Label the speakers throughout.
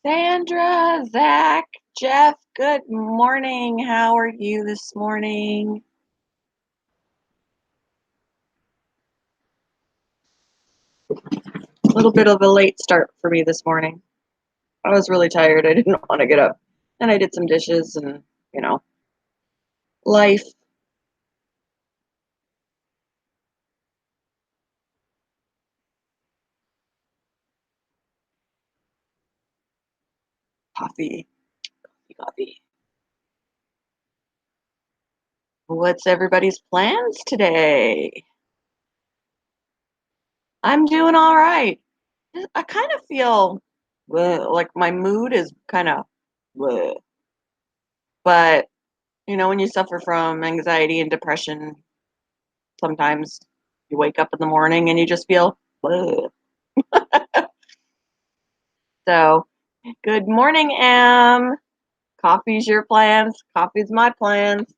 Speaker 1: Sandra, Zach, Jeff, good morning. How are you this morning? A little bit of a late start for me this morning. I was really tired. I didn't want to get up. And I did some dishes and, you know, life, coffee, coffee. What's everybody's plans today? I'm doing all right. I kind of feel like my mood is kind of, but when you suffer from anxiety and depression, sometimes you wake up in the morning and you just feel bleh. So, good morning, Am. Coffee's your plans. Coffee's my plans.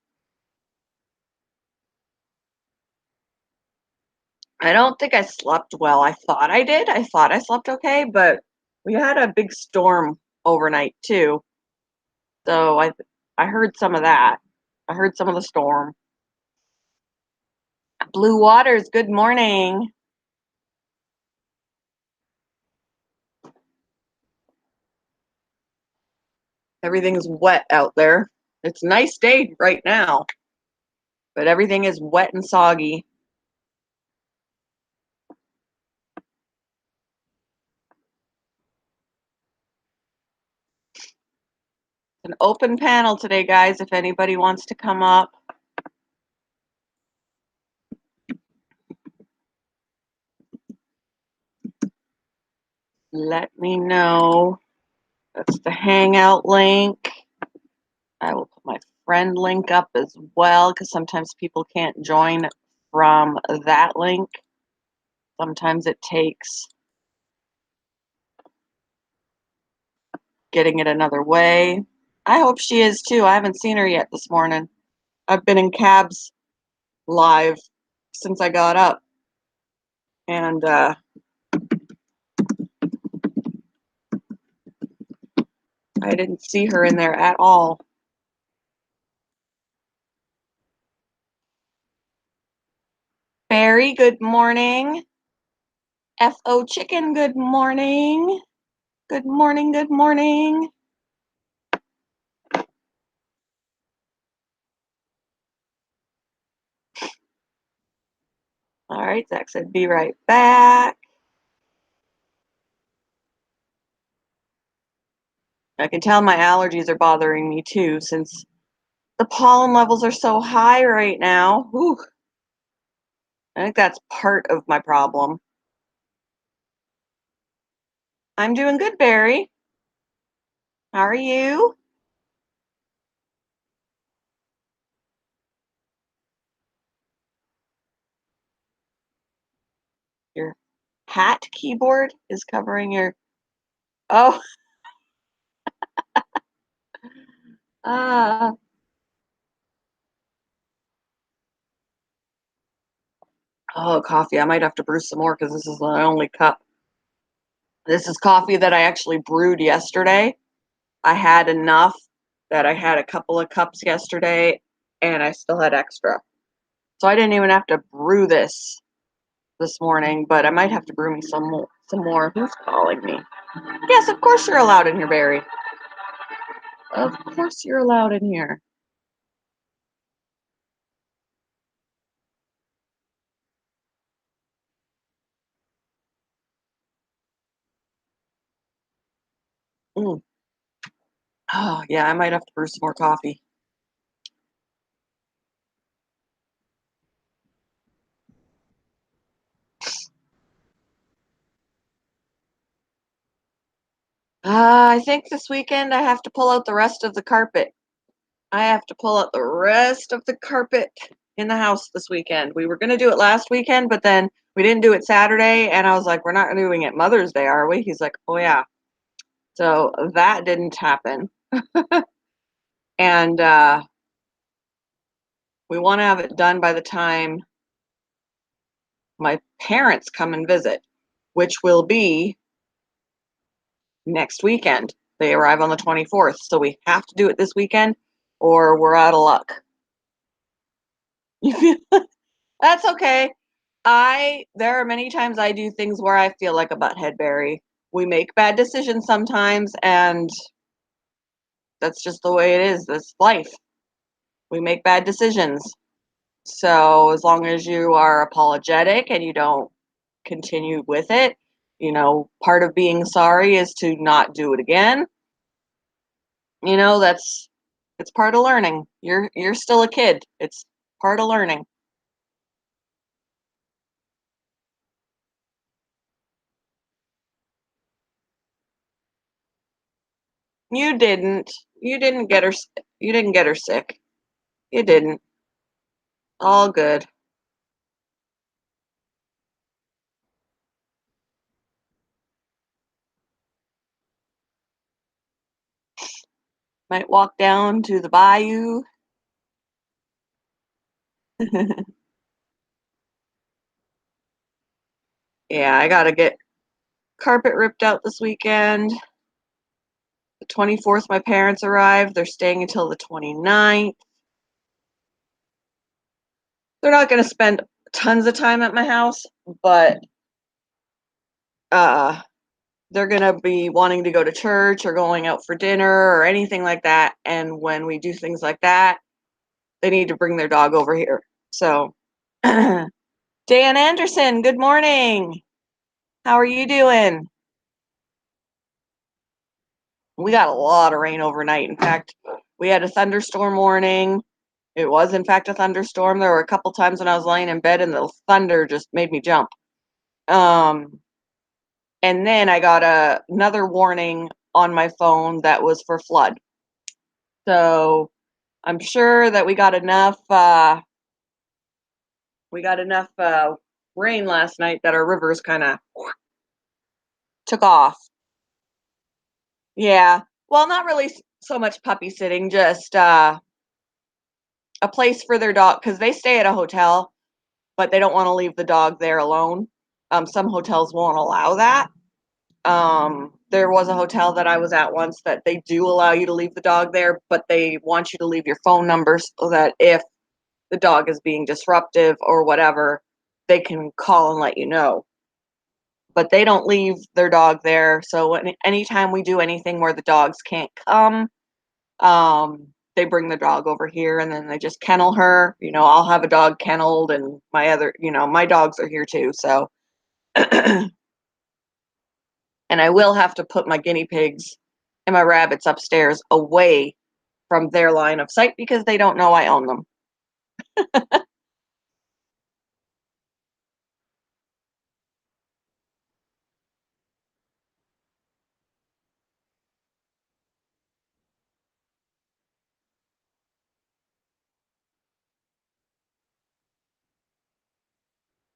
Speaker 1: I don't think I slept well. I thought I did. I thought I slept okay, but we had a big storm overnight too. So I heard some of that. I heard some of the storm. Blue Waters, good morning. Everything's wet out there. It's a nice day right now, but everything is wet and soggy. An open panel today, guys, if anybody wants to come up. Let me know. That's the Hangout link. I will put my friend link up as well because sometimes people can't join from that link. Sometimes it takes getting it another way. I hope she is too. I haven't seen her yet this morning. I've been in cabs live since I got up, and I didn't see her in there at all. Barry, good morning. FO Chicken, good morning. Good morning, good morning. All right, Zach said be right back. I can tell my allergies are bothering me too since the pollen levels are so high right now. Whew. I think that's part of my problem. I'm doing good, Barry. How are you? Your hat keyboard is covering your. Oh, ah. Oh, coffee. I might have to brew some more because this is my only cup. This is coffee that I actually brewed yesterday. I had enough that I had a couple of cups yesterday and I still had extra. So I didn't even have to brew this morning, but I might have to brew me some more. Some more. Who's calling me? Yes, of course you're allowed in here, Barry. Of course you're allowed in here. Mm. Oh, yeah, I might have to brew some more coffee. I think this weekend I have to pull out the rest of the carpet. I have to pull out the rest of the carpet in the house this weekend. We were going to do it last weekend, but then we didn't do it Saturday. And I was like, we're not doing it Mother's Day, are we? He's like, oh, yeah. So that didn't happen. And we want to have it done by the time my parents come and visit, which will be next weekend. They arrive on the 24th, so we have to do it this weekend or we're out of luck. That's okay. There are many times I do things where I feel like a butthead Barry. We make bad decisions sometimes, and that's just the way it is. That's life. We make bad decisions. So as long as you are apologetic and you don't continue with it, part of being sorry is to not do it again. That's it's part of learning. You're still a kid. It's part of learning. You didn't. You didn't get her. You didn't get her sick. You didn't. All good. Might walk down to the bayou. Yeah, I gotta get carpet ripped out this weekend. The 24th, my parents arrive. They're staying until the 29th. They're not gonna spend tons of time at my house, but uh, they're gonna be wanting to go to church or going out for dinner or anything like that. And when we do things like that, they need to bring their dog over here. So, Dan Anderson, good morning. How are you doing? We got a lot of rain overnight. In fact, we had a thunderstorm warning. It was, in fact, a thunderstorm. There were a couple times when I was laying in bed and the thunder just made me jump. And then I got another warning on my phone that was for flood. So I'm sure that we got enough. Rain last night that our rivers kind of took off. Yeah. Well, not really so much puppy sitting, just a place for their dog because they stay at a hotel, but they don't want to leave the dog there alone. Some hotels won't allow that. There was a hotel that I was at once that they do allow you to leave the dog there, but they want you to leave your phone number so that if the dog is being disruptive or whatever, they can call and let you know. But they don't leave their dog there. So anytime we do anything where the dogs can't come, they bring the dog over here and then they just kennel her. I'll have a dog kenneled and my dogs are here too. So, and I will have to put my guinea pigs and my rabbits upstairs away from their line of sight because they don't know I own them.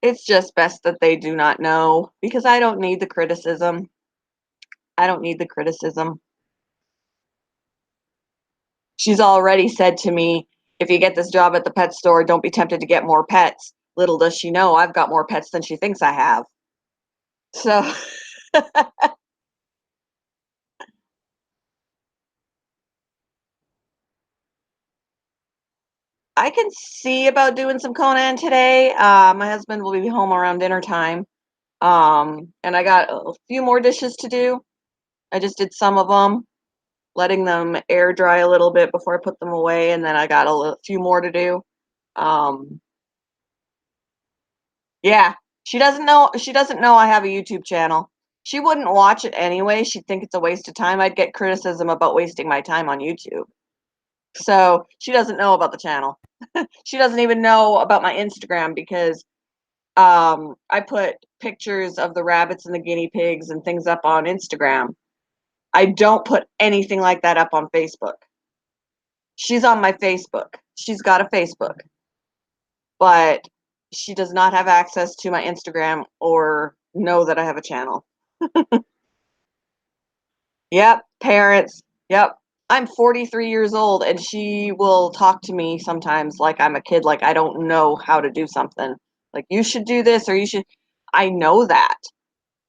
Speaker 1: It's just best that they do not know because I don't need the criticism. I don't need the criticism. She's already said to me, if you get this job at the pet store, don't be tempted to get more pets. Little does she know I've got more pets than she thinks I have. So I can see about doing some Conan today. My husband will be home around dinner time. And I got a few more dishes to do. I just did some of them, letting them air dry a little bit before I put them away, and then I got a few more to do. Um, yeah, she doesn't know. She doesn't know I have a YouTube channel. She wouldn't watch it anyway. She'd think it's a waste of time. I'd get criticism about wasting my time on YouTube. So she doesn't know about the channel. She doesn't even know about my Instagram because I put pictures of the rabbits and the guinea pigs and things up on Instagram. I don't put anything like that up on Facebook. She's on my Facebook. She's got a Facebook, but she does not have access to my Instagram or know that I have a channel. Yep, parents. Yep. I'm 43 years old and she will talk to me sometimes like I'm a kid, like I don't know how to do something. Like you should do this or you should. I know that,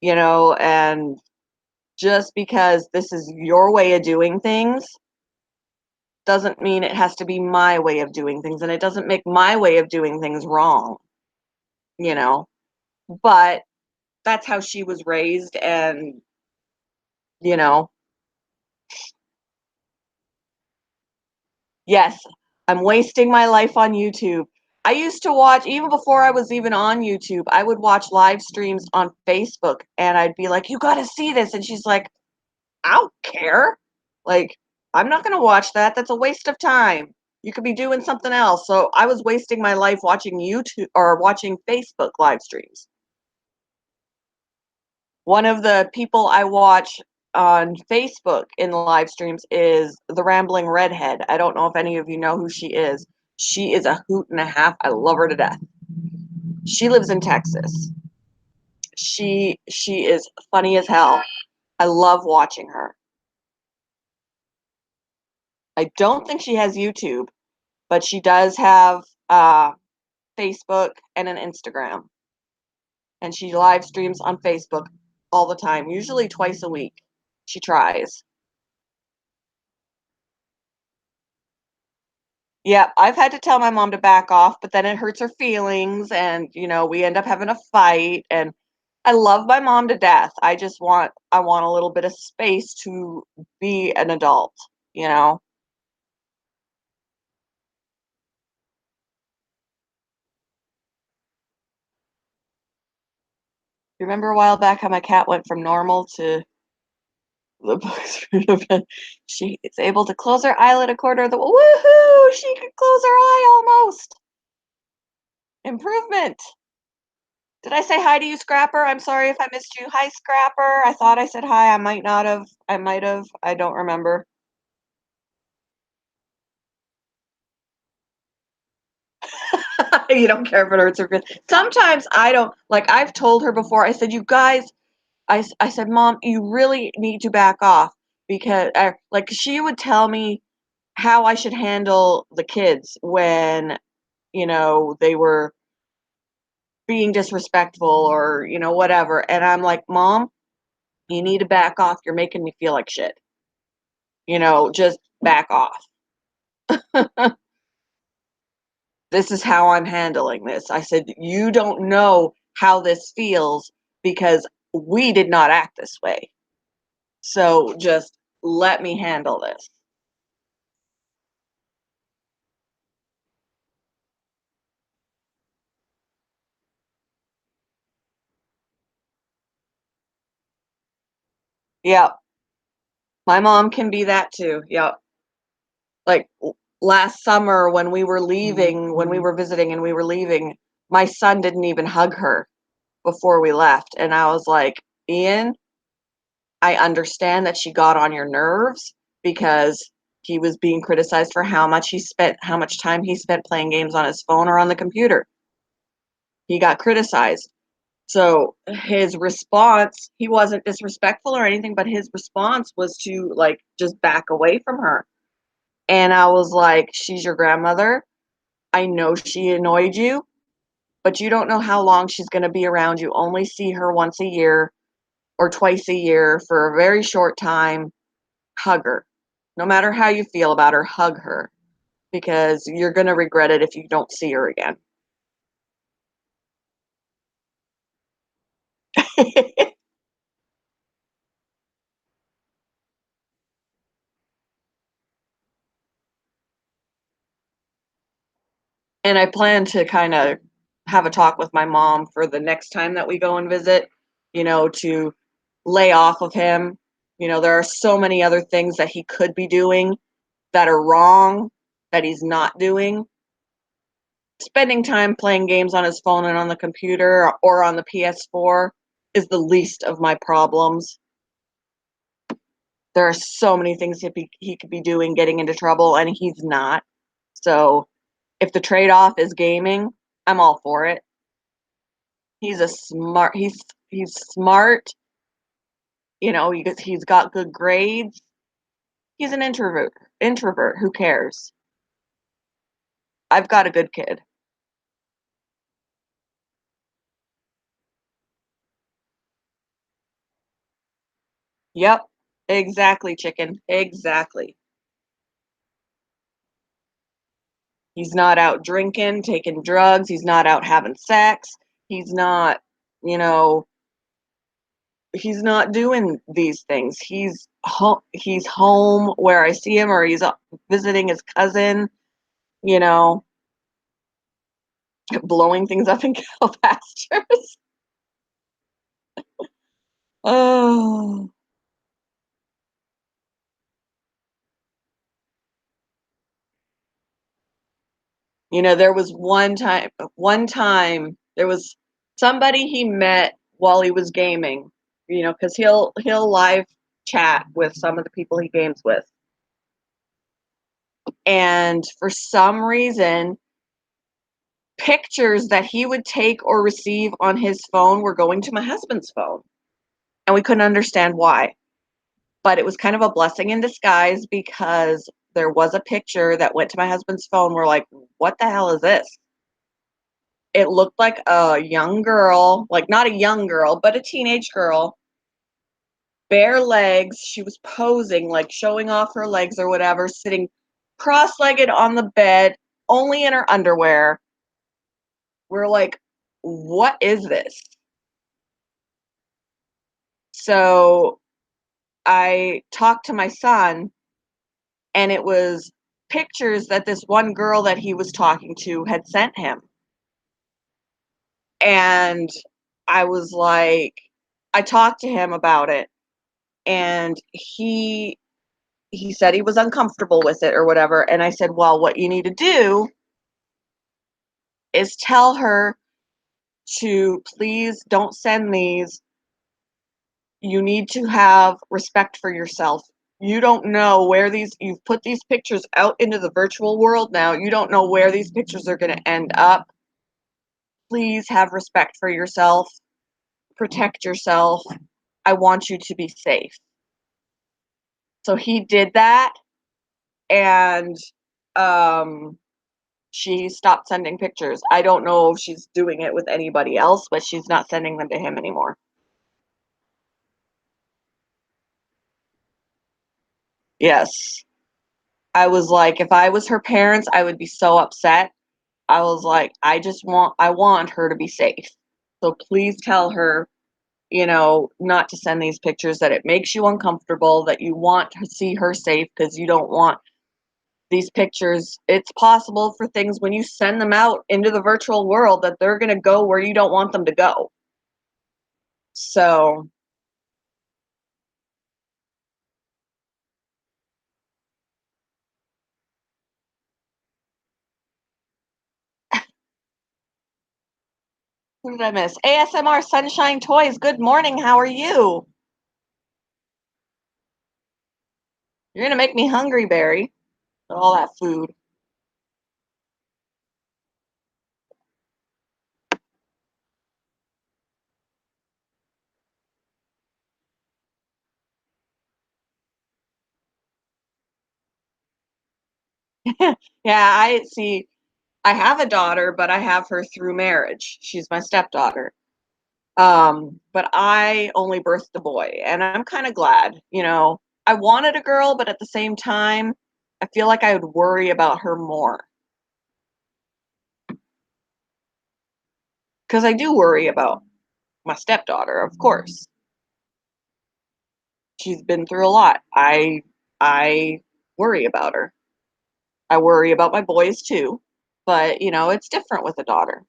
Speaker 1: and Just because this is your way of doing things doesn't mean it has to be my way of doing things, and it doesn't make my way of doing things wrong, you know? But that's how she was raised, and, you know, yes, I'm wasting my life on YouTube. I used to watch, even before I was even on YouTube, I would watch live streams on Facebook, and I'd be like, "You gotta see this," and she's like, "I don't care. Like, I'm not gonna watch that. That's a waste of time. You could be doing something else." So I was wasting my life watching YouTube or watching Facebook live streams. One of the people I watch on Facebook in the live streams is the Rambling Redhead. I don't know if any of you know who she is. She is a hoot and a half. I love her to death. She lives in Texas. She is funny as hell. I love watching her. I don't think she has YouTube, but she does have Facebook and an Instagram, and she live streams on Facebook all the time, usually twice a week. She tries. Yeah, I've had to tell my mom to back off, but then it hurts her feelings, and we end up having a fight. And I love my mom to death. I want a little bit of space to be an adult, you know. Remember a while back how my cat went from normal to the books. She is able to close her eyelid a quarter of the woohoo! She could close her eye almost. Improvement. Did I say hi to you, Scrapper? I'm sorry if I missed you. Hi, Scrapper. I thought I said hi. I might not have. I might have. I don't remember. You don't care if it hurts her feelings. Sometimes I don't. Like, I've told her before, I said, you guys, I said, Mom, you really need to back off because, like, she would tell me how I should handle the kids when, they were being disrespectful or, whatever. And I'm like, Mom, you need to back off. You're making me feel like shit. Just back off. This is how I'm handling this. I said, you don't know how this feels because we did not act this way. So just let me handle this. Yep. My mom can be that too. Yep. Like last summer when we were visiting and we were leaving, my son didn't even hug her before we left. And I was like, Ian, I understand that she got on your nerves because he was being criticized for how much time he spent playing games on his phone or on the computer. He got criticized. So his response, he wasn't disrespectful or anything, but his response was to like just back away from her. And I was like, she's your grandmother. I know she annoyed you, but you don't know how long she's going to be around. You only see her once a year or twice a year for a very short time. Hug her. No matter how you feel about her, hug her because you're going to regret it if you don't see her again. And I plan to kind of have a talk with my mom for the next time that we go and visit, to lay off of him. There are so many other things that he could be doing that are wrong that he's not doing. Spending time playing games on his phone and on the computer or on the PS4 is the least of my problems. There are so many things he could be doing, getting into trouble, and he's not. So if the trade-off is gaming, I'm all for it. He's smart. He's got good grades. He's an introvert. Introvert. Who cares? I've got a good kid. Yep. Exactly, chicken. Exactly. He's not out drinking, taking drugs. He's not out having sex. He's not, you know, he's not doing these things. He's home where I see him, or he's visiting his cousin, you know, blowing things up in cow pastures. Oh, there was one time there was somebody he met while he was gaming, because he'll live chat with some of the people he games with. And for some reason, pictures that he would take or receive on his phone were going to my husband's phone. And we couldn't understand why. But it was kind of a blessing in disguise because there was a picture that went to my husband's phone. We're like, what the hell is this? It looked like a young girl, like not a young girl, but a teenage girl, bare legs. She was posing, like showing off her legs or whatever, sitting cross legged on the bed, only in her underwear. We're like, what is this? So I talked to my son, and it was pictures that this one girl that he was talking to had sent him. And I was like, I talked to him about it, and he said he was uncomfortable with it or whatever. And I said, well, what you need to do is tell her to please don't send these. You need to have respect for yourself. You don't know where you've put these pictures out into the virtual world now. You don't know where these pictures are going to end up. Please have respect for yourself. Protect yourself. I want you to be safe. So he did that, and um, she stopped sending pictures. I don't know if she's doing it with anybody else, but she's not sending them to him anymore. Yes. I was like, if I was her parents, I would be so upset. I was like, I want her to be safe. So please tell her, not to send these pictures, that it makes you uncomfortable, that you want to see her safe because you don't want these pictures. It's possible for things when you send them out into the virtual world that they're going to go where you don't want them to go. So, who did I miss? ASMR Sunshine Toys. Good morning. How are you? You're going to make me hungry, Barry. All that food. Yeah, I see. I have a daughter, but I have her through marriage. She's my stepdaughter. But I only birthed a boy, and I'm kind of glad. I wanted a girl, but at the same time, I feel like I would worry about her more because I do worry about my stepdaughter, of course. She's been through a lot. I worry about her. I worry about my boys too, but it's different with a daughter.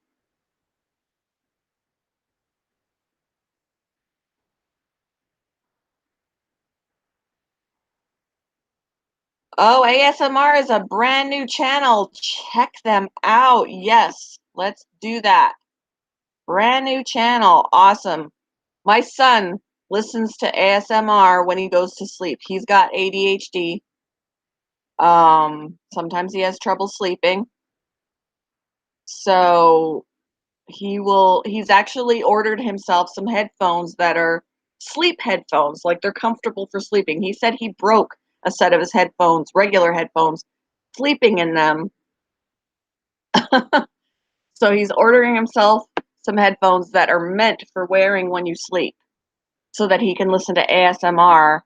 Speaker 1: Oh, ASMR is a brand new channel. Check them out. Yes, let's do that. Brand new channel. Awesome. My son listens to ASMR when he goes to sleep. He's got ADHD. Sometimes he has trouble sleeping. So he's actually ordered himself some headphones that are sleep headphones, like they're comfortable for sleeping. He said he broke a set of his headphones, regular headphones, sleeping in them. So he's ordering himself some headphones that are meant for wearing when you sleep. so that he can listen to ASMR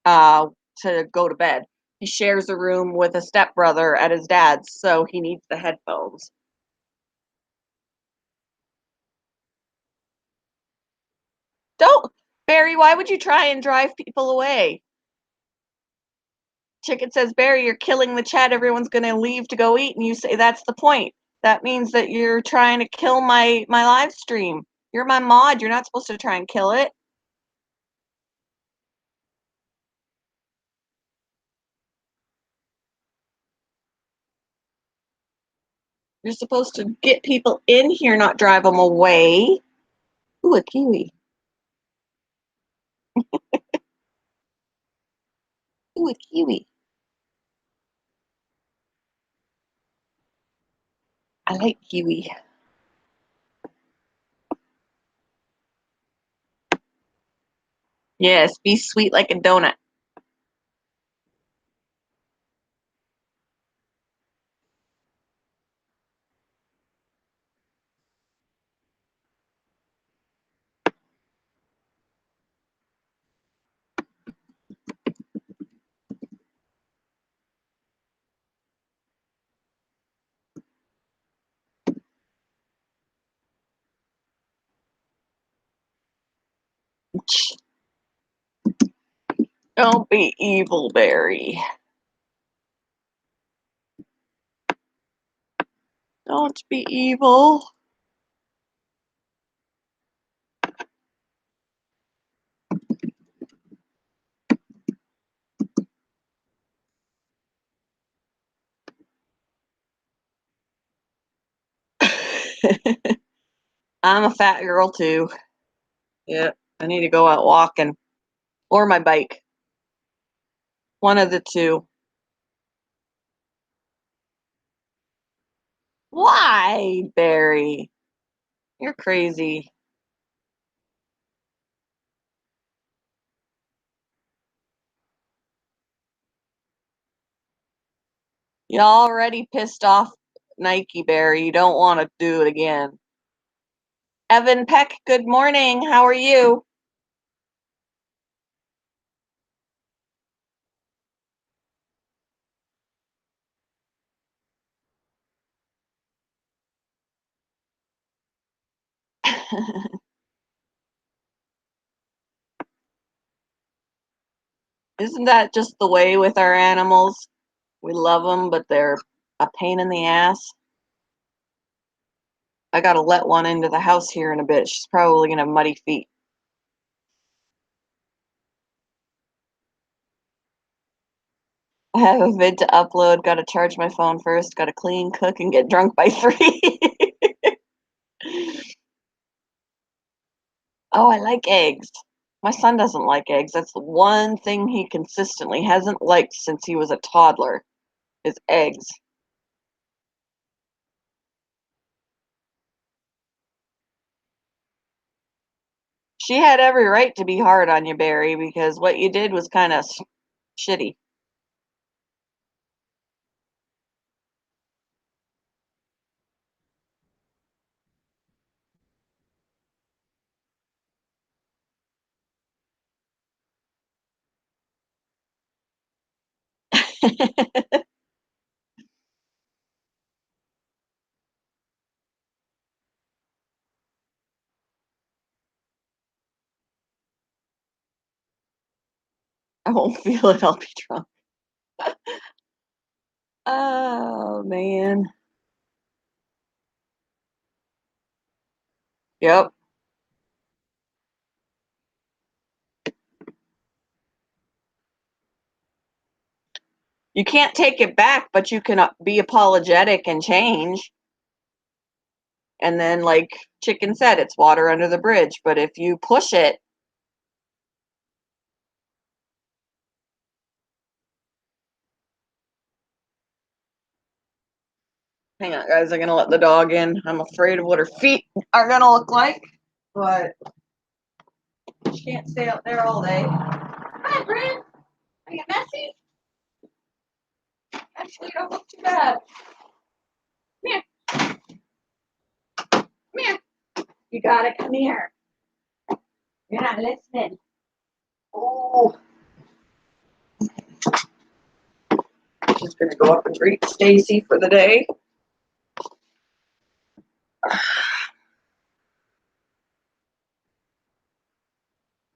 Speaker 1: uh, to go to bed. He shares a room with a stepbrother at his dad's, so he needs the headphones. Don't, Barry, why would you try and drive people away? Chicken says, Barry, you're killing the chat. Everyone's going to leave to go eat. And you say, that's the point. That means that you're trying to kill my live stream. You're my mod. You're not supposed to try and kill it. You're supposed to get people in here, not drive them away. Ooh, a kiwi. Ooh, a kiwi. I like kiwi. Yes, be sweet like a donut. Don't be evil, Barry. Don't be evil. I'm a fat girl too. Yeah, I need to go out walking or my bike. One of the two. Why, Barry? You're crazy. You already pissed off Nike, Barry. You don't want to do it again. Evan Peck, good morning. How are you? Isn't that just the way with our animals? We love them, but they're a pain in the ass. I gotta let one into the house here in a bit. She's probably gonna have muddy feet. I have a vid to upload. Gotta charge my phone first. Gotta clean, cook, and get drunk by 3. Oh, I like eggs. My son doesn't like eggs. That's the one thing he consistently hasn't liked since he was a toddler, is eggs. She had every right to be hard on you, Barry, because what you did was kind of shitty. I won't feel it. I'll be drunk. Oh, man. Yep. You can't take it back, but you can be apologetic and change. And then, like Chicken said, it's water under the bridge. But if you push it, hang on, guys, I'm gonna let the dog in. I'm afraid of what her feet are gonna look like, but she can't stay out there all day. Hi, Brent. Are you messy? Actually, you don't look too bad. Come here. Come here. You got it. Come here. You're not listening. Oh, just gonna go up and greet Stacy for the day.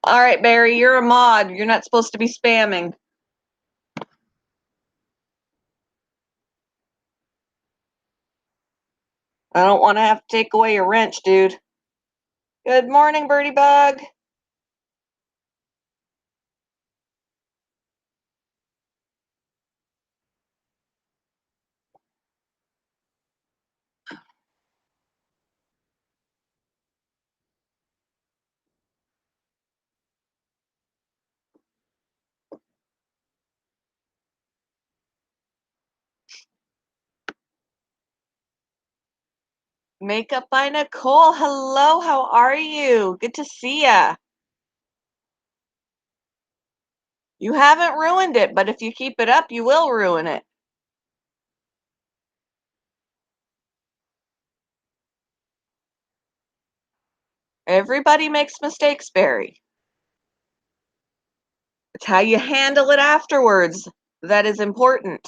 Speaker 1: All right, Barry, you're a mod. You're not supposed to be spamming. I don't want to have to take away your wrench, dude. Good morning, Birdie Bug. Makeup by Nicole. Hello, how are you? Good to see ya. You haven't ruined it, but if you keep it up, you will ruin it. Everybody makes mistakes, Barry. It's how you handle it afterwards that is important.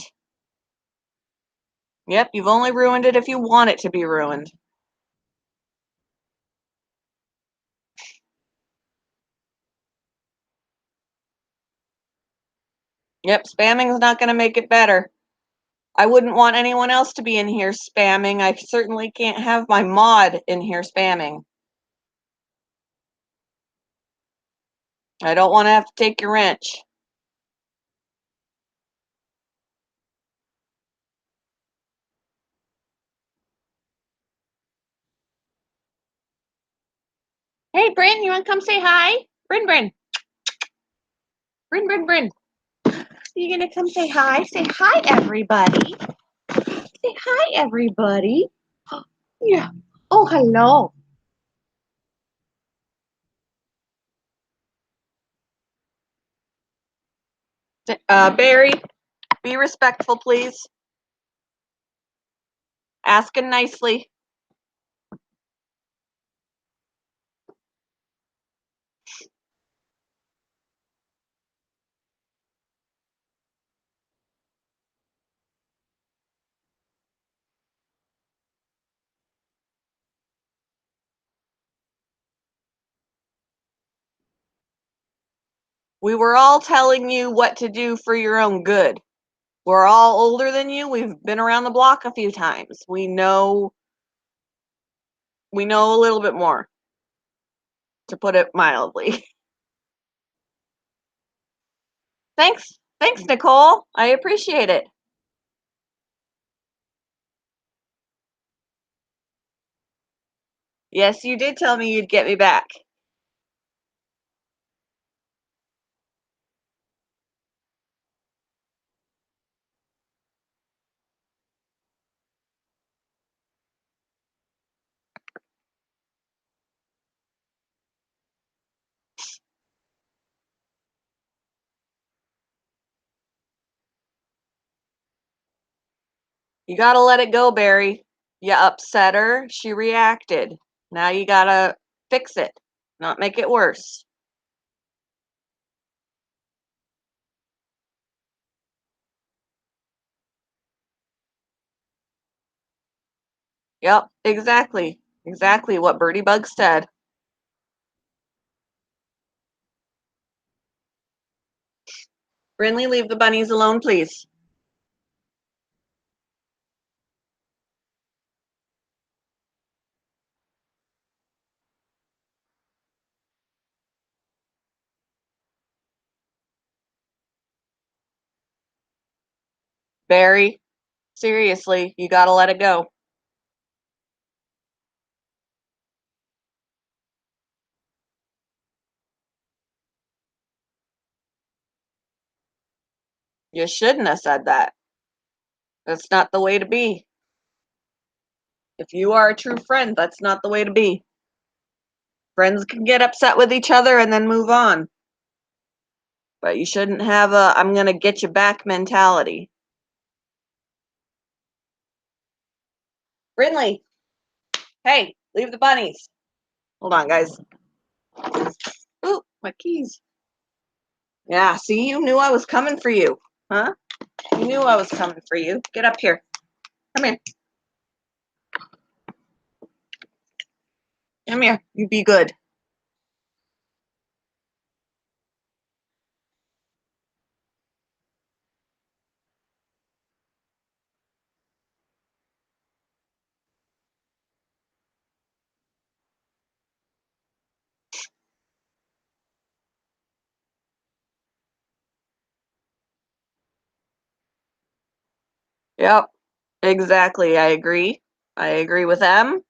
Speaker 1: Yep, you've only ruined it if you want it to be ruined. Yep, spamming is not going to make it better. I wouldn't want anyone else to be in here spamming. I certainly can't have my mod in here spamming. I don't want to have to take your wrench. Hey, Bryn, you want to come say hi? Bryn. Bryn. You going to come say hi? Say hi, everybody. Say hi, everybody. Yeah. Oh, hello. Barry, be respectful, please. Asking nicely. We were all telling you what to do for your own good. We're all older than you. We've been around the block a few times. We know a little bit more, to put it mildly. Thanks, Nicole. I appreciate it. Yes, you did tell me you'd get me back. You gotta let it go, Barry. You upset her. She reacted. Now you gotta fix it, not make it worse. Yep, exactly. Exactly what Birdie Bug said. Brinley, leave the bunnies alone, please. Barry, seriously, you gotta let it go. You shouldn't have said that. That's not the way to be. If you are a true friend, that's not the way to be. Friends can get upset with each other and then move on. But you shouldn't have a I'm gonna get you back mentality. Brinley, hey, leave the bunnies. Hold on, guys. My keys. Yeah, see, you knew I was coming for you. Huh? You knew I was coming for you. Get up here. Come here. Come here. You be good. Yep. Exactly. I agree. I agree with them.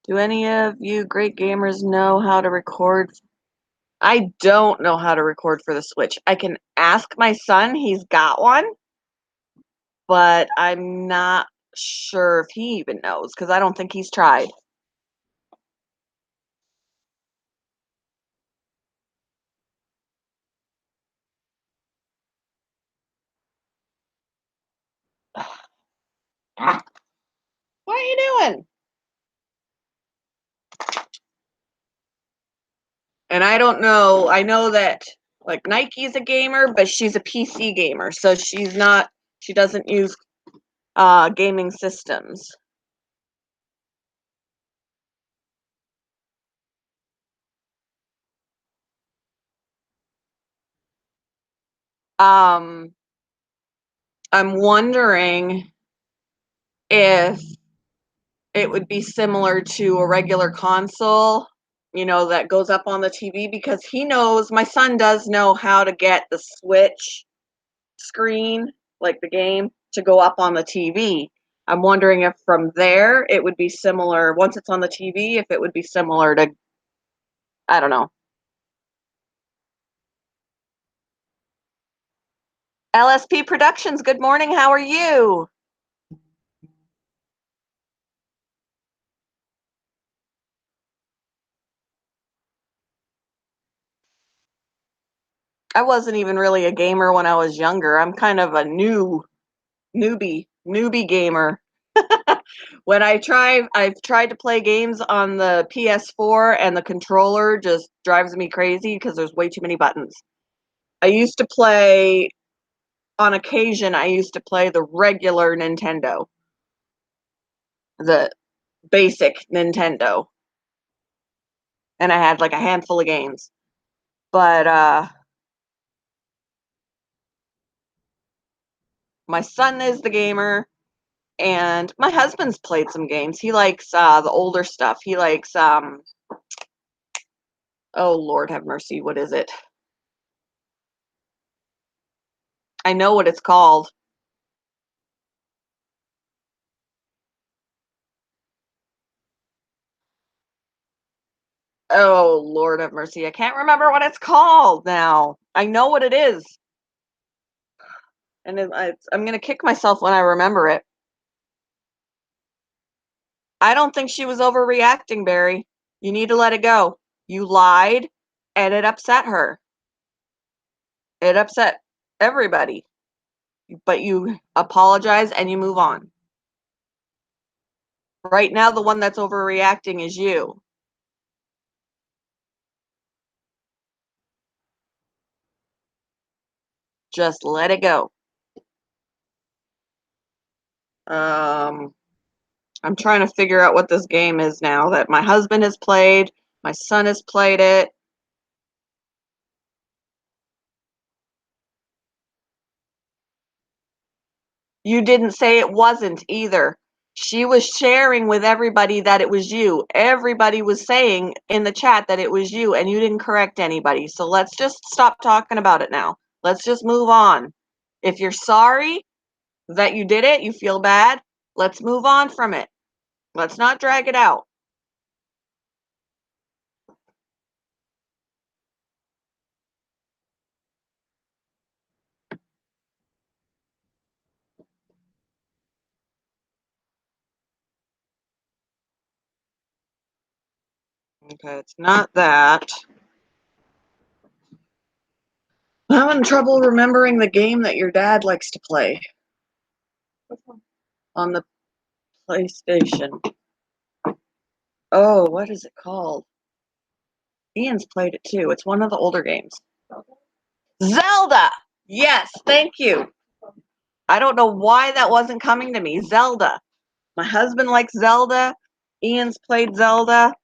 Speaker 1: Do any of you great gamers know how to record? I don't know how to record for the Switch. I can ask my son. He's got one, but I'm not sure if he even knows because I don't think he's tried. What are you doing? And I don't know. I know that like Nike's a gamer, but she's a PC gamer, so she's not. She doesn't use gaming systems. Um, I'm wondering if it would be similar to a regular console, that goes up on the TV because he knows, my son does know how to get the Switch screen, like the game, to go up on the TV. I'm wondering if from there it would be similar, once it's on the TV, if it would be similar to, I don't know. LSP Productions, good morning. How are you? I wasn't even really a gamer when I was younger. I'm kind of a newbie gamer. When I've tried to play games on the PS4 and the controller just drives me crazy because there's way too many buttons. I used to play, on occasion, I used to play the regular Nintendo, the basic Nintendo, and I had like a handful of games. But my son is the gamer, and my husband's played some games. He likes the older stuff. He likes oh Lord have mercy, what is it? I know what it's called. Oh Lord have mercy, I can't remember what it's called now. I know what it is, and I'm gonna kick myself when I remember it. I don't think she was overreacting, Barry. You need to let it go. You lied, and it upset her. It upset everybody. But you apologize and you move on. Right now, the one that's overreacting is you. Just let it go. Um, I'm trying to figure out what this game is now that my husband has played, my son has played it. You didn't say it wasn't either. She was sharing with everybody that it was you. Everybody was saying in the chat that it was you, and you didn't correct anybody. So let's just stop talking about it now. Let's just move on. If you're sorry that you did it, you feel bad, let's move on from it. Let's not drag it out. Okay, it's not that. I'm having trouble remembering the game that your dad likes to play on the PlayStation. Oh, what is it called? Ian's played it too. It's one of the older games. Zelda! Yes, thank you. I don't know why that wasn't coming to me. Zelda. My husband likes Zelda. Ian's played Zelda.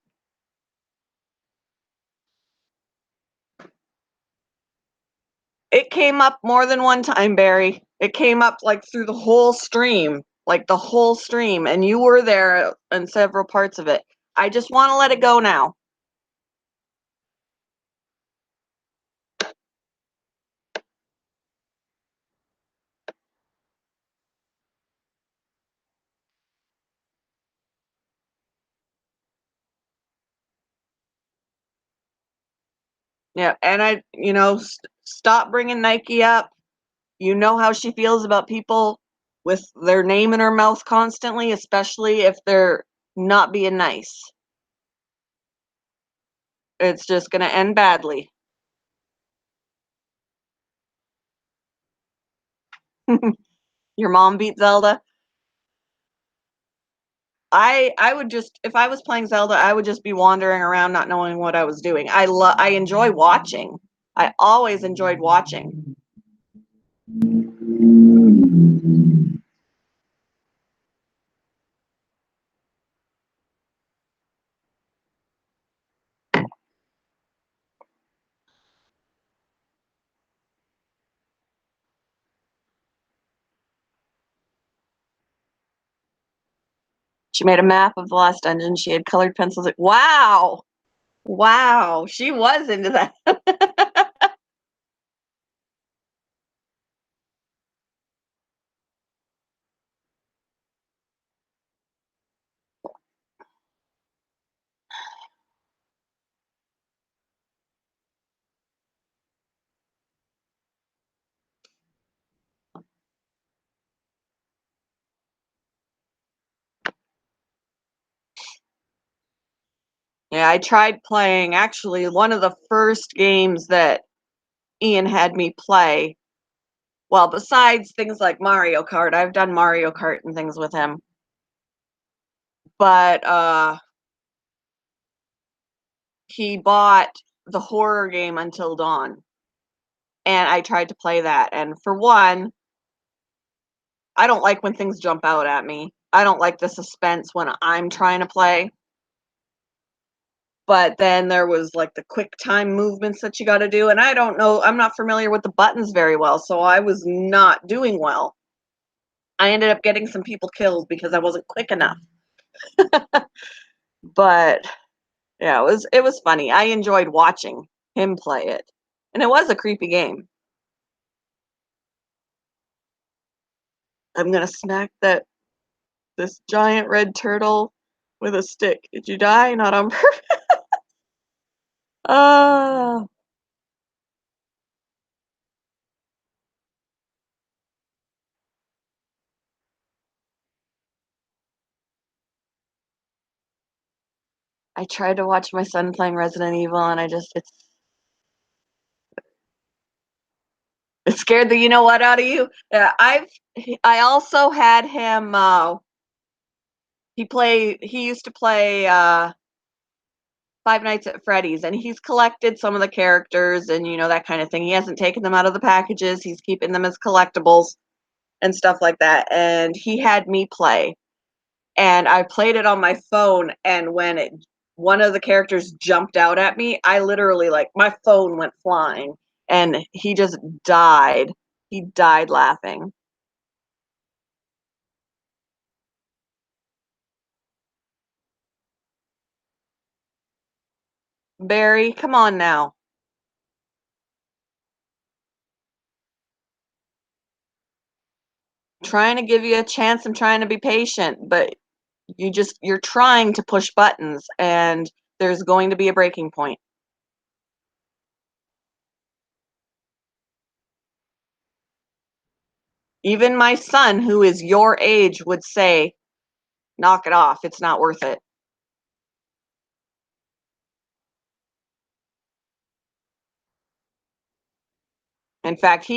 Speaker 1: It came up more than one time, Barry. It came up like through the whole stream, and you were there in several parts of it. I just want to let it go now. Yeah, and stop bringing Nike up. You know how she feels about people with their name in her mouth constantly, especially if they're not being nice. It's just going to end badly. Your mom beat Zelda. I would just, if I was playing Zelda, I would just be wandering around not knowing what I was doing. I enjoy watching. I always enjoyed watching. She made a map of the last dungeon. She had colored pencils. Wow. Wow. She was into that. Yeah, I tried playing actually one of the first games that Ian had me play. Well, besides things like Mario Kart, I've done Mario Kart and things with him. But he bought the horror game Until Dawn, and I tried to play that. And for one, I don't like when things jump out at me. I don't like the suspense when I'm trying to play. But then there was like the quick time movements that you got to do, and I don't know, I'm not familiar with the buttons very well, so I was not doing well. I ended up getting some people killed because I wasn't quick enough. But yeah, it was funny. I enjoyed watching him play it. And it was a creepy game. I'm gonna smack this giant red turtle with a stick. Did you die? Not on purpose. Ah, I tried to watch my son playing Resident Evil, and it scared the you know what out of you. Yeah, I also had him. He used to play Five Nights at Freddy's, and he's collected some of the characters and that kind of thing. He hasn't taken them out of the packages. He's keeping them as collectibles and stuff like that. And he had me play, and I played it on my phone. And when one of the characters jumped out at me, I literally like my phone went flying, and he just died. He died laughing. Barry, come on now. I'm trying to give you a chance. I'm trying to be patient, but you're trying to push buttons, and there's going to be a breaking point. Even my son, who is your age, would say, knock it off. It's not worth it. In fact,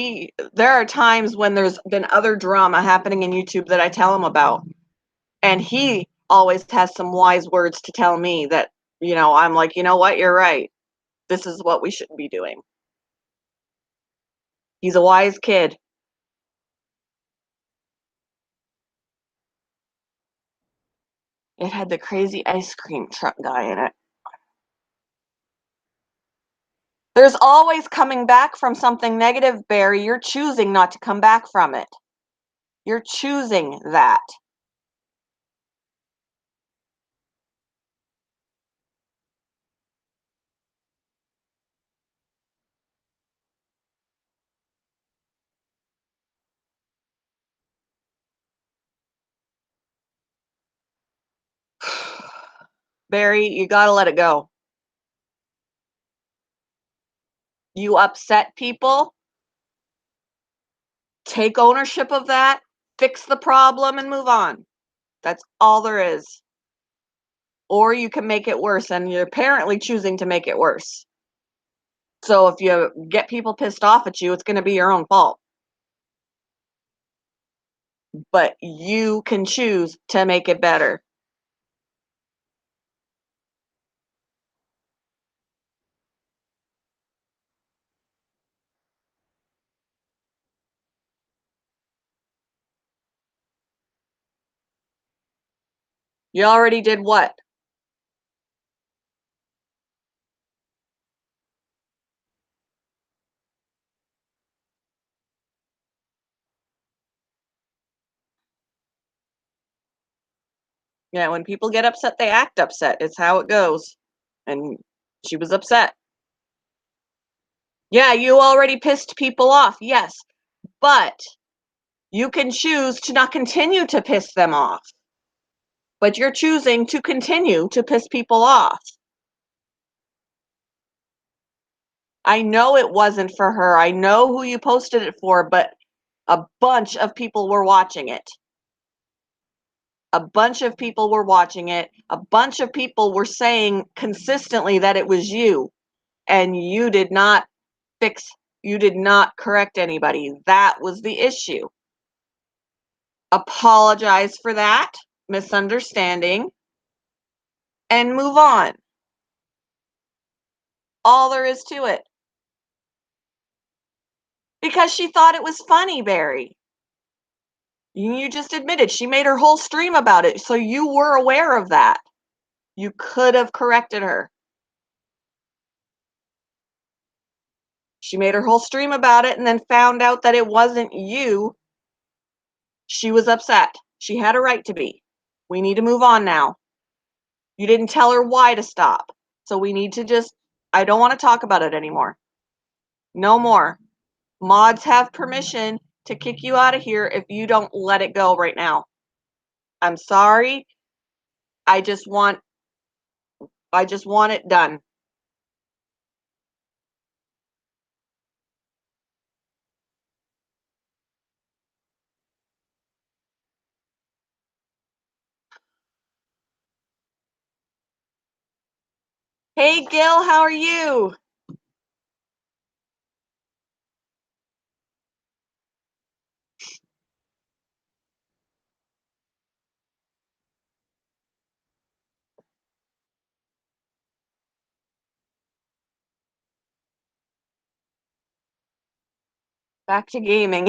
Speaker 1: there are times when there's been other drama happening in YouTube that I tell him about, and he always has some wise words to tell me that, I'm like, you know what, you're right. This is what we shouldn't be doing. He's a wise kid. It had the crazy ice cream truck guy in it. There's always coming back from something negative, Barry. You're choosing not to come back from it. You're choosing that. Barry, you gotta let it go. You upset people, take ownership of that, fix the problem, and move on. That's all there is. Or you can make it worse, and you're apparently choosing to make it worse. So if you get people pissed off at you, it's going to be your own fault. But you can choose to make it better. You already did what? Yeah, when people get upset, they act upset. It's how it goes. And she was upset. Yeah, you already pissed people off. Yes. But you can choose to not continue to piss them off. But you're choosing to continue to piss people off. I know it wasn't for her. I know who you posted it for, but a bunch of people were watching it. A bunch of people were watching it. A bunch of people were saying consistently that it was you, and you did not fix, you did not correct anybody. That was the issue. Apologize for that misunderstanding and move on. All there is to it. Because she thought it was funny, Barry. You just admitted she made her whole stream about it, so you were aware of that. You could have corrected her. She made her whole stream about it and then found out that it wasn't you. She was upset. She had a right to be. We need to move on now. You didn't tell her why to stop. So we need to just, I don't want to talk about it anymore. No more. Mods have permission to kick you out of here if you don't let it go right now. I'm sorry. I just want it done. Hey Gil, how are you? Back to gaming.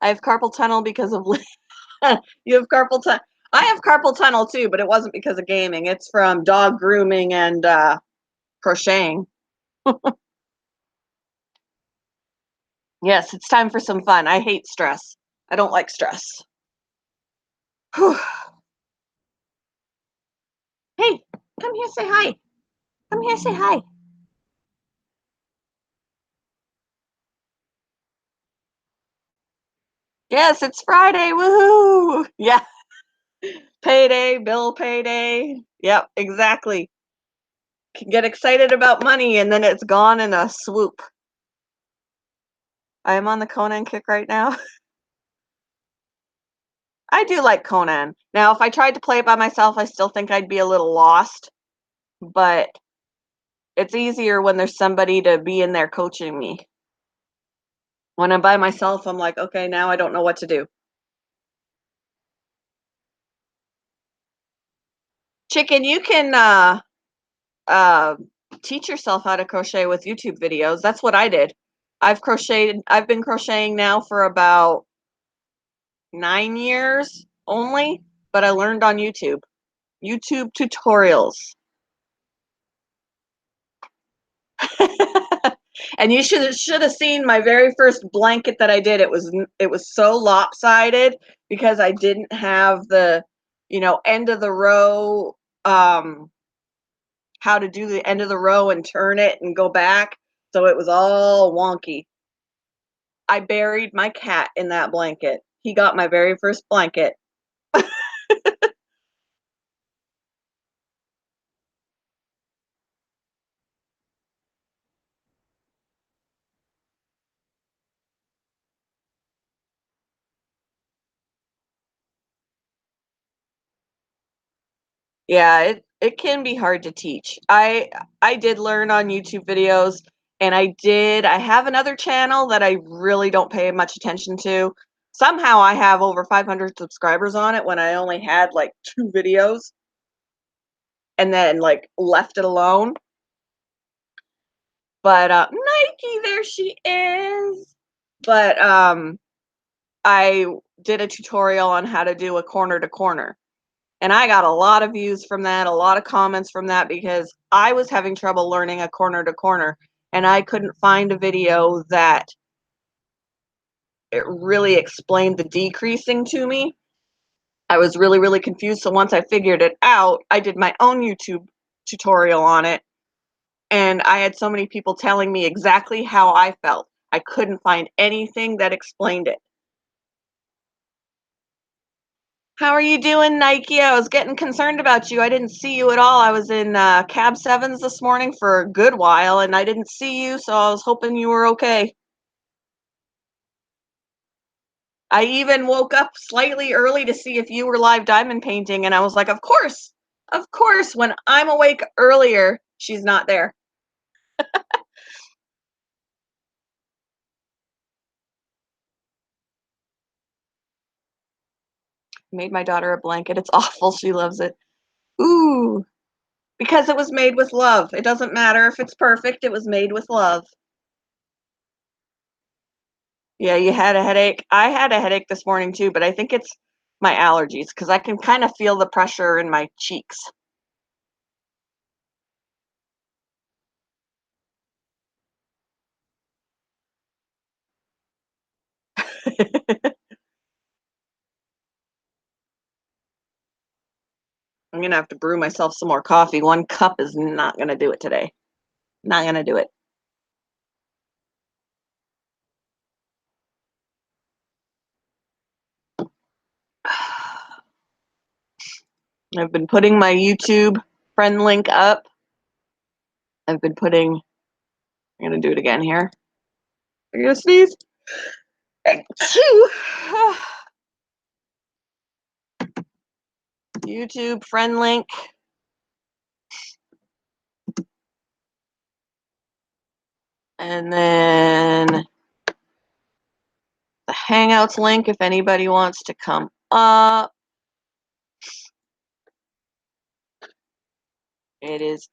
Speaker 1: I have carpal tunnel because of you have carpal tunnel. I have carpal tunnel too, but it wasn't because of gaming. It's from dog grooming and crocheting. Yes, it's time for some fun. I hate stress. I don't like stress. Whew. Hey, come here, say hi. Come here, say hi. Yes, it's Friday. Woohoo! Yeah, payday, bill payday. Yep, exactly. Can get excited about money and then it's gone in a swoop. I am on the Conan kick right now. I do like Conan. Now, if I tried to play it by myself, I still think I'd be a little lost, but it's easier when there's somebody to be in there coaching me. When I'm by myself, I'm like, okay, now I don't know what to do. Chicken, you can uh teach yourself how to crochet with YouTube videos. That's what I did. I've been crocheting now for about 9 years only, but I learned on YouTube tutorials. And you should have seen my very first blanket that I did. It was so lopsided because I didn't have the, end of the row, how to do the end of the row and turn it and go back. So it was all wonky. I buried my cat in that blanket. He got my very first blanket. Yeah, it can be hard to teach. I did learn on YouTube videos, and I have another channel that I really don't pay much attention to. Somehow I have over 500 subscribers on it when I only had like 2 videos and then like left it alone. But Nike, there she is. But I did a tutorial on how to do a corner to corner. And I got a lot of views from that, a lot of comments from that because I was having trouble learning a corner to corner and I couldn't find a video that it really explained the decreasing to me. I was really, really confused. So once I figured it out, I did my own YouTube tutorial on it. And I had so many people telling me exactly how I felt. I couldn't find anything that explained it. How are you doing, Nike? I was getting concerned about you. I didn't see you at all. I was in Cab Sevens this morning for a good while, and I didn't see you, so I was hoping you were okay. I even woke up slightly early to see if you were live diamond painting, and I was like, of course, when I'm awake earlier, she's not there. Made my daughter a blanket. It's awful. She loves it. Ooh, because it was made with love. It doesn't matter if it's perfect, it was made with love. Yeah, you had a headache. I had a headache this morning too, but I think it's my allergies because I can kind of feel the pressure in my cheeks. I'm gonna have to brew myself some more coffee. 1 cup is not gonna do it today. Not gonna do it. I've been putting my YouTube friend link up. I've been putting. I'm gonna do it again here. I'm gonna sneeze. Achoo. YouTube friend link. And then the Hangouts link if anybody wants to come up. It is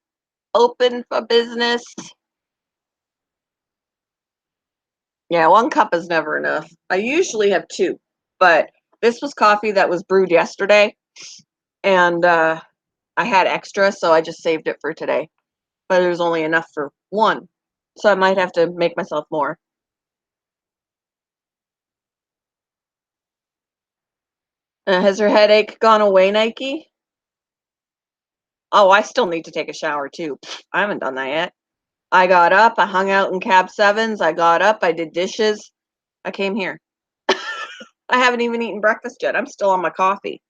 Speaker 1: open for business. Yeah, 1 cup is never enough. I usually have 2, but this was coffee that was brewed yesterday, and I had extra, so I just saved it for today. But there's only enough for 1, so I might have to make myself more. Has her headache gone away, Nike? Oh, I still need to take a shower too. I haven't done that yet. I got up, I hung out in Cab Sevens, I got up, I did dishes, I came here. I haven't even eaten breakfast yet. I'm still on my coffee.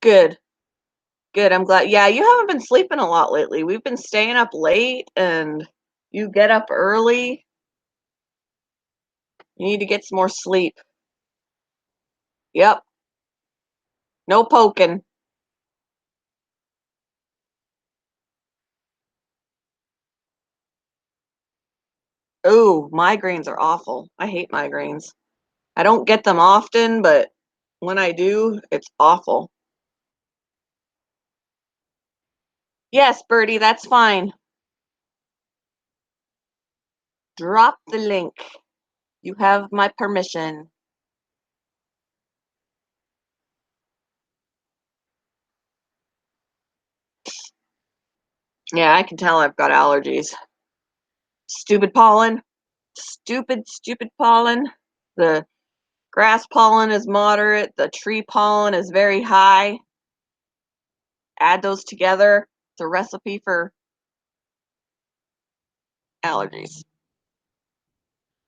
Speaker 1: Good. Good. I'm glad. Yeah, you haven't been sleeping a lot lately. We've been staying up late and you get up early. You need to get some more sleep. Yep. No poking. Oh, migraines are awful. I hate migraines. I don't get them often, but when I do, it's awful. Yes, Birdie, that's fine. Drop the link. You have my permission. Yeah, I can tell I've got allergies. Stupid pollen. Stupid pollen. The grass pollen is moderate. The tree pollen is very high. Add those together. It's a recipe for allergies.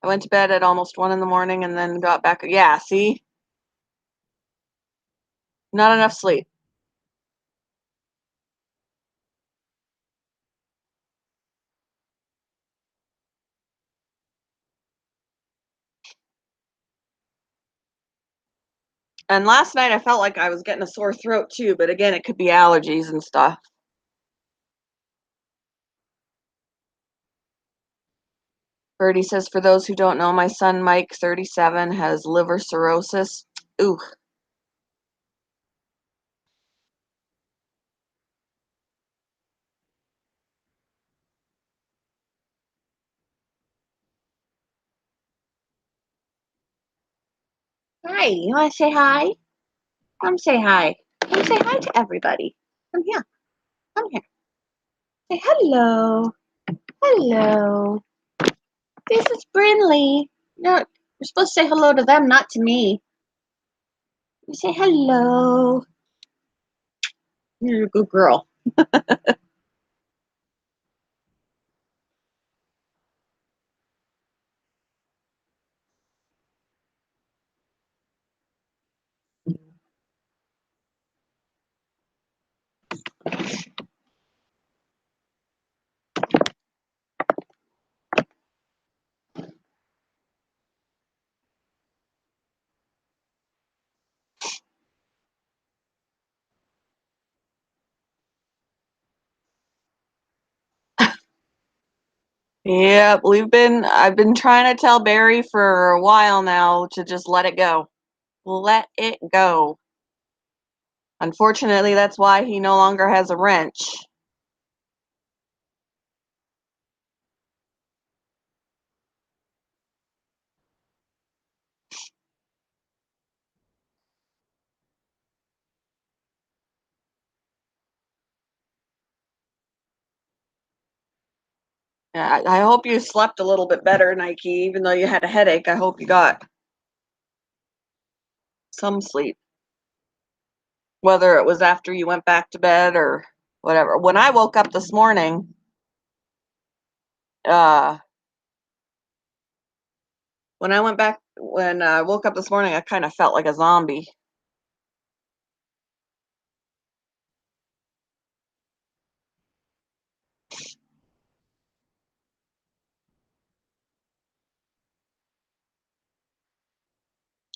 Speaker 1: I went to bed at almost 1 in the morning and then got back. Yeah, see? Not enough sleep. And last night I felt like I was getting a sore throat too, but again, it could be allergies and stuff. Birdie says, for those who don't know, my son Mike, 37, has liver cirrhosis. Ooh. Hi, you want to say hi? Come say hi. Come say hi to everybody. Come here. Come here. Say hello. Hello. This is Brinley. No, you're supposed to say hello to them, not to me. You say hello. You're a good girl. Yep, I've been trying to tell Barry for a while now to just let it go. Let it go. Unfortunately, that's why he no longer has a wrench. Yeah, I hope you slept a little bit better, Nike, even though you had a headache. I hope you got some sleep, whether it was after you went back to bed or whatever. When I woke up this morning, uh, when I woke up this morning, I kind of felt like a zombie.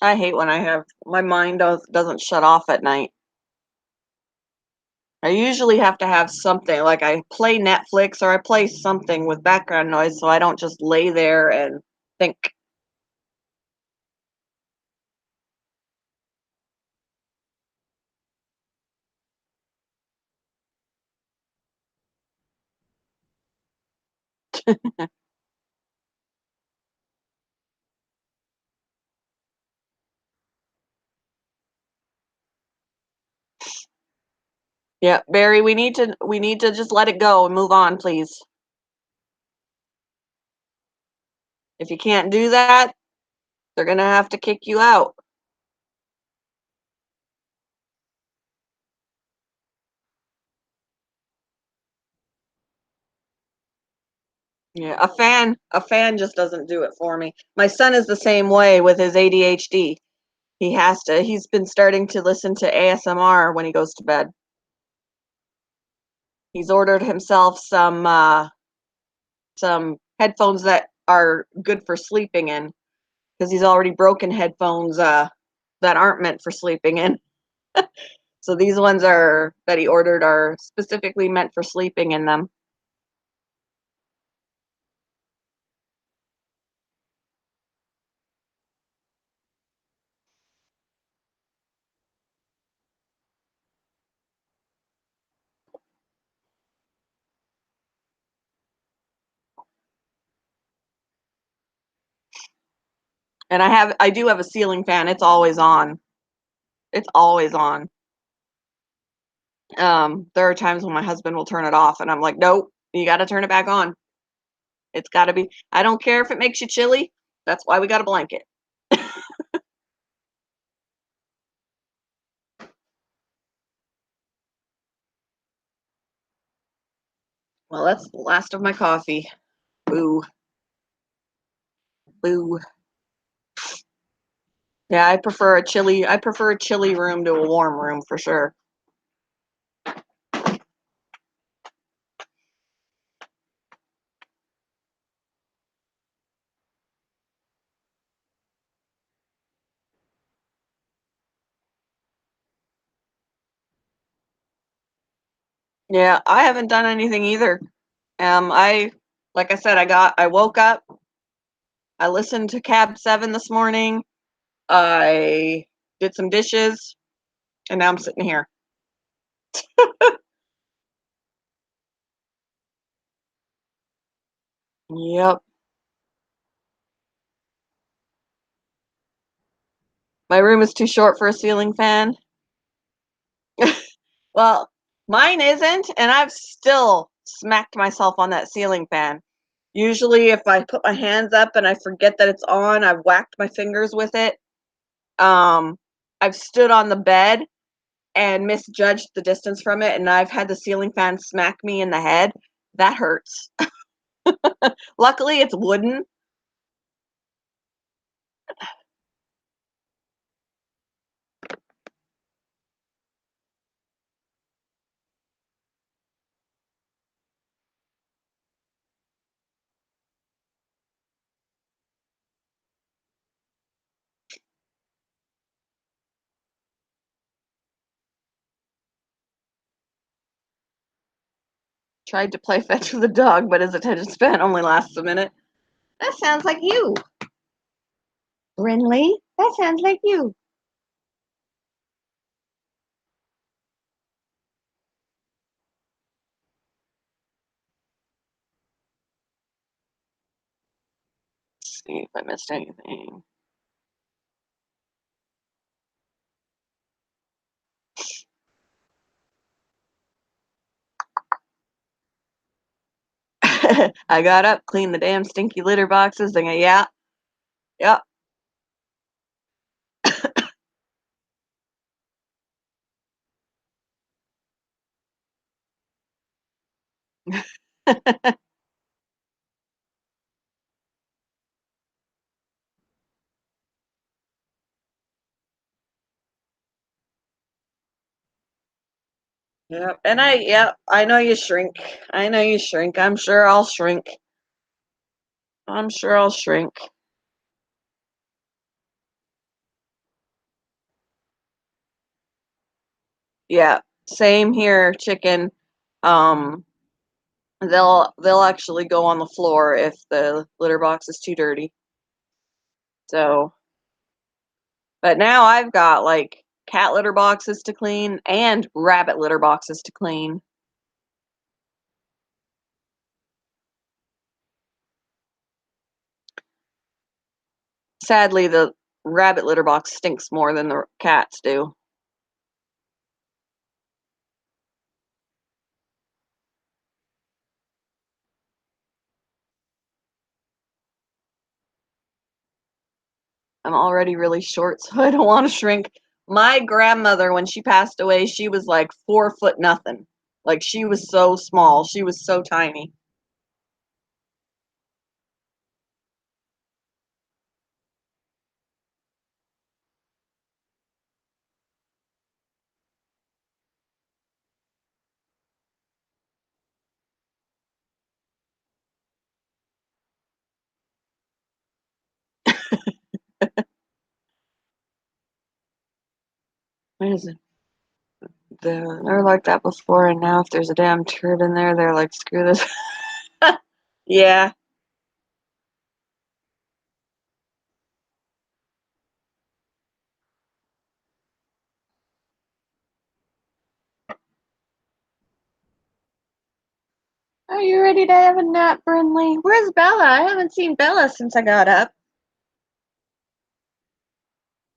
Speaker 1: I hate when I have my mind doesn't shut off at night. I usually have to have something like I play Netflix or I play something with background noise so I don't just lay there and think. Yeah, Barry, we need to just let it go and move on, please. If you can't do that, they're gonna have to kick you out. Yeah, a fan just doesn't do it for me. My son is the same way with his ADHD. He's been starting to listen to ASMR when he goes to bed. He's ordered himself some headphones that are good for sleeping in because he's already broken headphones that aren't meant for sleeping in. So these ones are that he ordered are specifically meant for sleeping in them. And I do have a ceiling fan. It's always on. It's always on. There are times when my husband will turn it off, and I'm like, nope, you got to turn it back on. It's got to be. I don't care if it makes you chilly. That's why we got a blanket. Well, that's the last of my coffee. Boo, boo. Yeah, I prefer a chilly. I prefer a chilly room to a warm room for sure. Yeah, I haven't done anything either. I like I said, I woke up. I listened to Cab 7 this morning. I did some dishes, and now I'm sitting here. Yep. My room is too short for a ceiling fan. Well, mine isn't, and I've still smacked myself on that ceiling fan. Usually, if I put my hands up and I forget that it's on, I've whacked my fingers with it. Um, I've stood on the bed and misjudged the distance from it, and I've had the ceiling fan smack me in the head. That hurts. Luckily, it's wooden. Tried to play fetch with the dog, but his attention span only lasts a minute. That sounds like you, Brinley. That sounds like you. Let's see if I missed anything. I got up, cleaned the damn stinky litter boxes, thinking, yeah, yeah. Yeah, and I know you shrink. I know you shrink. I'm sure I'll shrink. I'm sure I'll shrink. Yeah, same here, chicken. Um, they'll actually go on the floor if the litter box is too dirty. So, but now I've got like cat litter boxes to clean and rabbit litter boxes to clean. Sadly, the rabbit litter box stinks more than the cats do. I'm already really short, so I don't want to shrink. My grandmother, when she passed away, she was like 4 foot nothing. Like she was so small. She was so tiny. What is it? They're like that before, and now if there's a damn turd in there, they're like, screw this. Yeah. Are you ready to have a nap, Brinley? Where's Bella? I haven't seen Bella since I got up.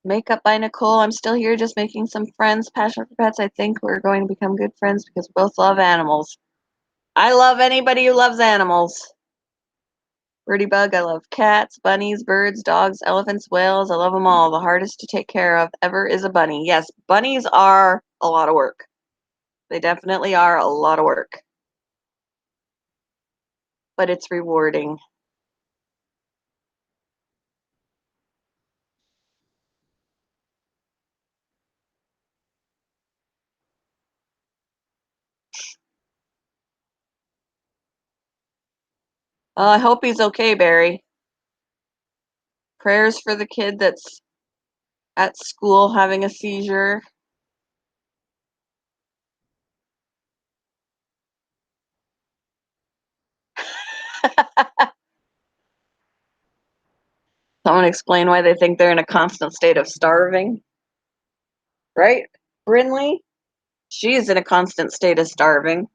Speaker 1: Makeup by Nicole. I'm still here just making some friends. Passion for pets. I think we're going to become good friends because we both love animals. I love anybody who loves animals. Birdie Bug. I love cats, bunnies, birds, dogs, elephants, whales. I love them all. The hardest to take care of ever is a bunny. Yes, bunnies are a lot of work. They definitely are a lot of work. But it's rewarding. I hope he's okay, Barry. Prayers for the kid that's at school having a seizure. Someone explain why they think they're in a constant state of starving. Right? Brinley? She's in a constant state of starving.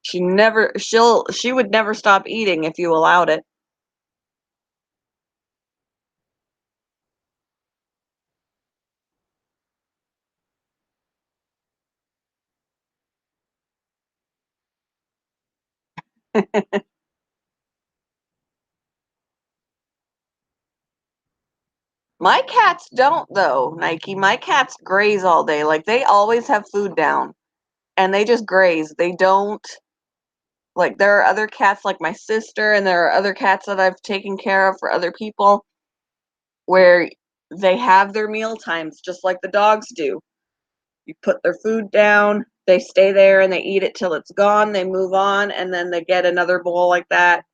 Speaker 1: She would never stop eating if you allowed it. My cats don't though, Nike. My cats graze all day. Like they always have food down and they just graze. They don't like there are other cats like my sister and there are other cats that I've taken care of for other people where they have their meal times just like the dogs do. You put their food down, they stay there and they eat it till it's gone, they move on, and then they get another bowl like that,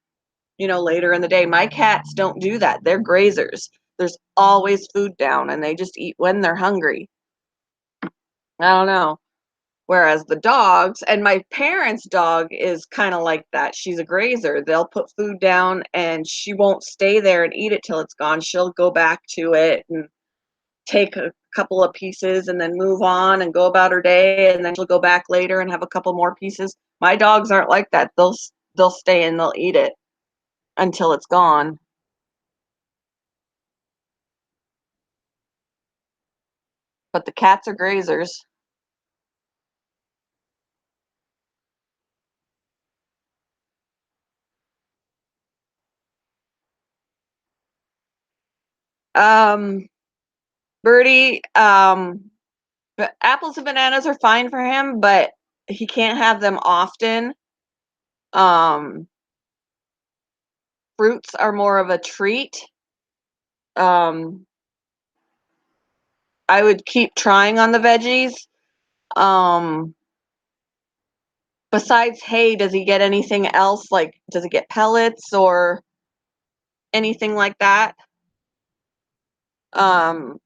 Speaker 1: later in the day. My cats don't do that. They're grazers. There's always food down and they just eat when they're hungry. I don't know. Whereas the dogs, and my parents' dog is kind of like that. She's a grazer. They'll put food down and she won't stay there and eat it till it's gone. She'll go back to it and take a couple of pieces and then move on and go about her day, and then she'll go back later and have a couple more pieces. My dogs aren't like that. They'll stay and they'll eat it until it's gone. But the cats are grazers. Um, Birdie, but apples and bananas are fine for him, but he can't have them often. Um, Fruits are more of a treat. Um, I would keep trying on the veggies. Um, Besides hay, does he get anything else? Like, does he get pellets or anything like that? Um,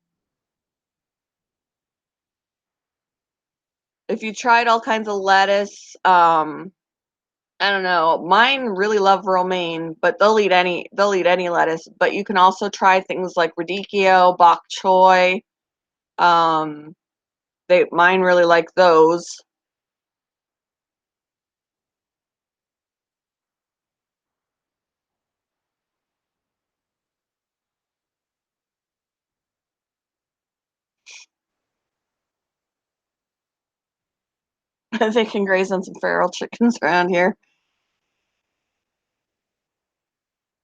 Speaker 1: if you tried all kinds of lettuce, I don't know. Mine really love romaine, but they'll eat any lettuce. But you can also try things like radicchio, bok choy. Um, mine really like those. They can graze on some feral chickens around here.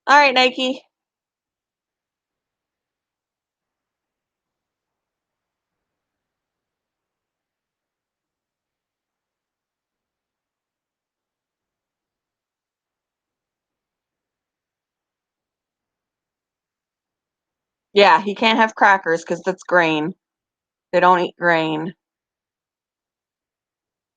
Speaker 1: All right, Nike. Yeah, he can't have crackers because that's grain. They don't eat grain.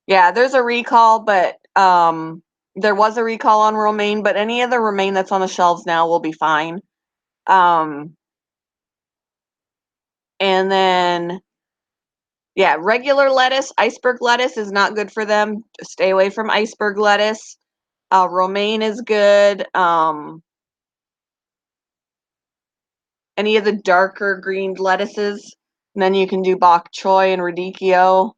Speaker 1: Yeah, there's a recall, but there was a recall on romaine, but any of the romaine that's on the shelves now will be fine. Um, and then yeah, regular lettuce, iceberg lettuce is not good for them. Stay away from iceberg lettuce. Romaine is good. Any of the darker green lettuces. And then you can do bok choy and radicchio.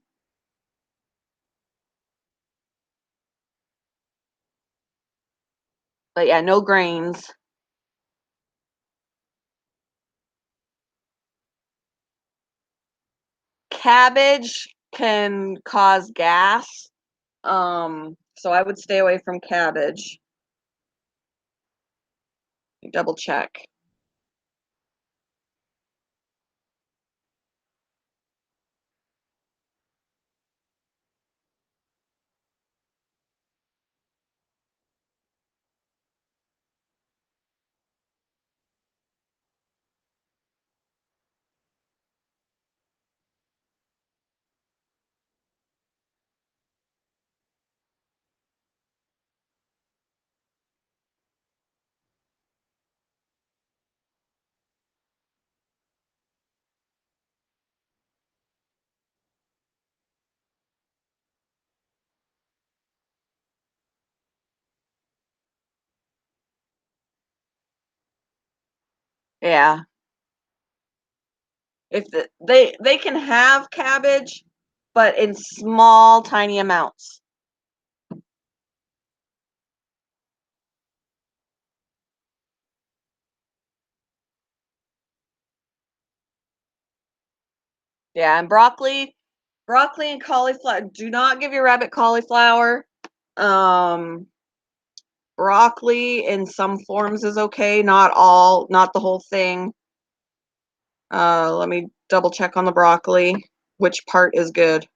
Speaker 1: But yeah, no grains. Cabbage can cause gas. So I would stay away from cabbage. Double check. Yeah. If they can have cabbage, but in small, tiny amounts. Yeah, and broccoli and cauliflower. Do not give your rabbit cauliflower. Um, Broccoli in some forms is okay, not all, not the whole thing. Let me double check on the broccoli, which part is good.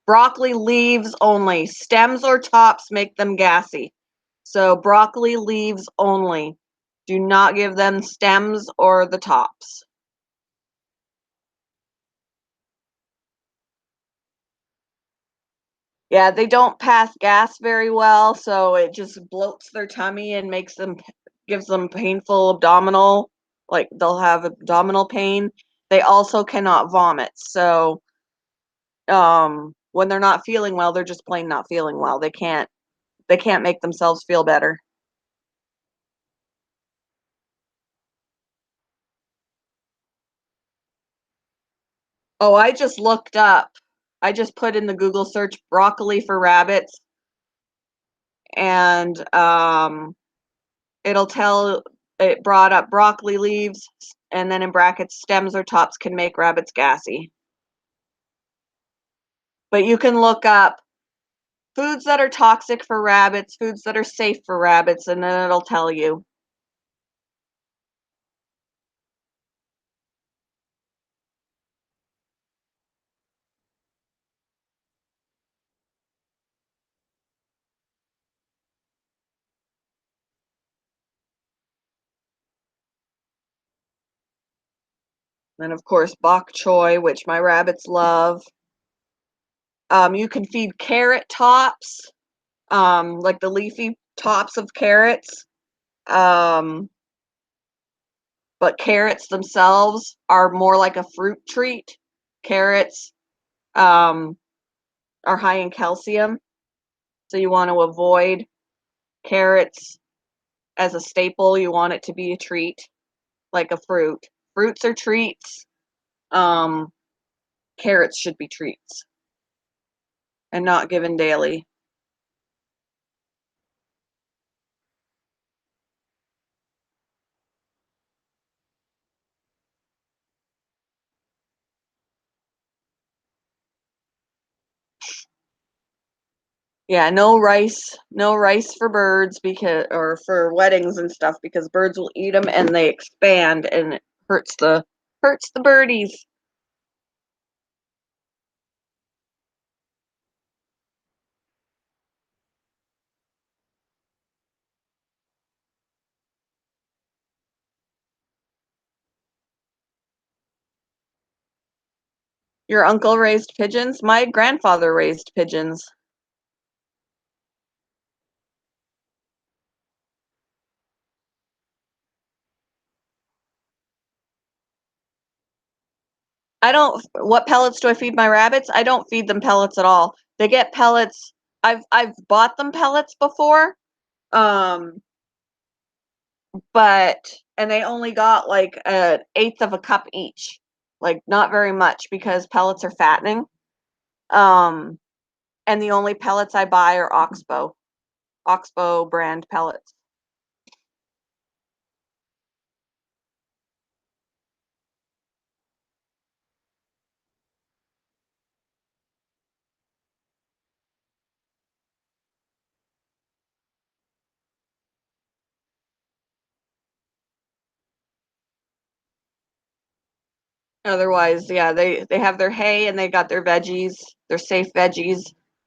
Speaker 1: Broccoli leaves only. Stems or tops make them gassy. So broccoli leaves only. Do not give them stems or the tops. Yeah, they don't pass gas very well, so it just bloats their tummy and gives them painful abdominal, like they'll have abdominal pain. They also cannot vomit. So, when they're not feeling well, they're just plain not feeling well. They can't make themselves feel better. Oh, I just looked up. I just put in the Google search broccoli for rabbits, and it'll tell it brought up broccoli leaves, and then in brackets, stems or tops can make rabbits gassy. But you can look up foods that are toxic for rabbits, foods that are safe for rabbits, and then it'll tell you. And of course, bok choy, which my rabbits love. You can feed carrot tops, like the leafy tops of carrots. Um, but carrots themselves are more like a fruit treat. Carrots um, are high in calcium, so you want to avoid carrots as a staple. You want it to be a treat, like a fruit. Fruits are treats. Um, Carrots should be treats and not given daily. Yeah, no rice for birds because or for weddings and stuff because birds will eat them and they expand and it hurts the birdies. Your uncle raised pigeons? My grandfather raised pigeons. I don't What pellets do I feed my rabbits? I don't feed them pellets at all. They get pellets. I've bought them pellets before. Um but and they only got like an eighth of a cup each. Like not very much because pellets are fattening. Um and the only pellets I buy are Oxbow brand pellets. Otherwise, yeah, they have their hay and they got their veggies, their safe veggies.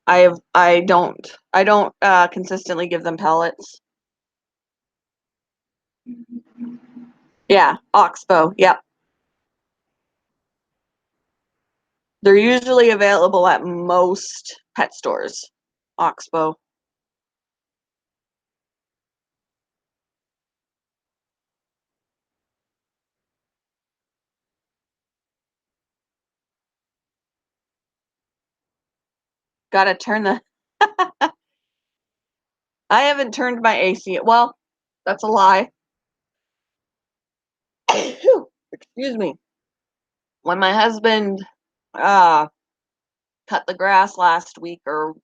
Speaker 1: I don't consistently give them pellets. Yeah, Oxbow. Yep. They're usually available at most pet stores. Oxbow. Gotta turn the I haven't turned my AC. Well, that's a lie. Excuse me. When my husband uh cut the grass last week or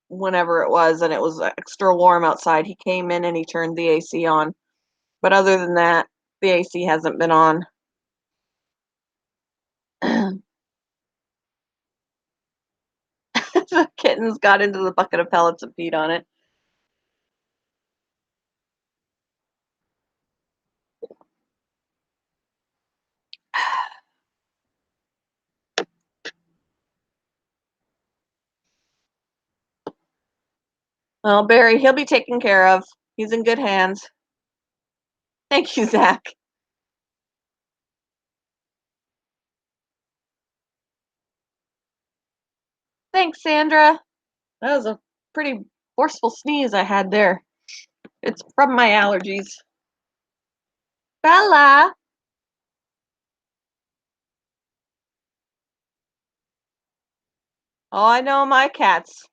Speaker 1: whenever it was and it was extra warm outside, he came in and he turned the AC on. But other than that, the AC hasn't been on. The kittens got into the bucket of pellets and peed on it. Well, Barry, he'll be taken care of. He's in good hands. Thank you, Zach. Thanks, Sandra. That was a pretty forceful sneeze I had there. It's from my allergies. Bella. Oh, I know my cats.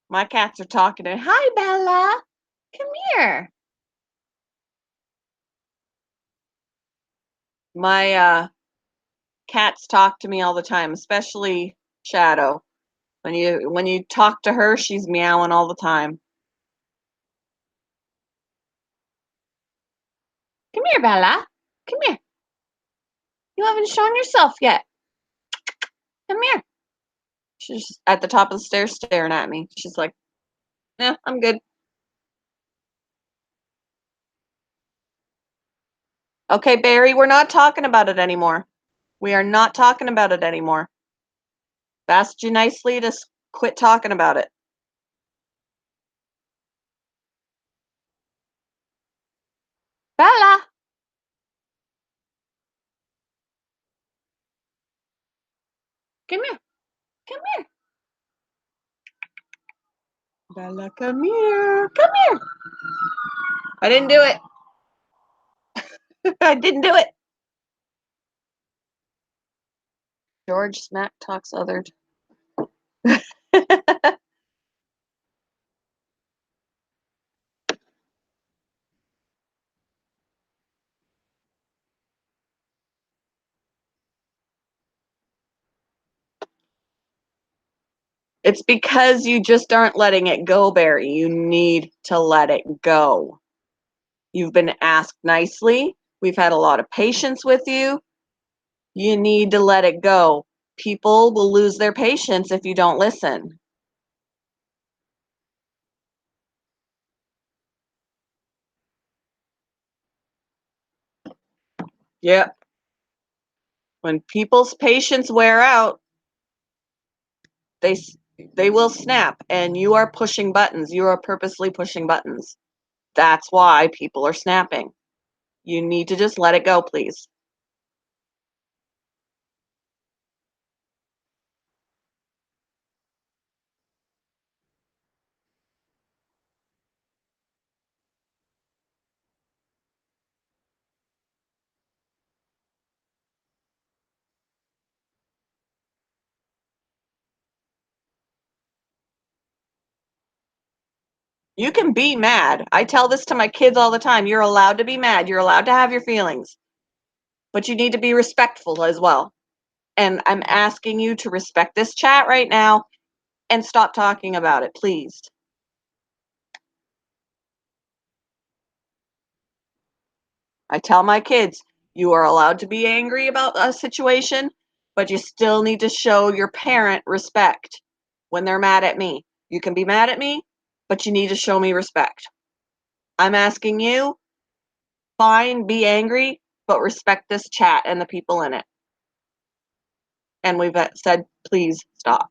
Speaker 1: My cats are talking to, hi, Bella. Come here. My cats talk to me all the time, especially Shadow. When you talk to her, she's meowing all the time. Come here, Bella. Come here. You haven't shown yourself yet. Come here. She's at the top of the stairs staring at me. She's like, "Yeah, I'm good." Okay, Barry, we're not talking about it anymore. We are not talking about it anymore. I've asked you nicely to quit talking about it. Bella, come here. Come here. Bella, come here. Come here. I didn't do it. I didn't do it. George smack talks othered. It's because you just aren't letting it go, Barry. You need to let it go. You've been asked nicely. We've had a lot of patience with you. You need to let it go. People will lose their patience if you don't listen. Yep. When people's patience wear out, they they will snap, and you are pushing buttons. You are purposely pushing buttons. That's why people are snapping. You need to just let it go, please. You can be mad. I tell this to my kids all the time. You're allowed to be mad. You're allowed to have your feelings, but you need to be respectful as well. And I'm asking you to respect this chat right now and stop talking about it, please. I tell my kids, you are allowed to be angry about a situation, but you still need to show your parent respect when they're mad at me. You can be mad at me, but you need to show me respect. I'm asking you, fine, be angry, but respect this chat and the people in it. and we've said, please stop.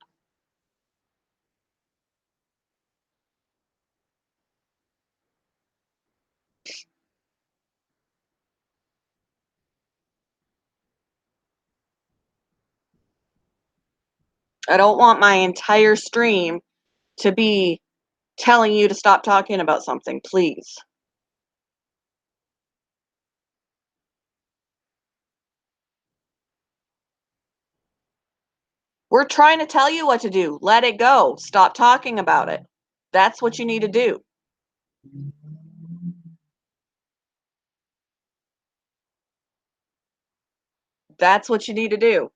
Speaker 1: I don't want my entire stream to be telling you to stop talking about something, please. We're trying to tell you what to do. Let it go. Stop talking about it. That's what you need to do. That's what you need to do.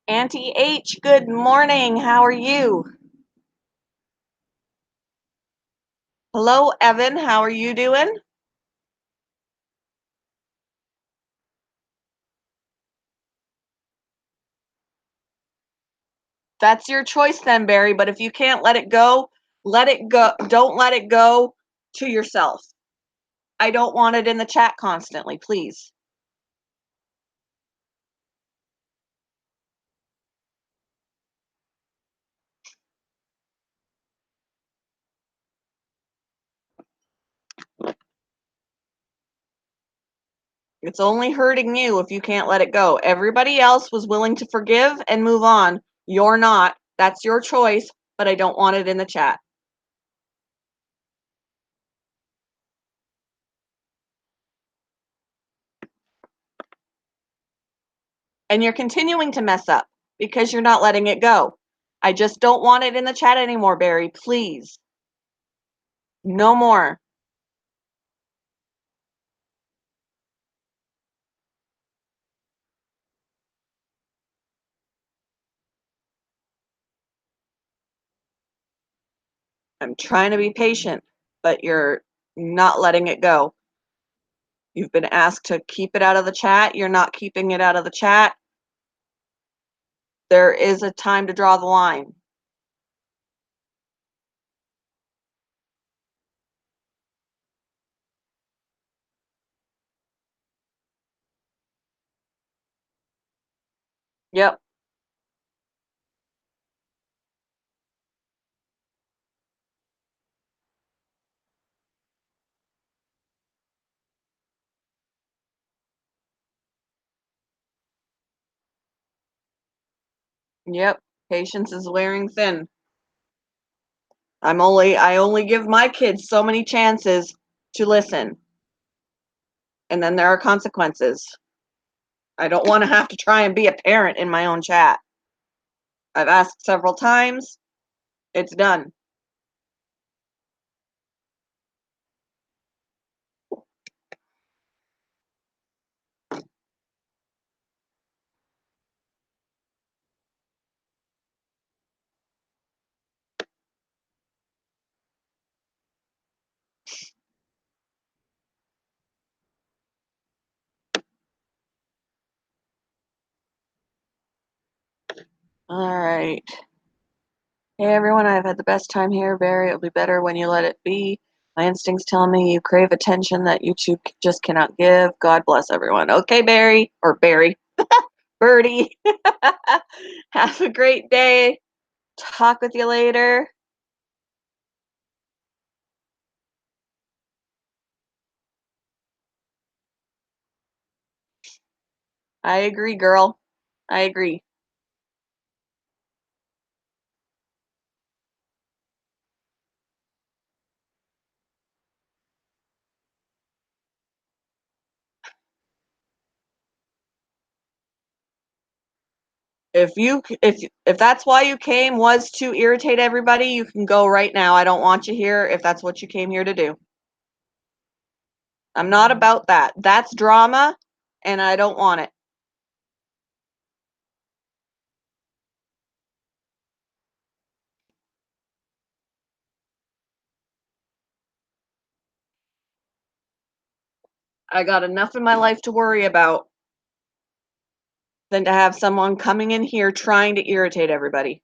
Speaker 1: Auntie H, good morning. How are you? Hello, Evan. How are you doing? That's your choice then, Barry. But if you can't let it go, let it go. Don't let it go to yourself. I don't want it in the chat constantly, please. It's only hurting you if you can't let it go. Everybody else was willing to forgive and move on. You're not. That's your choice, but I don't want it in the chat. And you're continuing to mess up because you're not letting it go. I just don't want it in the chat anymore, Barry. Please. No more. I'm trying to be patient, but you're not letting it go. You've been asked to keep it out of the chat. You're not keeping it out of the chat. There is a time to draw the line. Yep. Yep. Patience is wearing thin. I only give my kids so many chances to listen. And then there are consequences. I don't want to have to try and be a parent in my own chat. I've asked several times. It's done. All right. Hey everyone, I've had the best time here. Barry, it'll be better when you let it be. My instincts tell me you crave attention that YouTube just cannot give. God bless everyone. Okay, Barry, or Barry, Birdie. Have a great day. Talk with you later. I agree, girl. I agree. If that's why you came was to irritate everybody, you can go right now. I don't want you here if that's what you came here to do. I'm not about that. That's drama and I don't want it. I got enough in my life to worry about than to have someone coming in here trying to irritate everybody.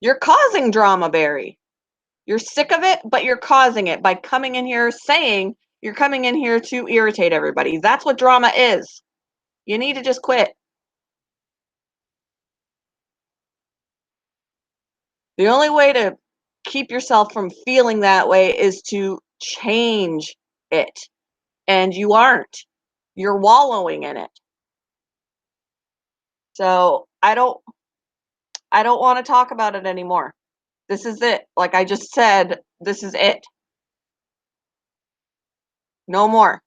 Speaker 1: You're causing drama, Barry. You're sick of it, but you're causing it by coming in here saying you're coming in here to irritate everybody. That's what drama is. You need to just quit. The only way to keep yourself from feeling that way is to change it. And you aren't. You're wallowing in it. So I don't want to talk about it anymore. This is it. Like I just said, this is it. No more.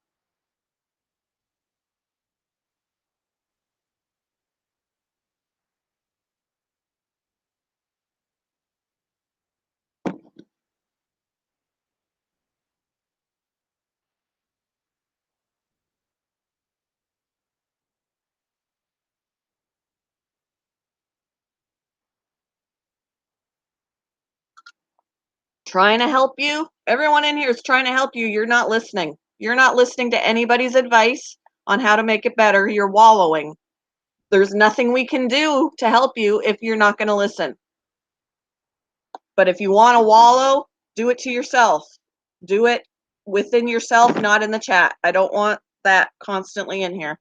Speaker 1: Trying to help you. Everyone in here is trying to help you. You're not listening. You're not listening to anybody's advice on how to make it better. You're wallowing. There's nothing we can do to help you if you're not going to listen. But if you want to wallow, do it to yourself. Do it within yourself, not in the chat. I don't want that constantly in here.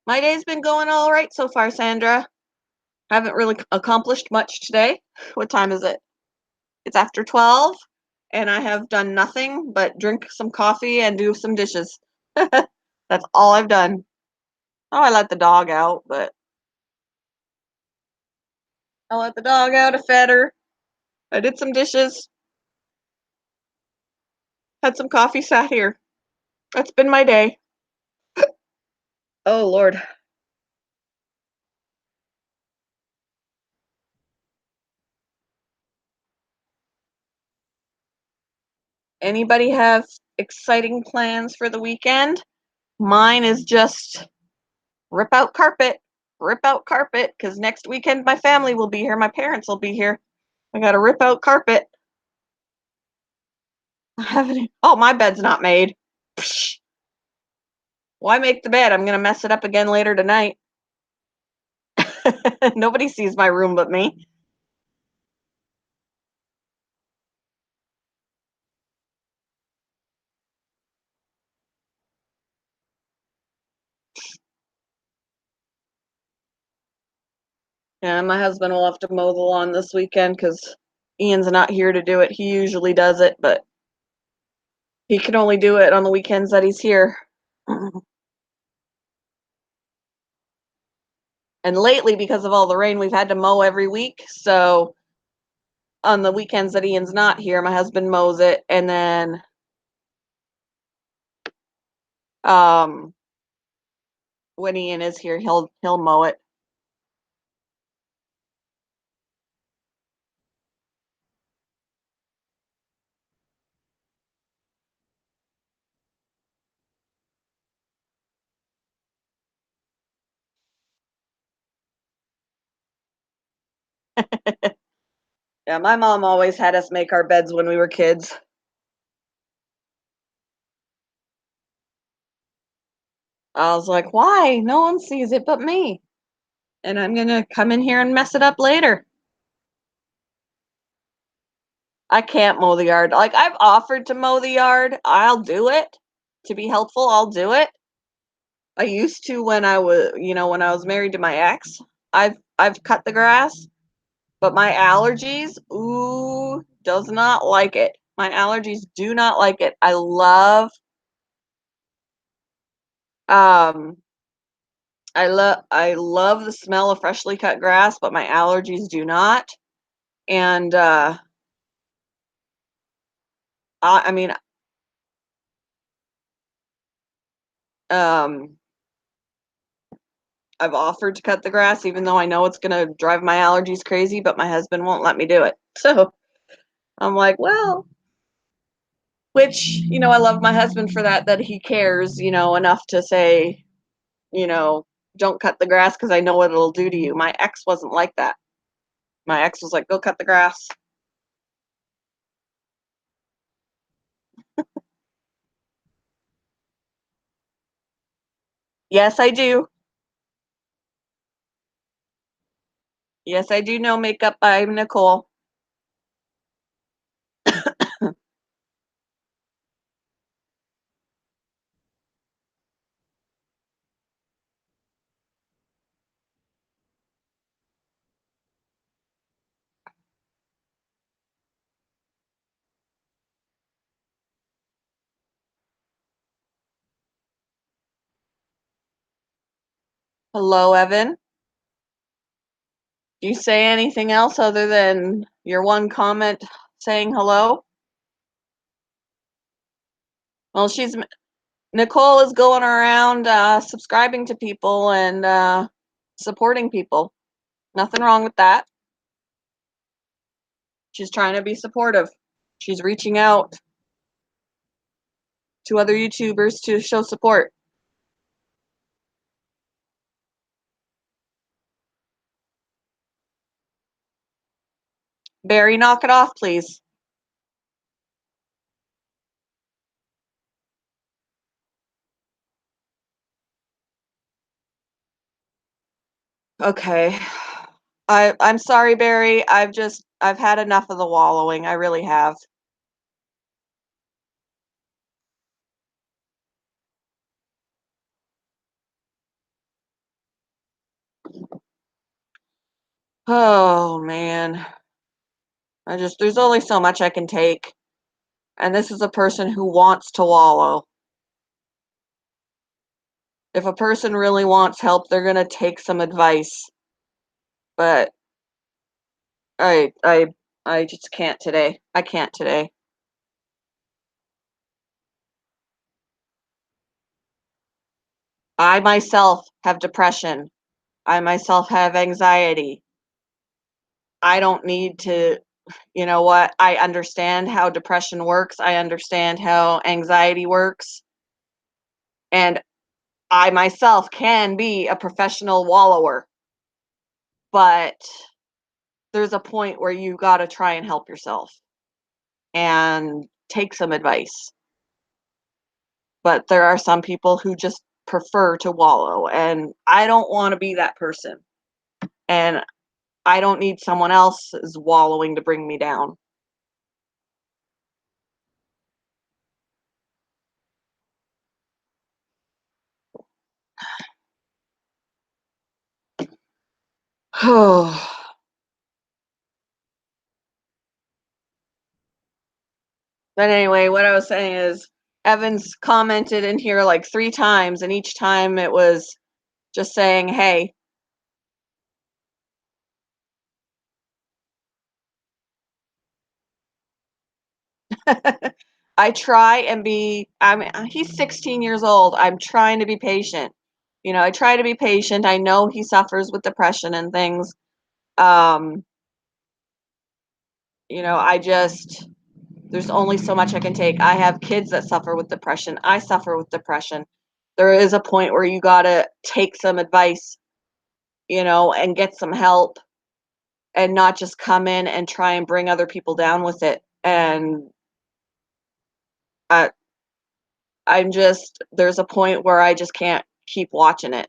Speaker 1: My day's been going all right so far, Sandra. Haven't really accomplished much today. What time is it? It's after 12, and I have done nothing but drink some coffee and do some dishes. That's all I've done. Oh, I let the dog out, but I let the dog out. I fed her. I did some dishes. Had some coffee, sat here. That's been my day. Oh, Lord. Anybody have exciting plans for the weekend? Mine is just rip out carpet, because next weekend my family will be here. My parents will be here. I gotta rip out carpet. I haven't. Oh, my bed's not made. Psh, why make the bed? I'm gonna mess it up again later tonight. Nobody sees my room but me. Yeah, my husband will have to mow the lawn this weekend because Ian's not here to do it. He usually does it, but he can only do it on the weekends that he's here. And lately, because of all the rain, we've had to mow every week. So on the weekends that Ian's not here, my husband mows it, and then um, when Ian is here, he'll mow it. Yeah, my mom always had us make our beds when we were kids. I was like, why? No one sees it but me. And I'm gonna come in here and mess it up later. I can't mow the yard. Like I've offered to mow the yard. I'll do it. To be helpful, I'll do it. I used to when when I was married to my ex. I've cut the grass, but my allergies, ooh, does not like it. My allergies do not like it. Um I love the smell of freshly cut grass, but my allergies do not. And I mean, um I've offered to cut the grass even though I know it's going to drive my allergies crazy, but my husband won't let me do it. So, I'm like, well, which, I love my husband for that he cares, enough to say, you know, don't cut the grass because I know what it'll do to you. My ex wasn't like that. My ex was like, go cut the grass. Yes, I do. Yes, I do know Makeup by Nicole. Hello, Evan. Do you say anything else other than your one comment saying hello? Well, Nicole is going around subscribing to people and supporting people. Nothing wrong with that. She's trying to be supportive. She's reaching out to other YouTubers to show support. Barry, knock it off, please. Okay. I'm sorry, Barry. I've had enough of the wallowing. I really have. Oh man. There's only so much I can take. And this is a person who wants to wallow. If a person really wants help, they're gonna take some advice. But I I I just can't today. I can't today. I myself have depression. I myself have anxiety. I don't need to, you know what? I understand how depression works. I understand how anxiety works. And I myself can be a professional wallower. But there's a point where you got to try and help yourself and take some advice. But there are some people who just prefer to wallow, and I don't want to be that person. And I don't need someone else's wallowing to bring me down. But anyway, what I was saying is Evans commented in here like 3 times, and each time it was just saying, hey. I try and he's 16 years old. I'm trying to be patient. I try to be patient. I know he suffers with depression and things. Um, there's only so much I can take. I have kids that suffer with depression. I suffer with depression. There is a point where you got to take some advice, and get some help and not just come in and try and bring other people down with it. And I, there's a point where I just can't keep watching it.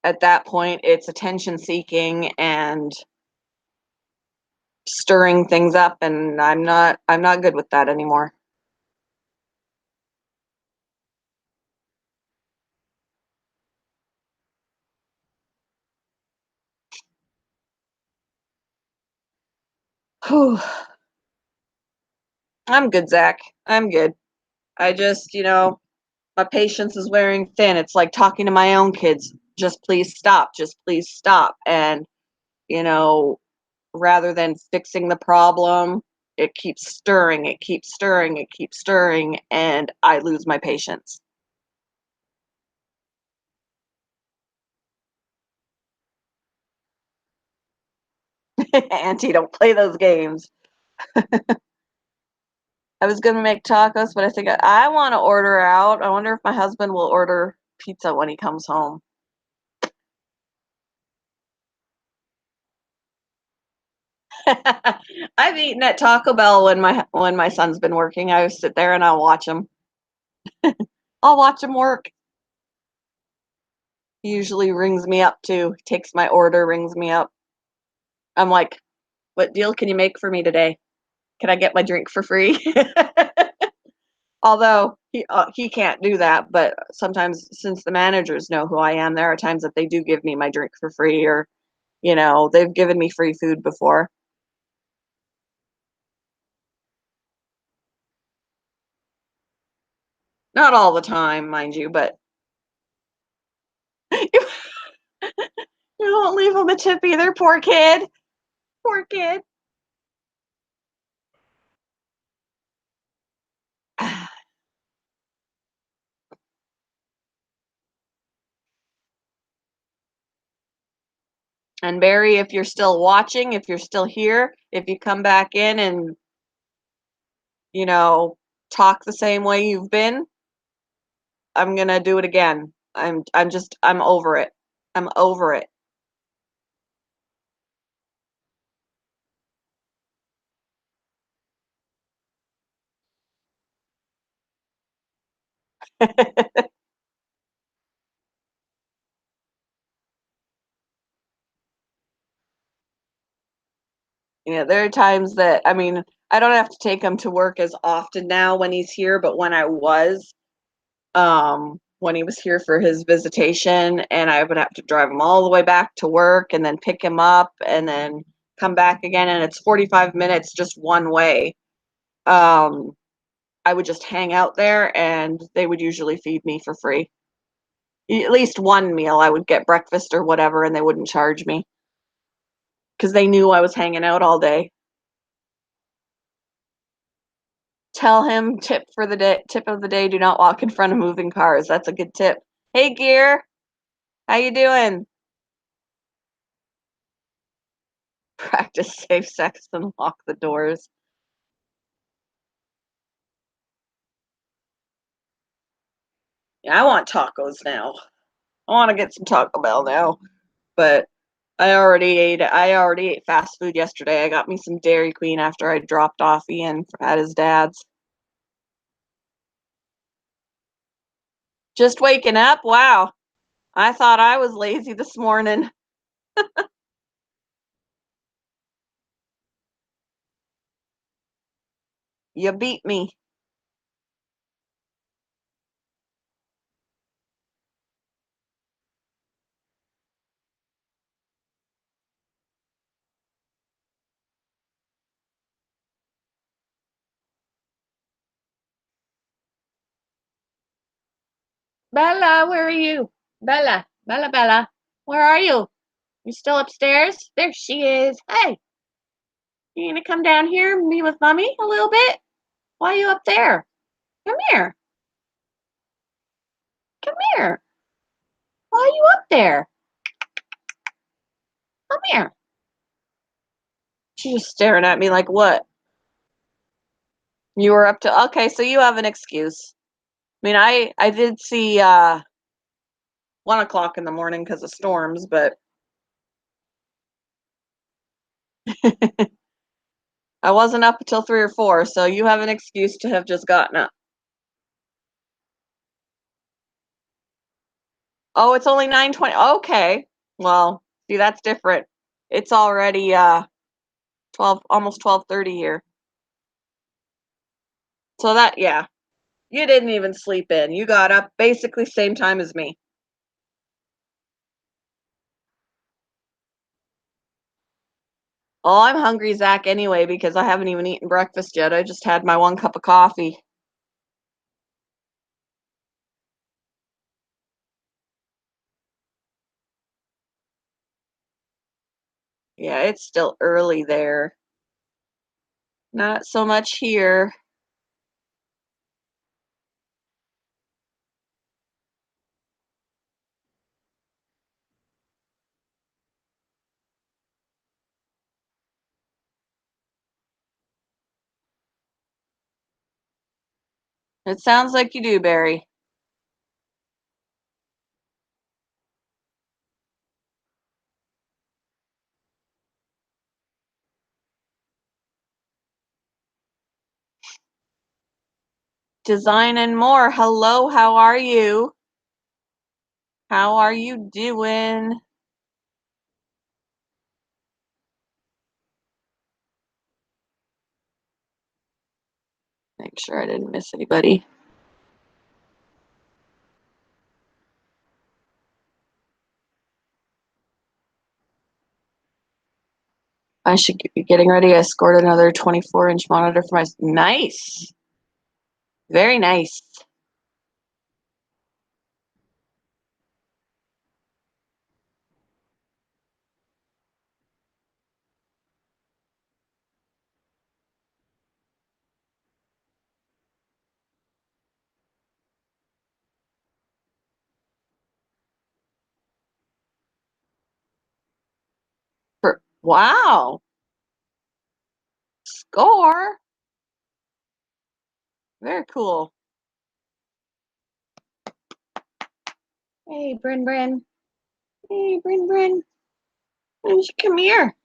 Speaker 1: At that point, it's attention seeking and stirring things up, and I'm not good with that anymore. Whew. I'm good, Zach. I'm good. I just, my patience is wearing thin. It's like talking to my own kids. Just please stop. Just please stop. And, you know, rather than fixing the problem, it keeps stirring, it keeps stirring, it keeps stirring, and I lose my patience. Auntie, don't play those games. I was gonna make tacos, but I think I want to order out. I wonder if my husband will order pizza when he comes home. I've eaten at Taco Bell when my son's been working. I sit there and I watch him. I'll watch him work. He usually rings me up too. Takes my order, rings me up. I'm like, "What deal can you make for me today? Can I get my drink for free?" Although he can't do that, but sometimes since the managers know who I am, there are times that they do give me my drink for free, or they've given me free food before. Not all the time, mind you, but you won't leave him a tip either. Poor kid. Poor kid. And Barry, if you're still watching, if you're still here, if you come back in and, you know, talk the same way you've been, I'm gonna do it again. I'm over it. I'm over it. There are times that, I mean, I don't have to take him to work as often now when he's here, but when he was here for his visitation, and I would have to drive him all the way back to work and then pick him up and then come back again, and it's 45 minutes just one way. Um, I would just hang out there and they would usually feed me for free. At least one meal I would get breakfast or whatever, and they wouldn't charge me because they knew I was hanging out all day. Tell him tip of the day, do not walk in front of moving cars. That's a good tip. Hey Gear, how you doing? Practice safe sex and lock the doors. Yeah, I want tacos now. I want to get some Taco Bell now, but I already ate fast food yesterday. I got me some Dairy Queen after I dropped off Ian at his dad's. Just waking up? Wow. I thought I was lazy this morning. You beat me. Bella, where are you? Bella, Bella, Bella. Where are you? You still upstairs? There she is. Hey, you gonna come down here and be with mommy a little bit? Why are you up there? Come here. Come here. Why are you up there? Come here. She's just staring at me like, what? You were up to, okay, so you have an excuse. I mean, I did see 1 o'clock in the morning because of storms, but I wasn't up until 3 or 4, so you have an excuse to have just gotten up. Oh, it's only 9:20. Okay. Well, see, that's different. It's already 12, almost 12:30 here. So that, yeah, you didn't even sleep in. You got up basically same time as me. Oh, I'm hungry, Zach, anyway, because I haven't even eaten breakfast yet. I just had my 1 cup of coffee. Yeah, it's still early there. Not so much here. It sounds like you do, Barry. Design and More. Hello, how are you? How are you doing? Make sure I didn't miss anybody. I should be getting ready. I scored another 24-inch monitor for my. Nice. Very nice. Wow. Score. Very cool. Hey, Bryn. Hey, Bryn. Why don't you come here?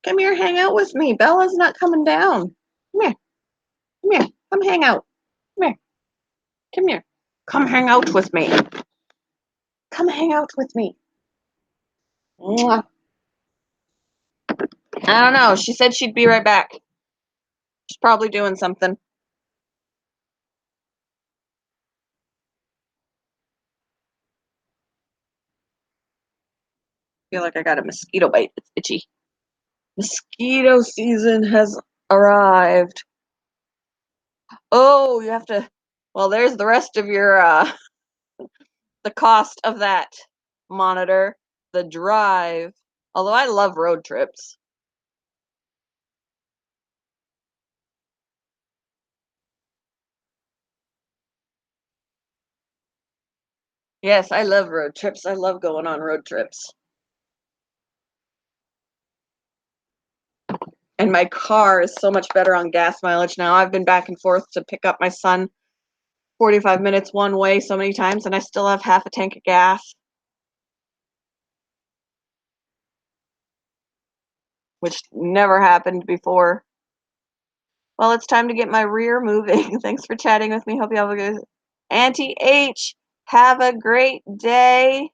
Speaker 1: Come here, hang out with me. Bella's not coming down. Come here. Come here. Come hang out. Come here. Come here. Come hang out with me. Come hang out with me. Mwah. I don't know. She said she'd be right back. She's probably doing something. I feel like I got a mosquito bite. It's itchy. Mosquito season has arrived. Oh, you have to. Well, there's the rest of your the cost of that monitor, the drive. Although I love road trips. Yes, I love road trips. I love going on road trips. And my car is so much better on gas mileage now. I've been back and forth to pick up my son 45 minutes one way so many times, and I still have half a tank of gas, which never happened before. Well, it's time to get my rear moving. Thanks for chatting with me. Hope you have a good Auntie H. Have a great day.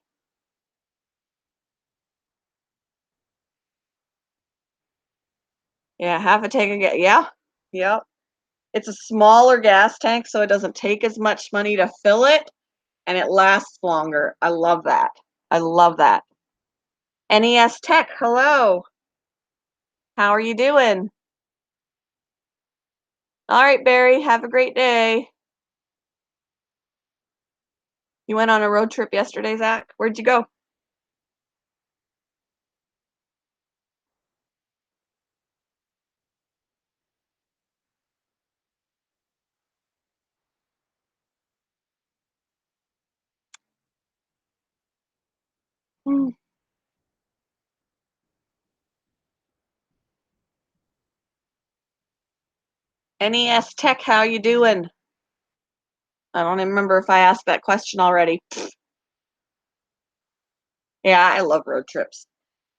Speaker 1: Yeah, half a tank of gas. Yeah, yep. It's a smaller gas tank, so it doesn't take as much money to fill it, and it lasts longer. I love that. I love that. NES Tech, hello. How are you doing? All right, Barry, have a great day. You went on a road trip yesterday, Zach? Where'd you go? Hmm. NES Tech, how you doing? I don't even remember if I asked that question already. Yeah, I love road trips.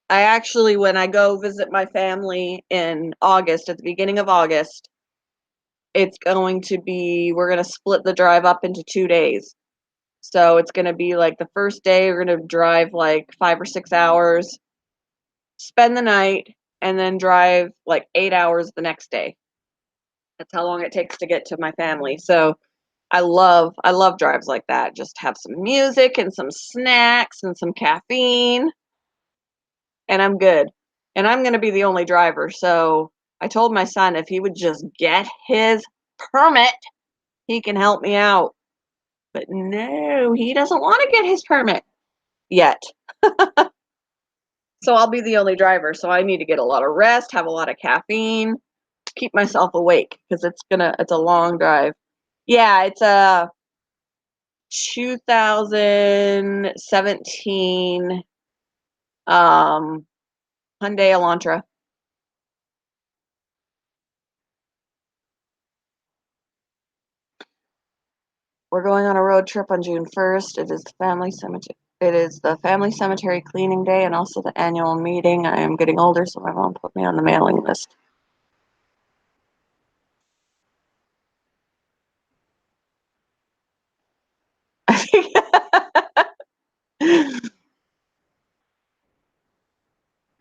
Speaker 1: I actually, when I go visit my family in August, at the beginning of August, it's going to be, we're going to split the drive up into 2 days. So it's going to be like the first day, we're going to drive like 5 or 6 hours, spend the night, and then drive like 8 hours the next day. That's how long it takes to get to my family. So I love drives like that. Just have some music and some snacks and some caffeine, and I'm good. And I'm going to be the only driver. So I told my son if he would just get his permit, he can help me out. But no, he doesn't want to get his permit yet. So I'll be the only driver. So I need to get a lot of rest, have a lot of caffeine, keep myself awake because it's a long drive. Yeah, it's a 2017 um Hyundai Elantra. We're going on a road trip on June 1st. It is the family cemetery cleaning day and also the annual meeting. I am getting older, so my mom put me on the mailing list.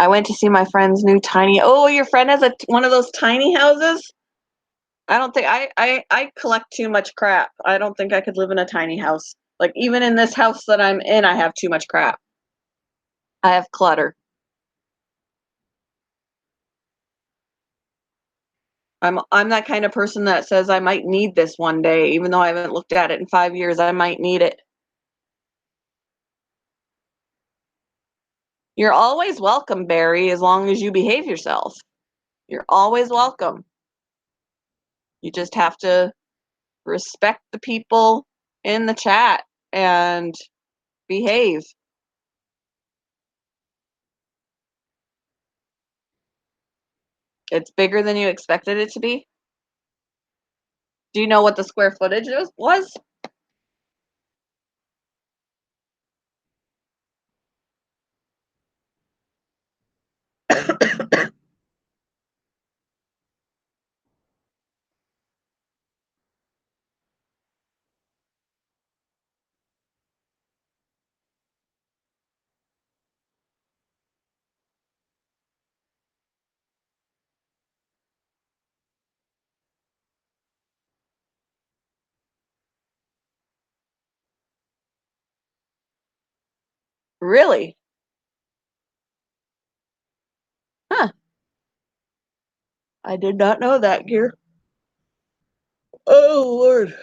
Speaker 1: I went to see my friend's new tiny. Oh, your friend has one of those tiny houses? I don't think I collect too much crap. I don't think I could live in a tiny house. Like even in this house that I'm in, I have too much crap. I have clutter. I'm that kind of person that says I might need this one day, even though I haven't looked at it in 5 years. I might need it. You're always welcome, Barry, as long as you behave yourself. You're always welcome. You just have to respect the people in the chat and behave. It's bigger than you expected it to be. Do you know what the square footage was? Really? Huh. I did not know that, Gear. Oh, Lord.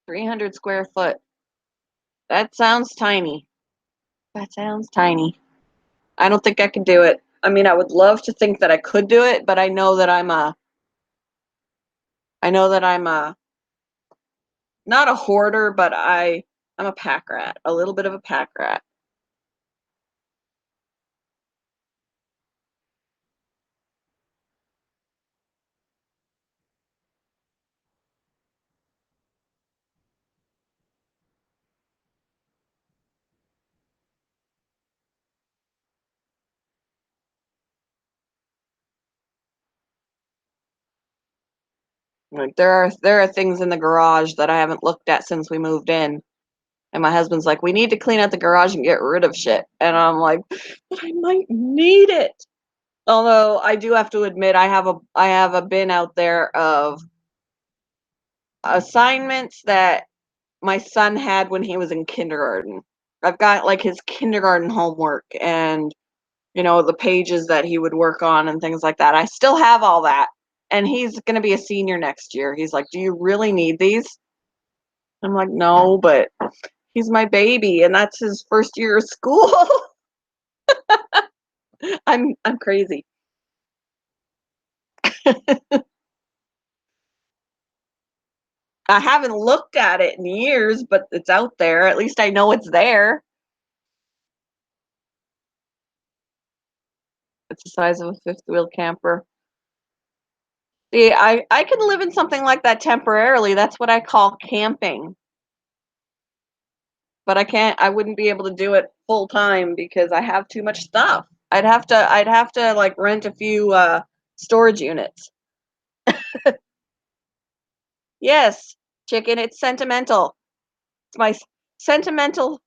Speaker 1: $300 square foot. That sounds tiny. That sounds tiny. I don't think I could do it. I mean, I would love to think that I could do it, but I know that I'm not a hoarder, but I'm a pack rat, a little bit of a pack rat. Like there are things in the garage that I haven't looked at since we moved in. And my husband's like, "We need to clean out the garage and get rid of shit." And I'm like, "But I might need it." Although I do have to admit I have a bin out there of assignments that my son had when he was in kindergarten. I've got like his kindergarten homework and the pages that he would work on and things like that. I still have all that. And he's going to be a senior next year. He's like, "Do you really need these?" I'm like, "No, but he's my baby and that's his first year of school." I'm crazy. I haven't looked at it in years, but it's out there. At least I know it's there. It's the size of a fifth wheel camper. See, I can live in something like that temporarily. That's what I call camping. But I wouldn't be able to do it full time because I have too much stuff. I'd have to like rent a few storage units. Yes, chicken, it's sentimental. It's sentimental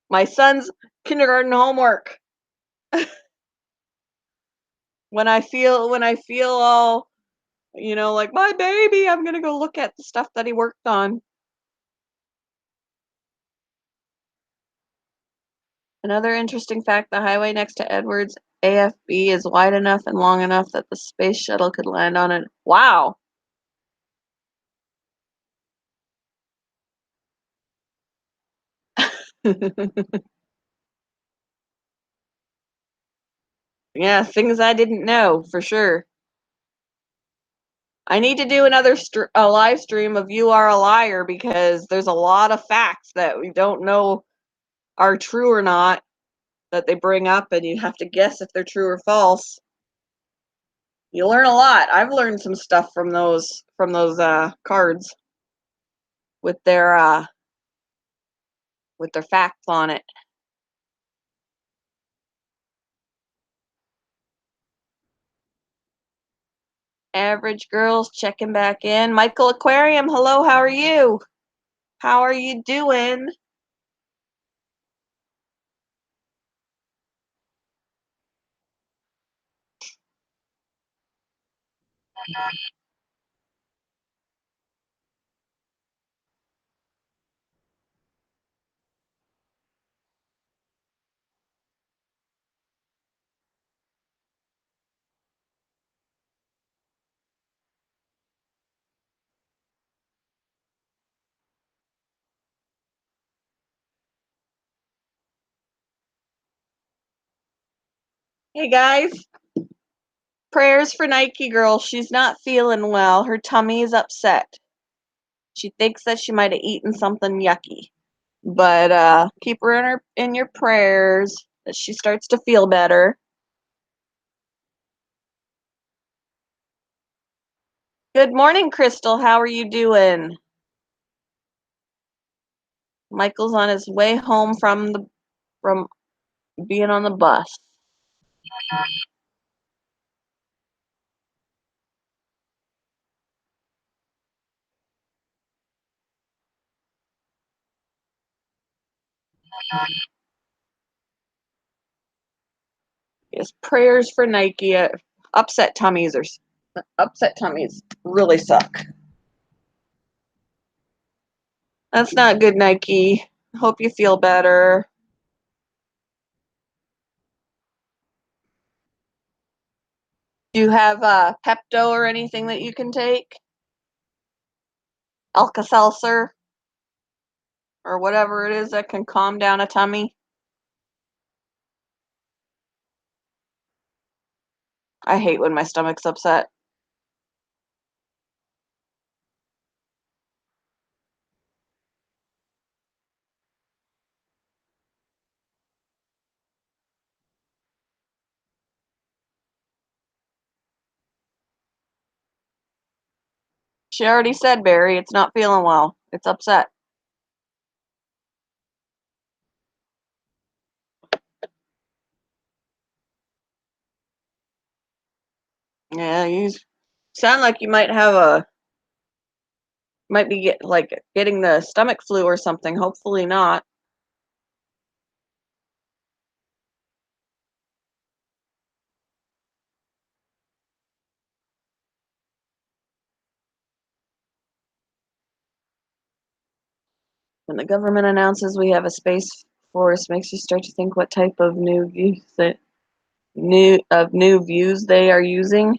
Speaker 1: my son's kindergarten homework. When I feel all, like my baby, I'm gonna go look at the stuff that he worked on. Another interesting fact, the highway next to Edwards AFB is wide enough and long enough that the space shuttle could land on it. Wow. Yeah, things I didn't know for sure. I need to do a live stream of "You Are a Liar" because there's a lot of facts that we don't know are true or not. that they bring up, and you have to guess if they're true or false. You learn a lot. I've learned some stuff from those cards with their facts on it. Average girls checking back in. Michael Aquarium, hello, how are you? How are you doing? Hey guys, prayers for Nike girl. She's not feeling well. Her tummy is upset. She thinks that she might have eaten something yucky. But keep her in your prayers that she starts to feel better. Good morning, Crystal. How are you doing? Michael's on his way home from being on the bus. Yes, prayers for Nike. Upset tummies really suck. That's not good, Nike. Hope you feel better. Do you have Pepto or anything that you can take? Alka-Seltzer or whatever it is that can calm down a tummy? I hate when my stomach's upset. She already said, Barry, it's not feeling well. It's upset. Yeah, you sound like you might be getting the stomach flu or something. Hopefully not. When the government announces we have a space force, makes you start to think what type of new views they are using.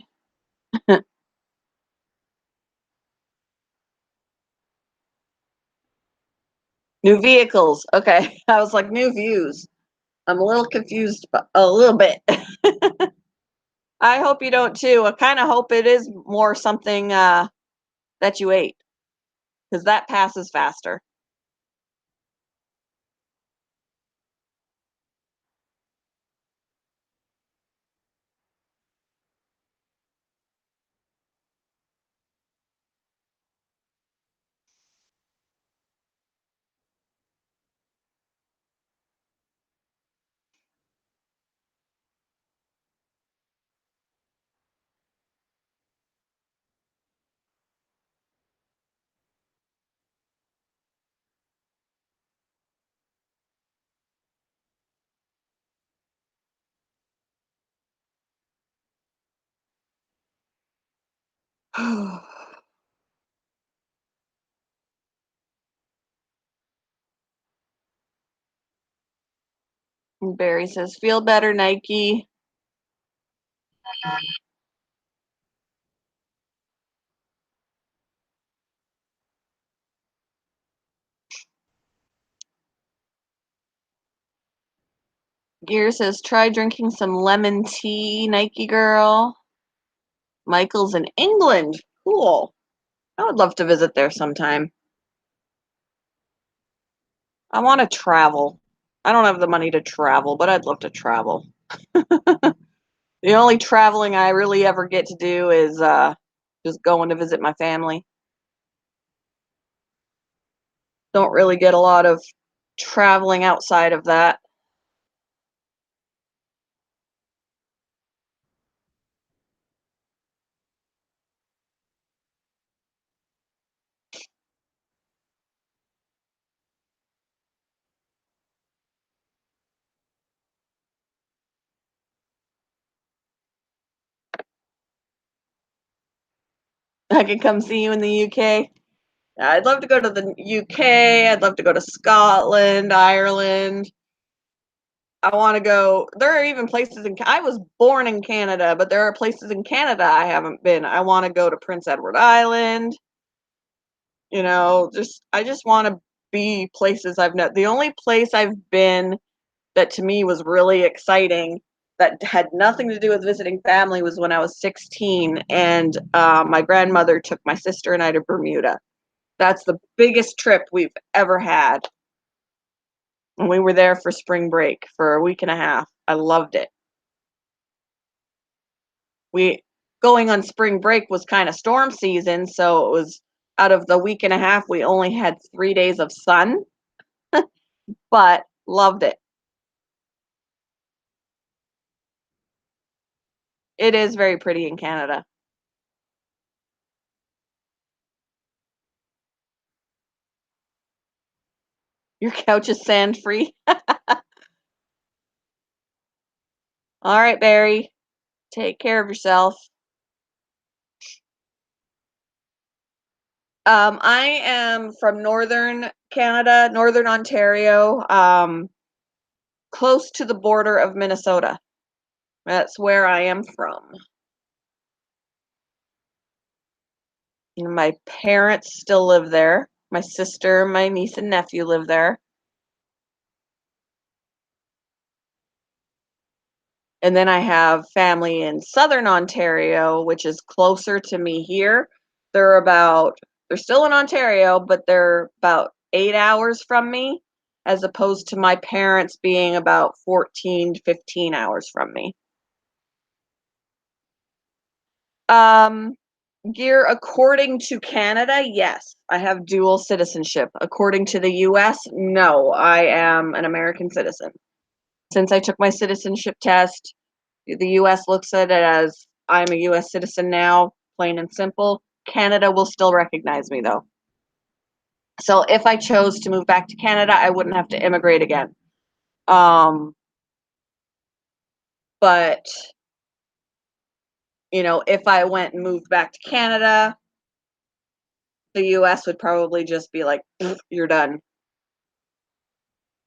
Speaker 1: New vehicles. Okay, I was like new views. I'm a little confused, but a little bit. I hope you don't too. I kind of hope it is more something that you ate, because that passes faster. Barry says, "Feel better, Nike." Gear says, "Try drinking some lemon tea, Nike girl." Michael's in England. Cool. I would love to visit there sometime. I want to travel. I don't have the money to travel, but I'd love to travel. The only traveling I really ever get to do is just going to visit my family. Don't really get a lot of traveling outside of that. I can come see you in the UK. I'd love to go to the UK. I'd love to go to Scotland, Ireland. I want to go. There are even places in. I was born in Canada, but there are places in Canada I haven't been. I want to go to Prince Edward Island. Just I just want to be places I've not. The only place I've been that to me was really exciting that had nothing to do with visiting family was when I was 16, and my grandmother took my sister and I to Bermuda. That's the biggest trip we've ever had. And we were there for spring break for a week and a half. I loved it. We Going on spring break was kind of storm season, so it was out of the week and a half we only had 3 days of sun, but loved it. It is very pretty in Canada. Your couch is sand free. All right, Barry. Take care of yourself. I am from northern Canada, northern Ontario, close to the border of Minnesota. That's where I am from. My parents still live there. My sister, my niece, and nephew live there. And then I have family in southern Ontario, which is closer to me here. They're still in Ontario, but they're about 8 hours from me, as opposed to my parents being about 14 to 15 hours from me. Um, Gear, according to Canada, yes, I have dual citizenship. According to the US, no, I am an American citizen. Since I took my citizenship test, the US looks at it as I'm a US citizen now, plain and simple. Canada will still recognize me though. So if I chose to move back to Canada, I wouldn't have to immigrate again. Um, but if I went and moved back to Canada, the US would probably just be like, you're done.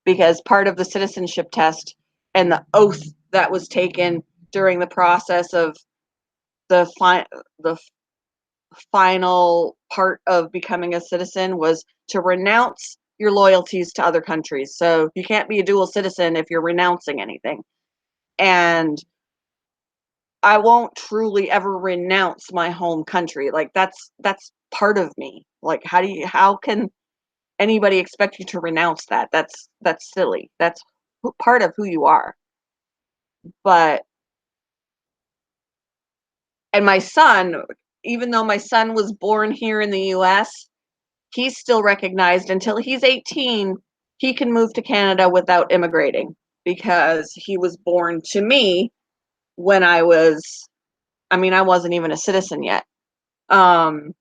Speaker 1: Because part of the citizenship test and the oath that was taken during the process of the final part of becoming a citizen was to renounce your loyalties to other countries. So you can't be a dual citizen if you're renouncing anything. And I won't truly ever renounce my home country. Like that's part of me. Like how can anybody expect you to renounce that? That's silly. That's part of who you are. But and my son, even though my son was born here in the US, he's still recognized until he's 18, he can move to Canada without immigrating because he was born to me when I wasn't even a citizen yet. Um,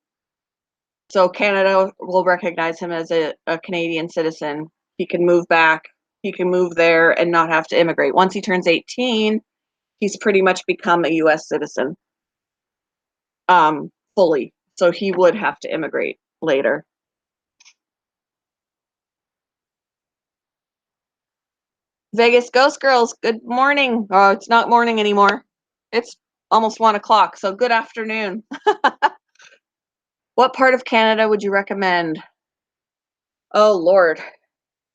Speaker 1: so Canada will recognize him as a Canadian citizen. He can move back, he can move there and not have to immigrate. Once he turns 18, he's pretty much become a US citizen, fully. So he would have to immigrate later. Vegas Ghost Girls, good morning. Oh, it's not morning anymore. It's almost 1 o'clock, so good afternoon. What part of Canada would you recommend? Oh, Lord.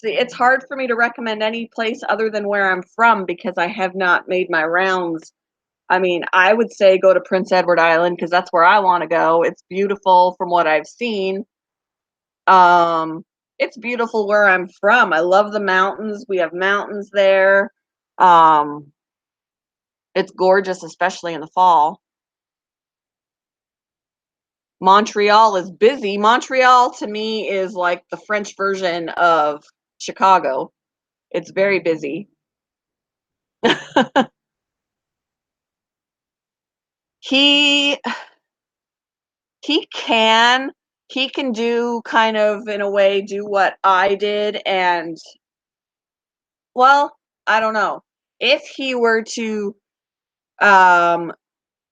Speaker 1: See, it's hard for me to recommend any place other than where I'm from because I have not made my rounds. I mean, I would say go to Prince Edward Island because that's where I want to go. It's beautiful from what I've seen. Um, It's beautiful where I'm from. I love the mountains. We have mountains there. Um, it's gorgeous, especially in the fall. Montreal is busy. Montreal to me is like the French version of Chicago. It's very busy. He he can he can do kind of in a way do what I did and well, I don't know. If he were to um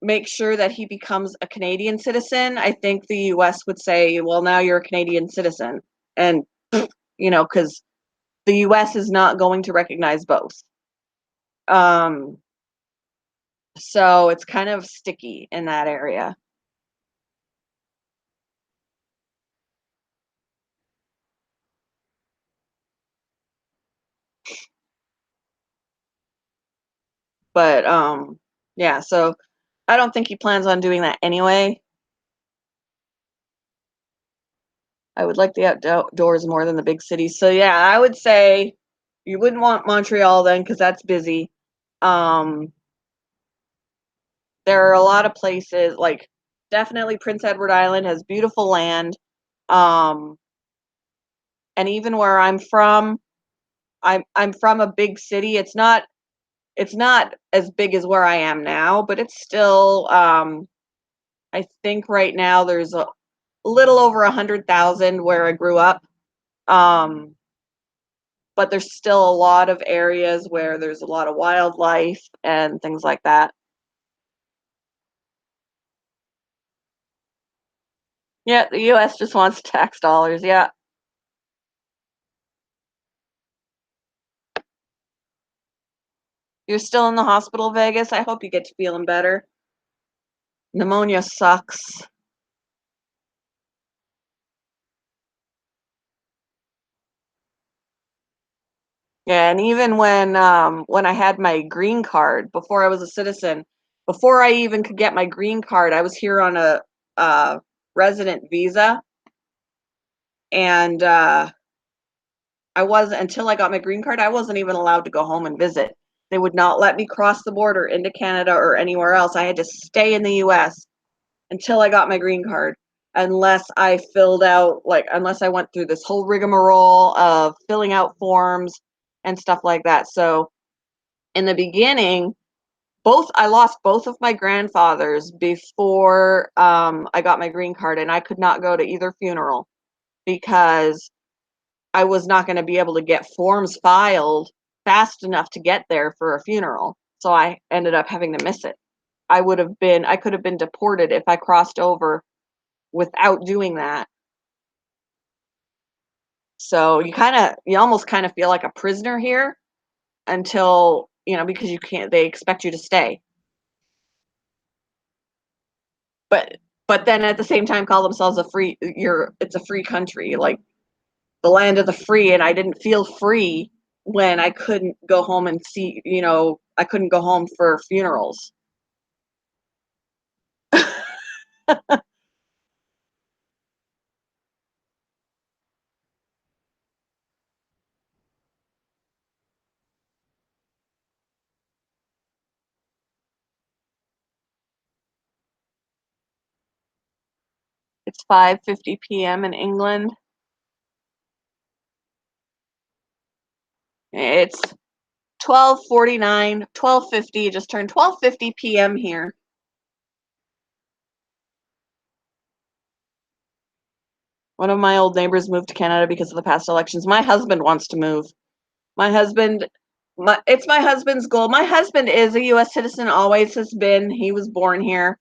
Speaker 1: make sure that he becomes a Canadian citizen, I think the US would say, "Well, now you're a Canadian citizen." And cuz the US is not going to recognize both. Um so it's kind of sticky in that area. But yeah, so I don't think he plans on doing that anyway. I would like the outdoors more than the big cities. So yeah, I would say you wouldn't want Montreal then because that's busy. Um, there are a lot of places like definitely Prince Edward Island has beautiful land. Um, and even where I'm from, I'm from a big city. It's not as big as where I am now, but it's still I think right now there's a little over 100,000 where I grew up. Um, but there's still a lot of areas where there's a lot of wildlife and things like that. Yeah, the US just wants tax dollars. Yeah. You're still in the hospital, Vegas. I hope you get to feeling better. Pneumonia sucks. Yeah, and even when I had my green card before I was a citizen, before I even could get my green card, I was here on a resident visa and I wasn't until I got my green card, I wasn't even allowed to go home and visit. They would not let me cross the border into Canada or anywhere else. I had to stay in the US until I got my green card, unless I went through this whole rigmarole of filling out forms and stuff like that. So in the beginning, both I lost both of my grandfathers before I got my green card, and I could not go to either funeral because I was not going to be able to get forms filed fast enough to get there for a funeral. So I ended up having to miss it. I could have been deported if I crossed over without doing that. So you almost kind of feel like a prisoner here until, because they expect you to stay. But but then at the same time call themselves it's a free country, like the land of the free, and I didn't feel free when I couldn't go home and I couldn't go home for funerals. It's 5:50 p.m. in England. It's 12:49, 12:50, just turned 12:50 p.m. here. One of my old neighbors moved to Canada because of the past elections. My husband wants to move. My husband it's my husband's goal. My husband is a US citizen, always has been. He was born here,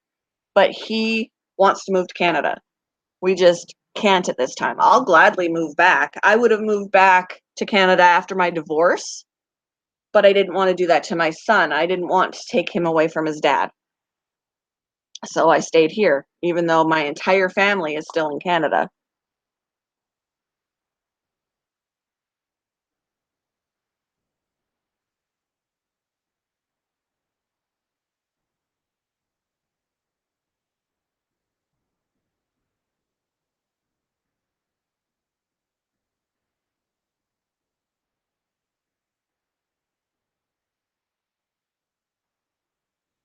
Speaker 1: but he wants to move to Canada. We just can't at this time. I'll gladly move back. I would have moved back to Canada after my divorce, but I didn't want to do that to my son. I didn't want to take him away from his dad. So I stayed here, even though my entire family is still in Canada.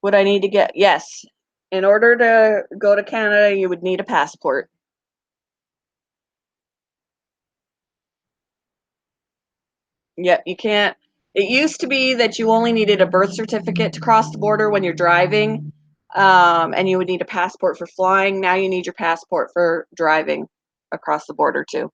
Speaker 1: Would I need to get? Yes. In order to go to Canada, you would need a passport. Yep, you can't. It used to be that you only needed a birth certificate to cross the border when you're driving, and you would need a passport for flying. Now you need your passport for driving across the border too.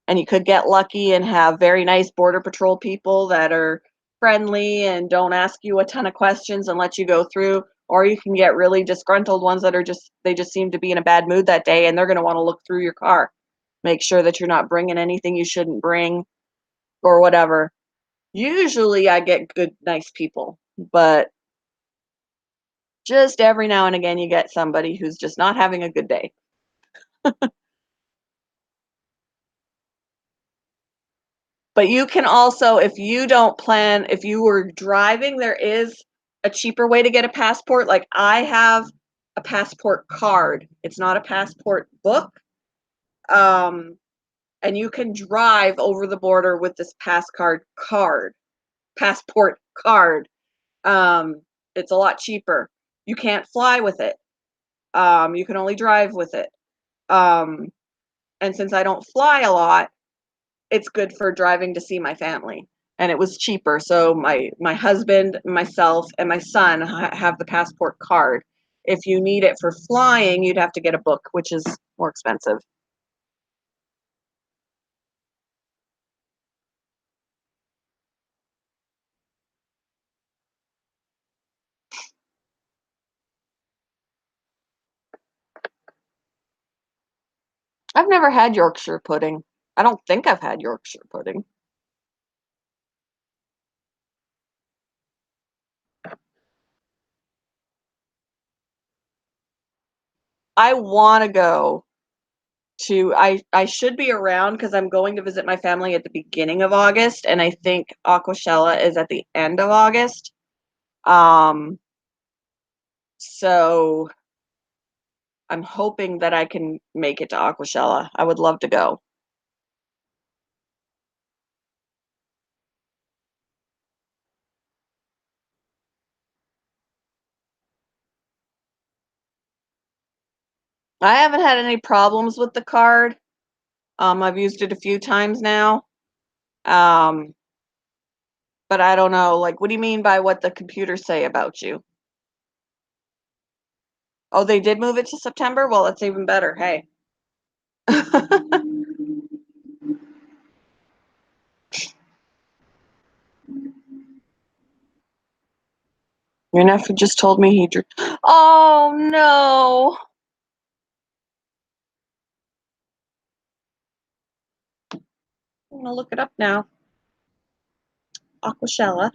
Speaker 1: And you could get lucky and have very nice border patrol people that are friendly and don't ask you a ton of questions and let you go through, or you can get really disgruntled ones that are just they just seem to be in a bad mood that day and they're going to want to look through your car, make sure that you're not bringing anything you shouldn't bring or whatever. Usually I get good nice people, but just every now and again you get somebody who's just not having a good day. But you can also, if you don't plan, if you were driving, there is a cheaper way to get a passport. Like I have a passport card. It's not a passport book. Um, and you can drive over the border with this passport card. Um, it's a lot cheaper. You can't fly with it. You can only drive with it. Um, and since I don't fly a lot, it's good for driving to see my family. And it was cheaper. So my husband, myself, and my son have the passport card. If you need it for flying, you'd have to get a book, which is more expensive. I've never had Yorkshire pudding. I don't think I've had Yorkshire pudding. I want to go to I should be around because I'm going to visit my family at the beginning of August and I think Aquashella is at the end of August. Um so I'm hoping that I can make it to Aquashella. I would love to go. I haven't had any problems with the card. I've used it a few times now. Um, but I don't know, like, what do you mean by what the computers say about you? Oh, they did move it to September? Well, that's even better. Hey. Your nephew just told me he drew. Oh no. I'm gonna look it up now. Aquashella.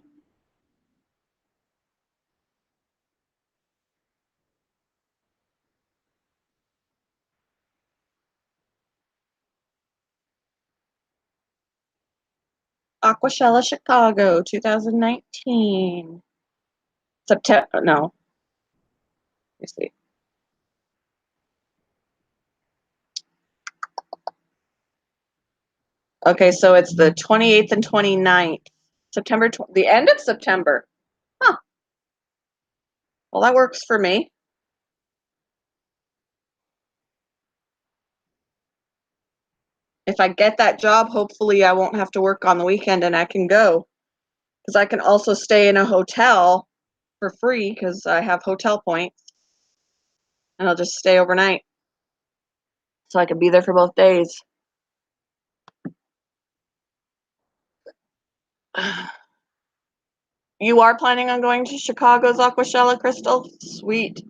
Speaker 1: Aquashella Chicago 2019. September, no. Let me see. Okay, so it's the 28th and 29th. The end of September. Huh. Well, that works for me. If I get that job, hopefully I won't have to work on the weekend and I can go. Because I can also stay in a hotel for free because I have hotel points and I'll just stay overnight. So I can be there for both days. You are planning on going to Chicago's Aquashella, Crystal? Sweet.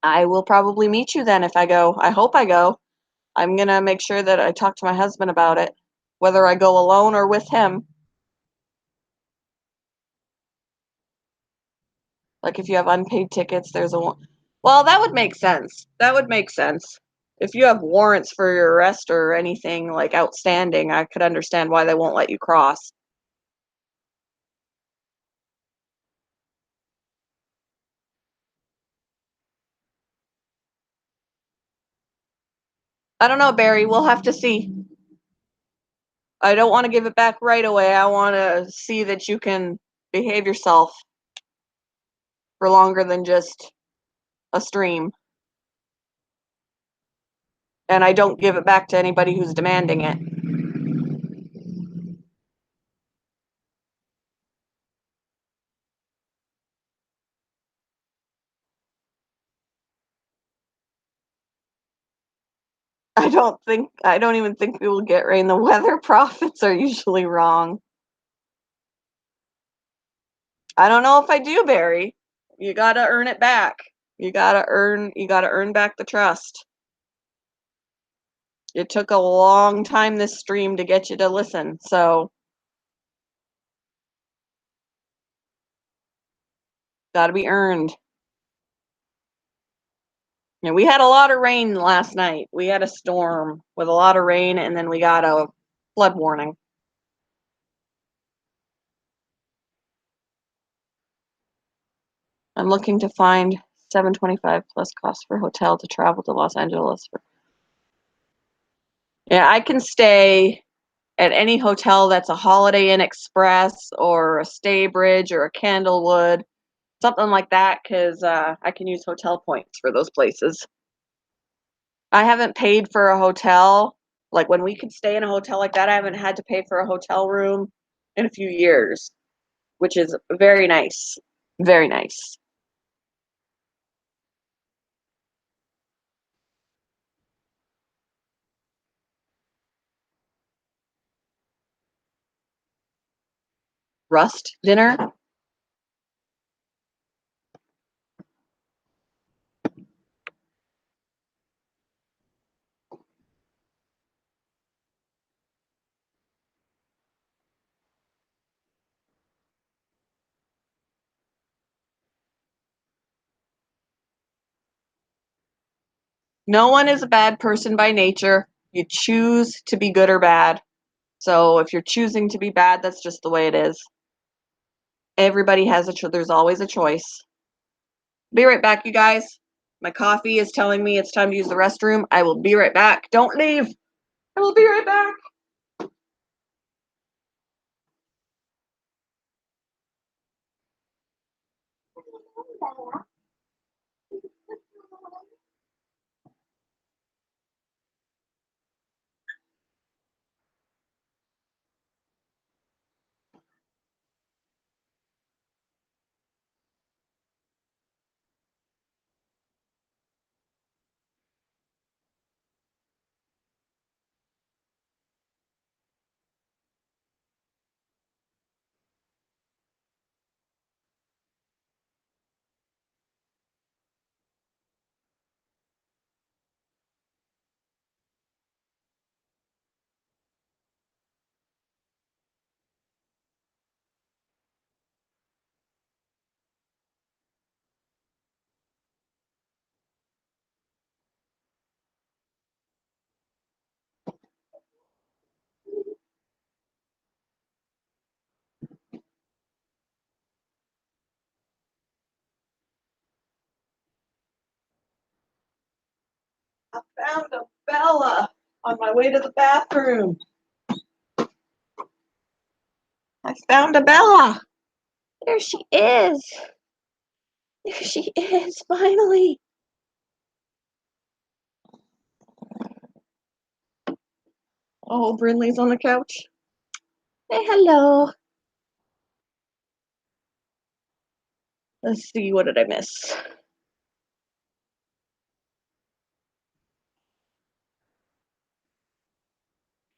Speaker 1: I will probably meet you then if I go. I hope I go. I'm going to make sure that I talk to my husband about it, whether I go alone or with him. Like if you have unpaid tickets, there's a one. Well, that would make sense. That would make sense. If you have warrants for your arrest or anything like outstanding, I could understand why they won't let you cross. I don't know, Barry. We'll have to see. I don't want to give it back right away. I want to see that you can behave yourself for longer than just a stream. And I don't give it back to anybody who's demanding it. I don't even think we will get rain. The weather prophets are usually wrong. I don't know if I do, Barry. You gotta earn it back. You gotta earn back the trust. It took a long time this stream to get you to listen, so gotta be earned. Yeah, we had a lot of rain last night. We had a storm with a lot of rain, and then we got a flood warning. I'm looking to find $725 plus cost for hotel to travel to Los Angeles. Yeah, I can stay at any hotel that's a Holiday Inn Express or a Staybridge or a Candlewood, something like that, because I can use hotel points for those places. I haven't paid for a hotel. Like when we could stay in a hotel like that, I haven't had to pay for a hotel room in a few years, which is very nice. Very nice. Rust dinner? No one is a bad person by nature. You choose to be good or bad. So if you're choosing to be bad, that's just the way it is. Everybody has there's always a choice. Be right back, you guys. My coffee is telling me it's time to use the restroom. I will be right back. Don't leave. I will be right back. I found a Bella on my way to the bathroom. I found a Bella. There she is. There she is, finally. Oh, Brinley's on the couch. Say hello. Let's see, what did I miss?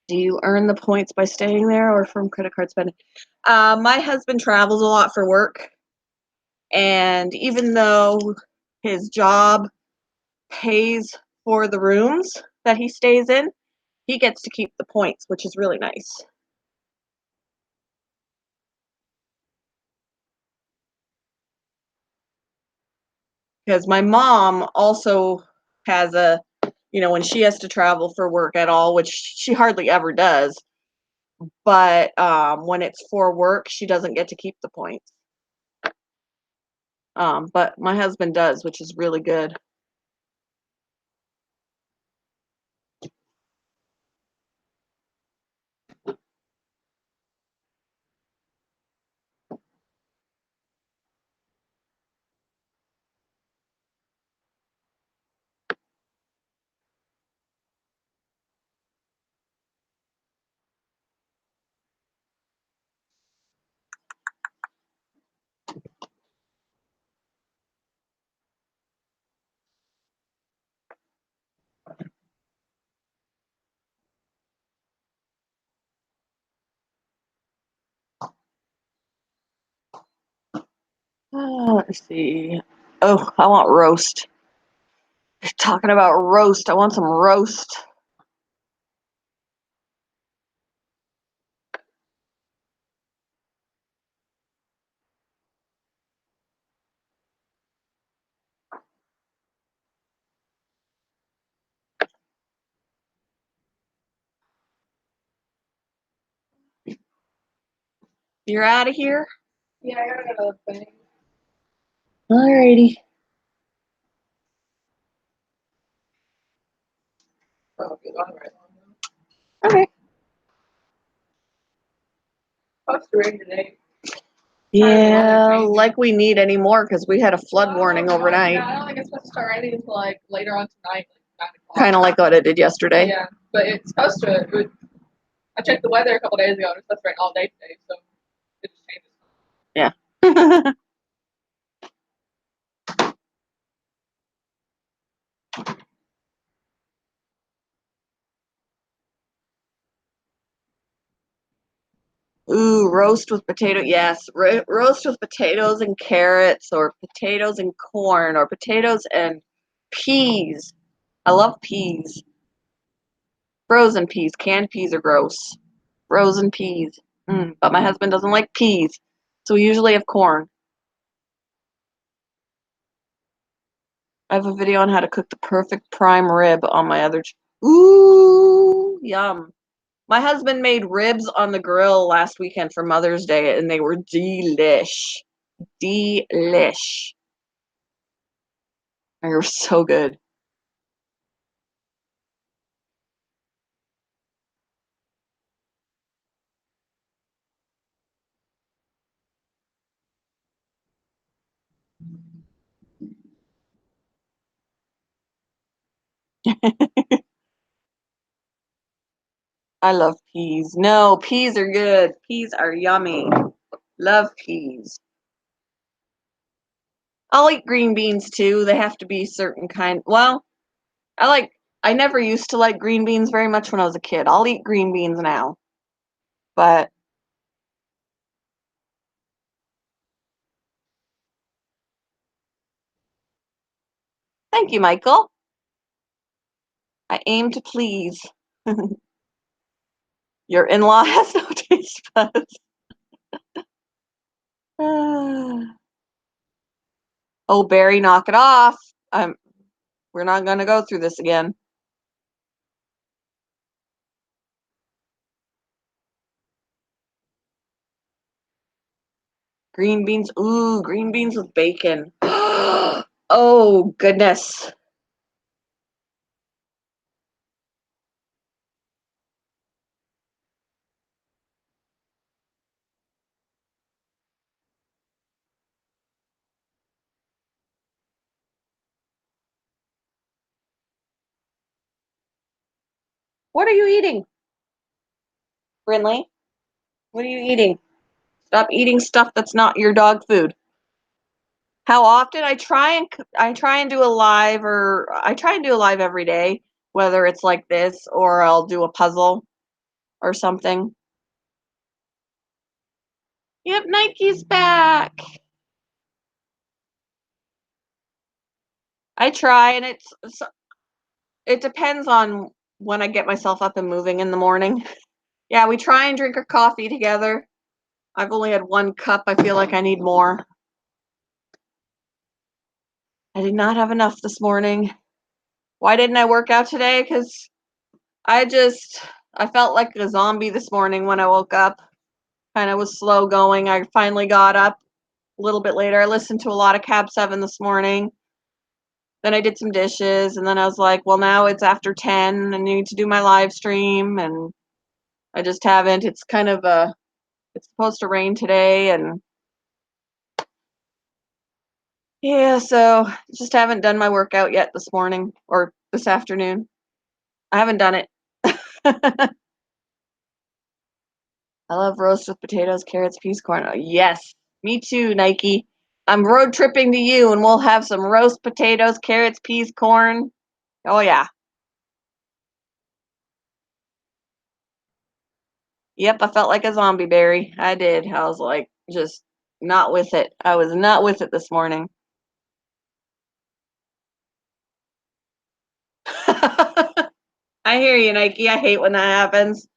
Speaker 1: Do you earn the points by staying there or from credit card spending? My husband travels a lot for work, and even though his job pays for the rooms that he stays in, he gets to keep the points, which is really nice. Because my mom also has when she has to travel for work at all, which she hardly ever does, but when it's for work, she doesn't get to keep the points. But my husband does, which is really good. Let's see. Oh, I want roast. Talking about roast, I want some roast. You're out of here?
Speaker 2: Yeah, I gotta go to the thing.
Speaker 1: Alrighty.
Speaker 2: Probably long right long.
Speaker 1: Okay.
Speaker 2: Supposed to rain today.
Speaker 1: Yeah, like we need any more because we had a flood warning
Speaker 2: Yeah,
Speaker 1: overnight.
Speaker 2: I don't think it's supposed to start raining until like later on tonight, like 9 o'clock.
Speaker 1: Kind of like what it did yesterday.
Speaker 2: Yeah, but it's supposed to. I checked the weather a couple days ago, and it's supposed to rain all day today, so it just changes.
Speaker 1: Yeah. Ooh, roast with potato. Yes, roast with potatoes and carrots, or potatoes and corn, or potatoes and peas. I love peas. Frozen peas. Canned peas are gross. Frozen peas. But my husband doesn't like peas, so we usually have corn. I have a video on how to cook the perfect prime rib on my other. Ooh, yum. My husband made ribs on the grill last weekend for Mother's Day, and they were delish. Delish. They were so good. I love peas. No, peas are good. Peas are yummy. Love peas. I'll eat green beans too. They have to be certain kind. Well, I never used to like green beans very much when I was a kid. I'll eat green beans now. But thank you, Michael. I aim to please. Your in-law has no taste buds. Oh, Barry, knock it off. We're not going to go through this again. Green beans. Ooh, green beans with bacon. Oh, goodness. What are you eating? Brinley, what are you eating? Stop eating stuff that's not your dog food. How often I try and do a live, or I try and do a live every day, whether it's like this or I'll do a puzzle or something. Yep, Nike's back. I try, and it depends on when I get myself up and moving in the morning. Yeah, we try and drink our coffee together. I've only had 1 cup. I feel like I need more. I did not have enough this morning. Why didn't I work out today? Because I felt like a zombie this morning when I woke up. Kind of was slow going. I finally got up a little bit later. I listened to a lot of Cab 7 this morning. Then I did some dishes, and then I was like, well, now it's after 10 and I need to do my live stream, and I just haven't. It's supposed to rain today, and yeah, so just haven't done my workout yet this morning or this afternoon. I haven't done it. I love roast with potatoes, carrots, peas, corn. Oh, yes, me too, Nike. I'm road tripping to you, and we'll have some roast potatoes, carrots, peas, corn. Oh, yeah. Yep, I felt like a zombie berry. I did. I was like, just Not with it. I was not with it this morning. I hear you, Nike. I hate when that happens.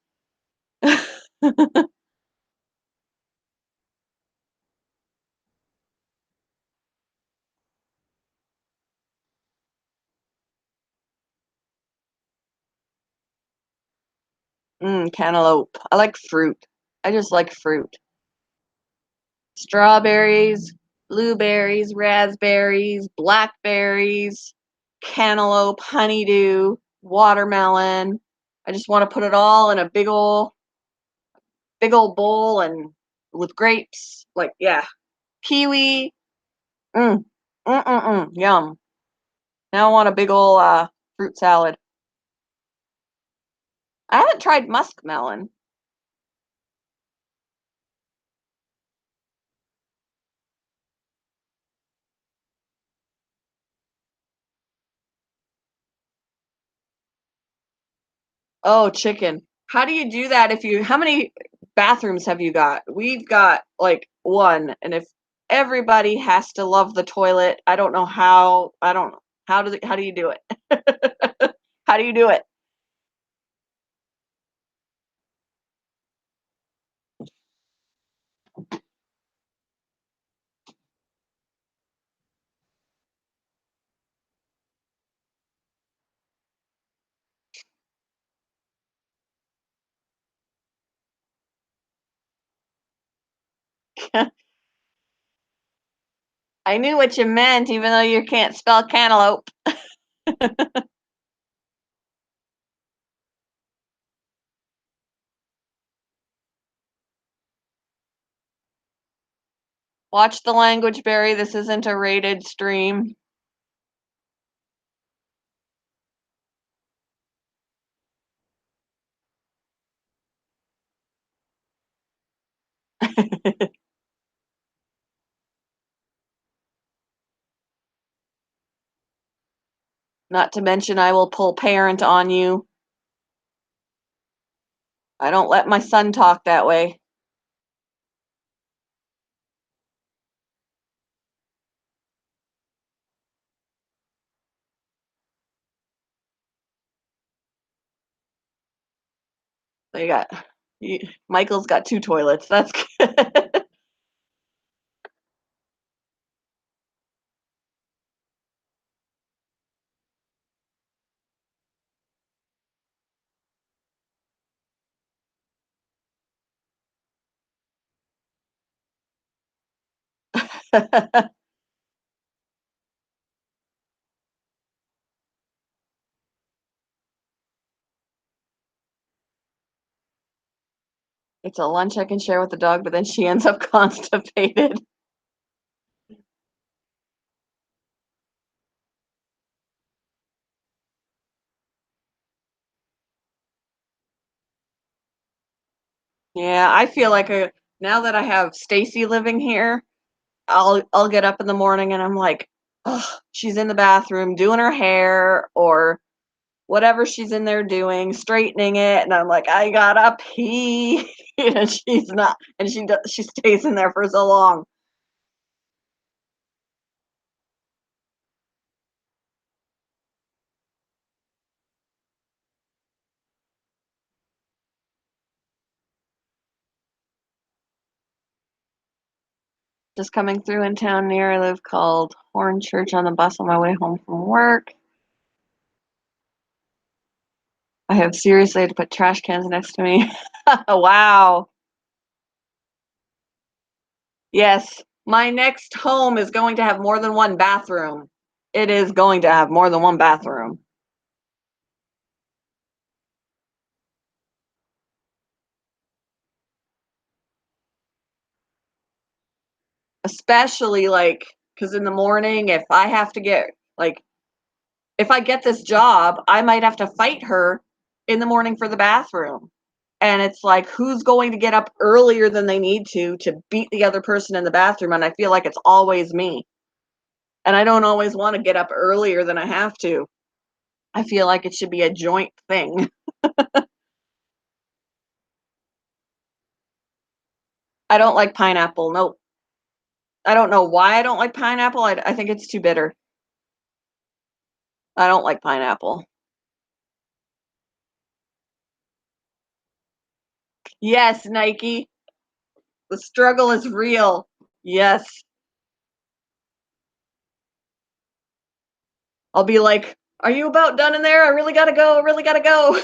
Speaker 1: Cantaloupe. I like fruit. I just like fruit. Strawberries, blueberries, raspberries, blackberries, cantaloupe, honeydew, watermelon. I just want to put it all in a big old bowl and with grapes. Like, yeah, kiwi. Mm, yum. Now I want a big old fruit salad. I haven't tried muskmelon. Oh, chicken. How do you do that if you, how many bathrooms have you got? We've got like one, and if everybody has to love the toilet, I don't know how, I don't know. How do you do it? How do you do it? I knew what you meant, even though you can't spell cantaloupe. Watch the language, Barry. This isn't a rated stream. Not to mention, I will pull parent on you. I don't let my son talk that way. They got you, Michael's got two toilets. That's good. It's a lunch I can share with the dog, but then she ends up constipated. Yeah, I feel like now that I have Stacy living here, I'll get up in the morning and I'm like, oh, she's in the bathroom doing her hair or whatever she's in there doing, straightening it, and I'm like, I gotta pee, and she's not, and she stays in there for so long. Just coming through in town near I live called Horn Church on the bus on my way home from work. I have seriously had to put trash cans next to me. Wow. Yes, my next home is going to have more than one bathroom. It is going to have more than one bathroom. Especially like, because in the morning, if I have to get, like, if I get this job, I might have to fight her in the morning for the bathroom. And it's like, who's going to get up earlier than they need to beat the other person in the bathroom? And I feel like it's always me. And I don't always want to get up earlier than I have to. I feel like it should be a joint thing. I don't like pineapple. Nope. I don't know why I don't like pineapple. I think it's too bitter. I don't like pineapple. Yes, Nike. The struggle is real. Yes. I'll be like, "Are you about done in there? I really gotta go. I really gotta go."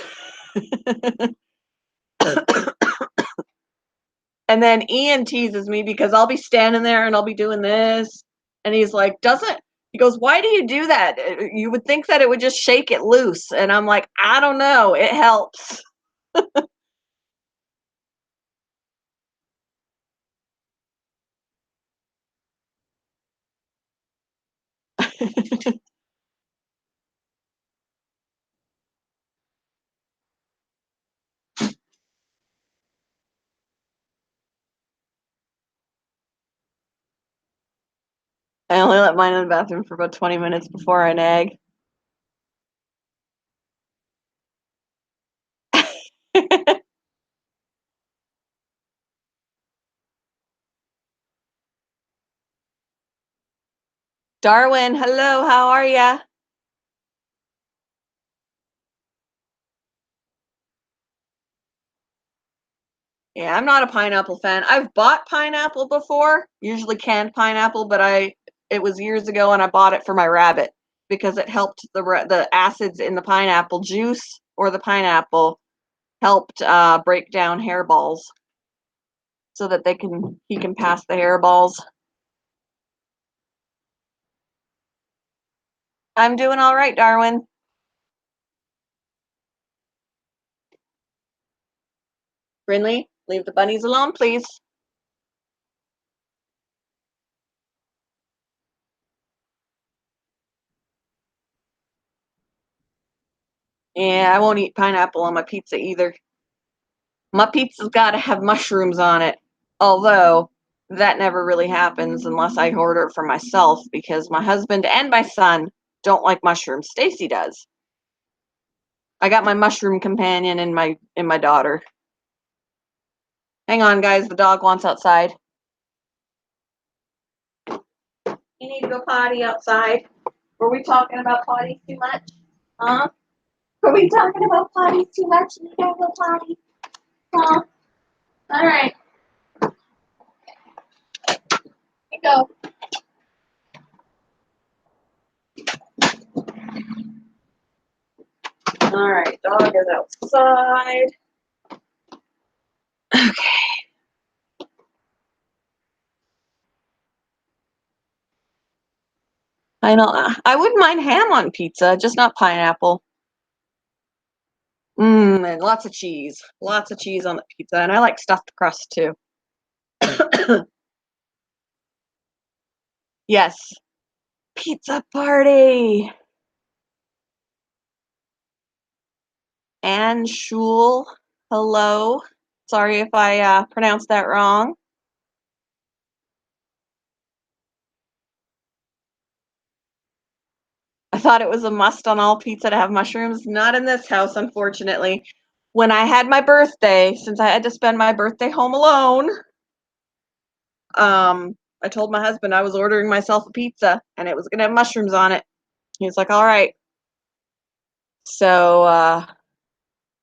Speaker 1: And then Ian teases me because I'll be standing there and I'll be doing this. And he's like, doesn't, he goes, why do you do that? You would think that it would just shake it loose. And I'm like, I don't know. It helps. I only let mine in the bathroom for about 20 minutes before I nag. Darwin, hello, how are ya? Yeah, I'm not a pineapple fan. I've bought pineapple before, usually canned pineapple, but it was years ago and I bought it for my rabbit because it helped the acids in the pineapple juice or the pineapple helped break down hairballs so that he can pass the hairballs. I'm doing all right, Darwin. Brinley, leave the bunnies alone, please. Yeah, I won't eat pineapple on my pizza either. My pizza's got to have mushrooms on it. Although that never really happens unless I order it for myself because my husband and my son don't like mushrooms. Stacy does. I got my mushroom companion in my daughter. Hang on, guys. The dog wants outside. You need to go potty outside. Were we talking about potty too much? Huh? Were we talking about potty too much? You don't go potty? Huh? All right. You go. All right. Dog is outside. Okay. I know. I wouldn't mind ham on pizza, just not pineapple. And lots of cheese. Lots of cheese on the pizza. And I like stuffed crust too. Yes. Pizza party. Anne Schul. Hello. Sorry if I pronounced that wrong. I thought it was a must on all pizza to have mushrooms. Not in this house, unfortunately. When I had my birthday, since I had to spend my birthday home alone, I told my husband I was ordering myself a pizza and it was going to have mushrooms on it. He was like, all right. So I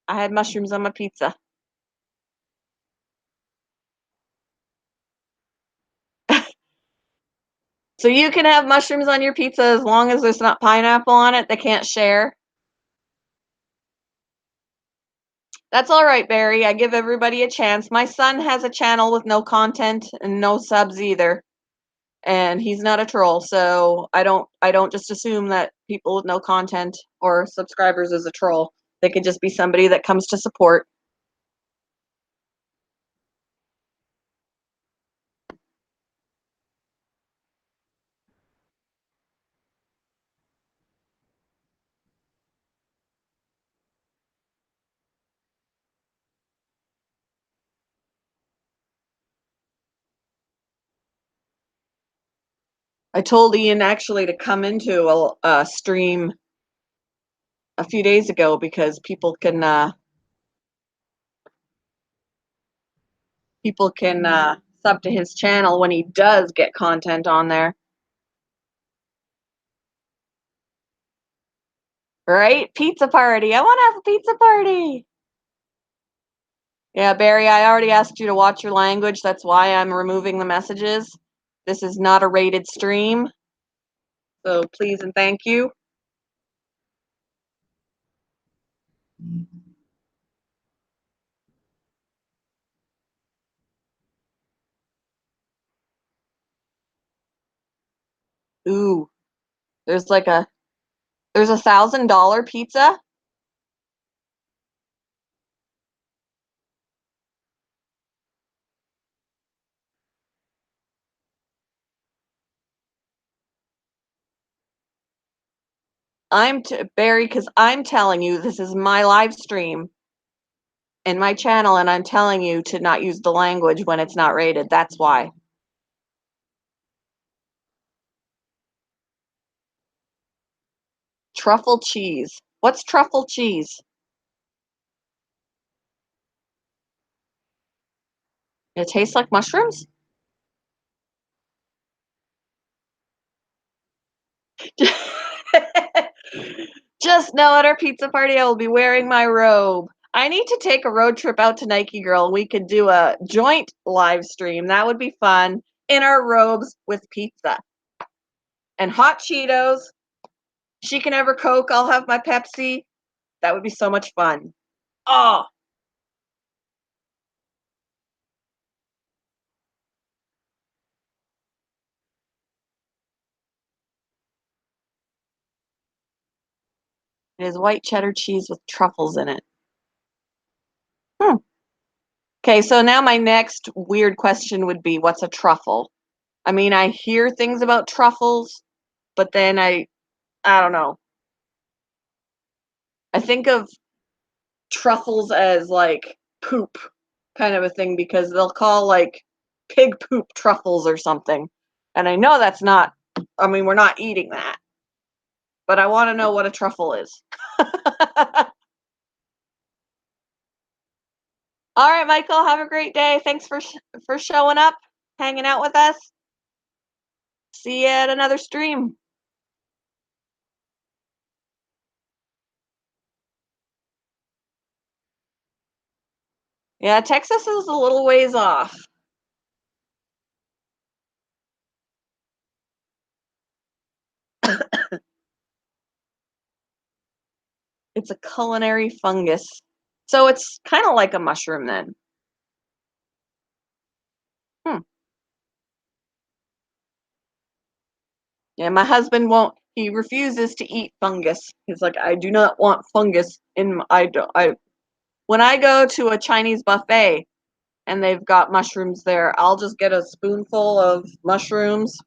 Speaker 1: had mushrooms on my pizza. So you can have mushrooms on your pizza as long as there's not pineapple on it. They can't share. That's all right, Barry. I give everybody a chance. My son has a channel with no content and no subs either. And he's not a troll, so I don't just assume that people with no content or subscribers is a troll. They could just be somebody that comes to support. I told Ian actually to come into a stream a few days ago because people can sub to his channel when he does get content on there. Right? Pizza party. I want to have a pizza party. Yeah, Barry, I already asked you to watch your language. That's why I'm removing the messages. This is not a rated stream. So please and thank you. Ooh, there's $1,000 pizza. Barry, because I'm telling you, this is my live stream in my channel, and I'm telling you to not use the language when it's not rated. That's why. Truffle cheese. What's truffle cheese? It tastes like mushrooms? Just know at our pizza party, I will be wearing my robe. I need to take a road trip out to Nike Girl. We could do a joint live stream. That would be fun. In our robes with pizza and hot Cheetos. She can have her Coke. I'll have my Pepsi. That would be so much fun. Oh, it is white cheddar cheese with truffles in it. Hmm. Okay, so now my next weird question would be, what's a truffle? I mean, I hear things about truffles, but then I don't know. I think of truffles as like poop kind of a thing because they'll call like pig poop truffles or something. And I know that's not, I mean, we're not eating that, but I want to know what a truffle is. All right, Michael, have a great day. Thanks for showing up, hanging out with us. See you at another stream. Yeah, Texas is a little ways off. It's a culinary fungus. So it's kind of like a mushroom then. Hmm. Yeah, my husband won't. He refuses to eat fungus. He's like, I do not want fungus in. I don't. I when I go to a Chinese buffet and they've got mushrooms there, I'll just get a spoonful of mushrooms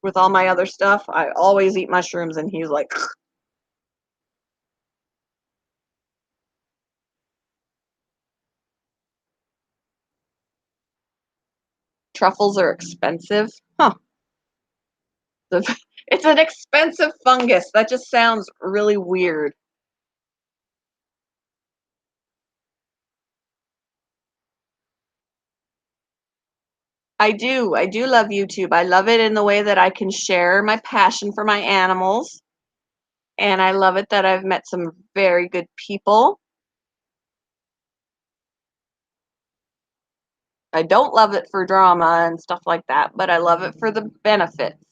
Speaker 1: with all my other stuff. I always eat mushrooms, and he's like, truffles are expensive. Huh. It's an expensive fungus. That just sounds really weird. I do. I do love YouTube. I love it in the way that I can share my passion for my animals. And I love it that I've met some very good people. I don't love it for drama and stuff like that, but I love it for the benefits.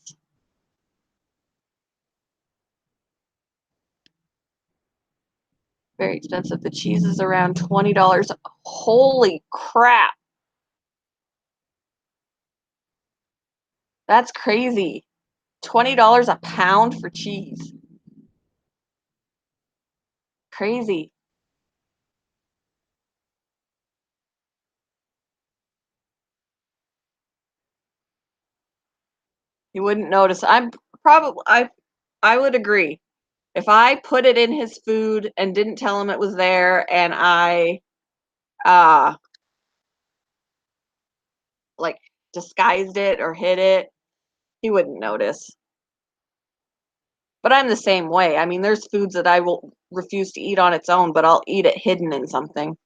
Speaker 1: Very expensive. The cheese is around $20. Holy crap. That's crazy. $20 a pound for cheese. Crazy. You wouldn't notice. I would agree. If I put it in his food and didn't tell him it was there and I uh like disguised it or hid it, he wouldn't notice. But I'm the same way. I mean, there's foods that I will refuse to eat on its own, but I'll eat it hidden in something.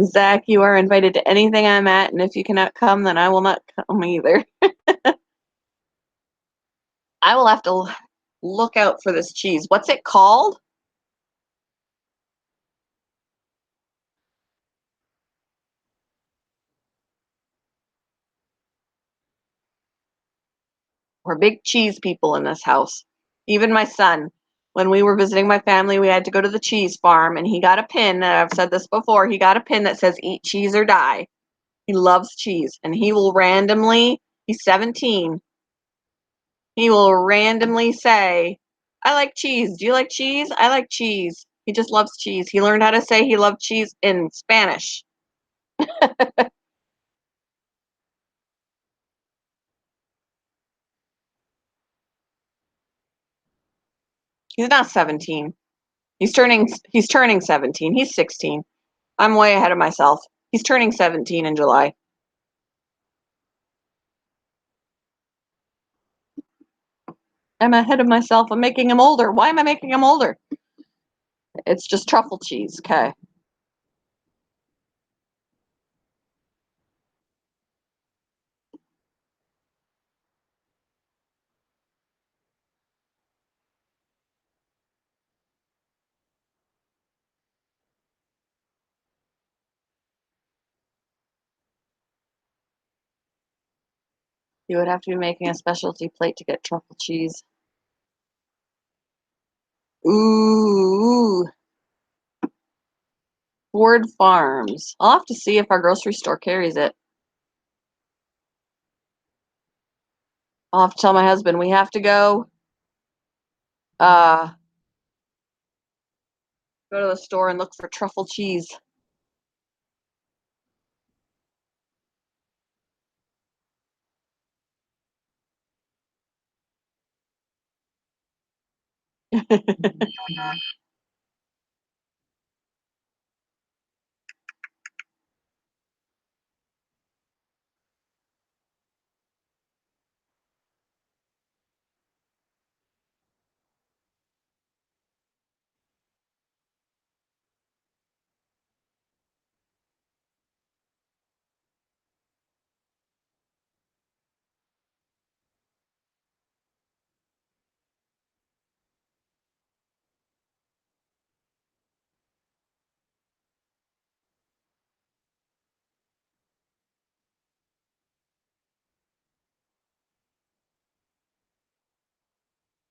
Speaker 1: Zach, you are invited to anything I'm at, and if you cannot come, then I will not come either. I will have to look out for this cheese. What's it called? We're big cheese people in this house. Even my son. When we were visiting my family, we had to go to the cheese farm, and he got a pin. And I've said this before. He got a pin that says "Eat cheese or die." He loves cheese, and he will randomly. He's 17. He will randomly say, "I like cheese. Do you like cheese? I like cheese." He just loves cheese. He learned how to say he loved cheese in Spanish. He's not 17. He's turning 17. He's 16. I'm way ahead of myself. He's turning 17 in July. I'm ahead of myself. I'm making him older. Why am I making him older? It's just truffle cheese. Okay. You would have to be making a specialty plate to get truffle cheese. Ooh, Ford Farms. I'll have to see if our grocery store carries it. I'll have to tell my husband we have to uh go to the store and look for truffle cheese.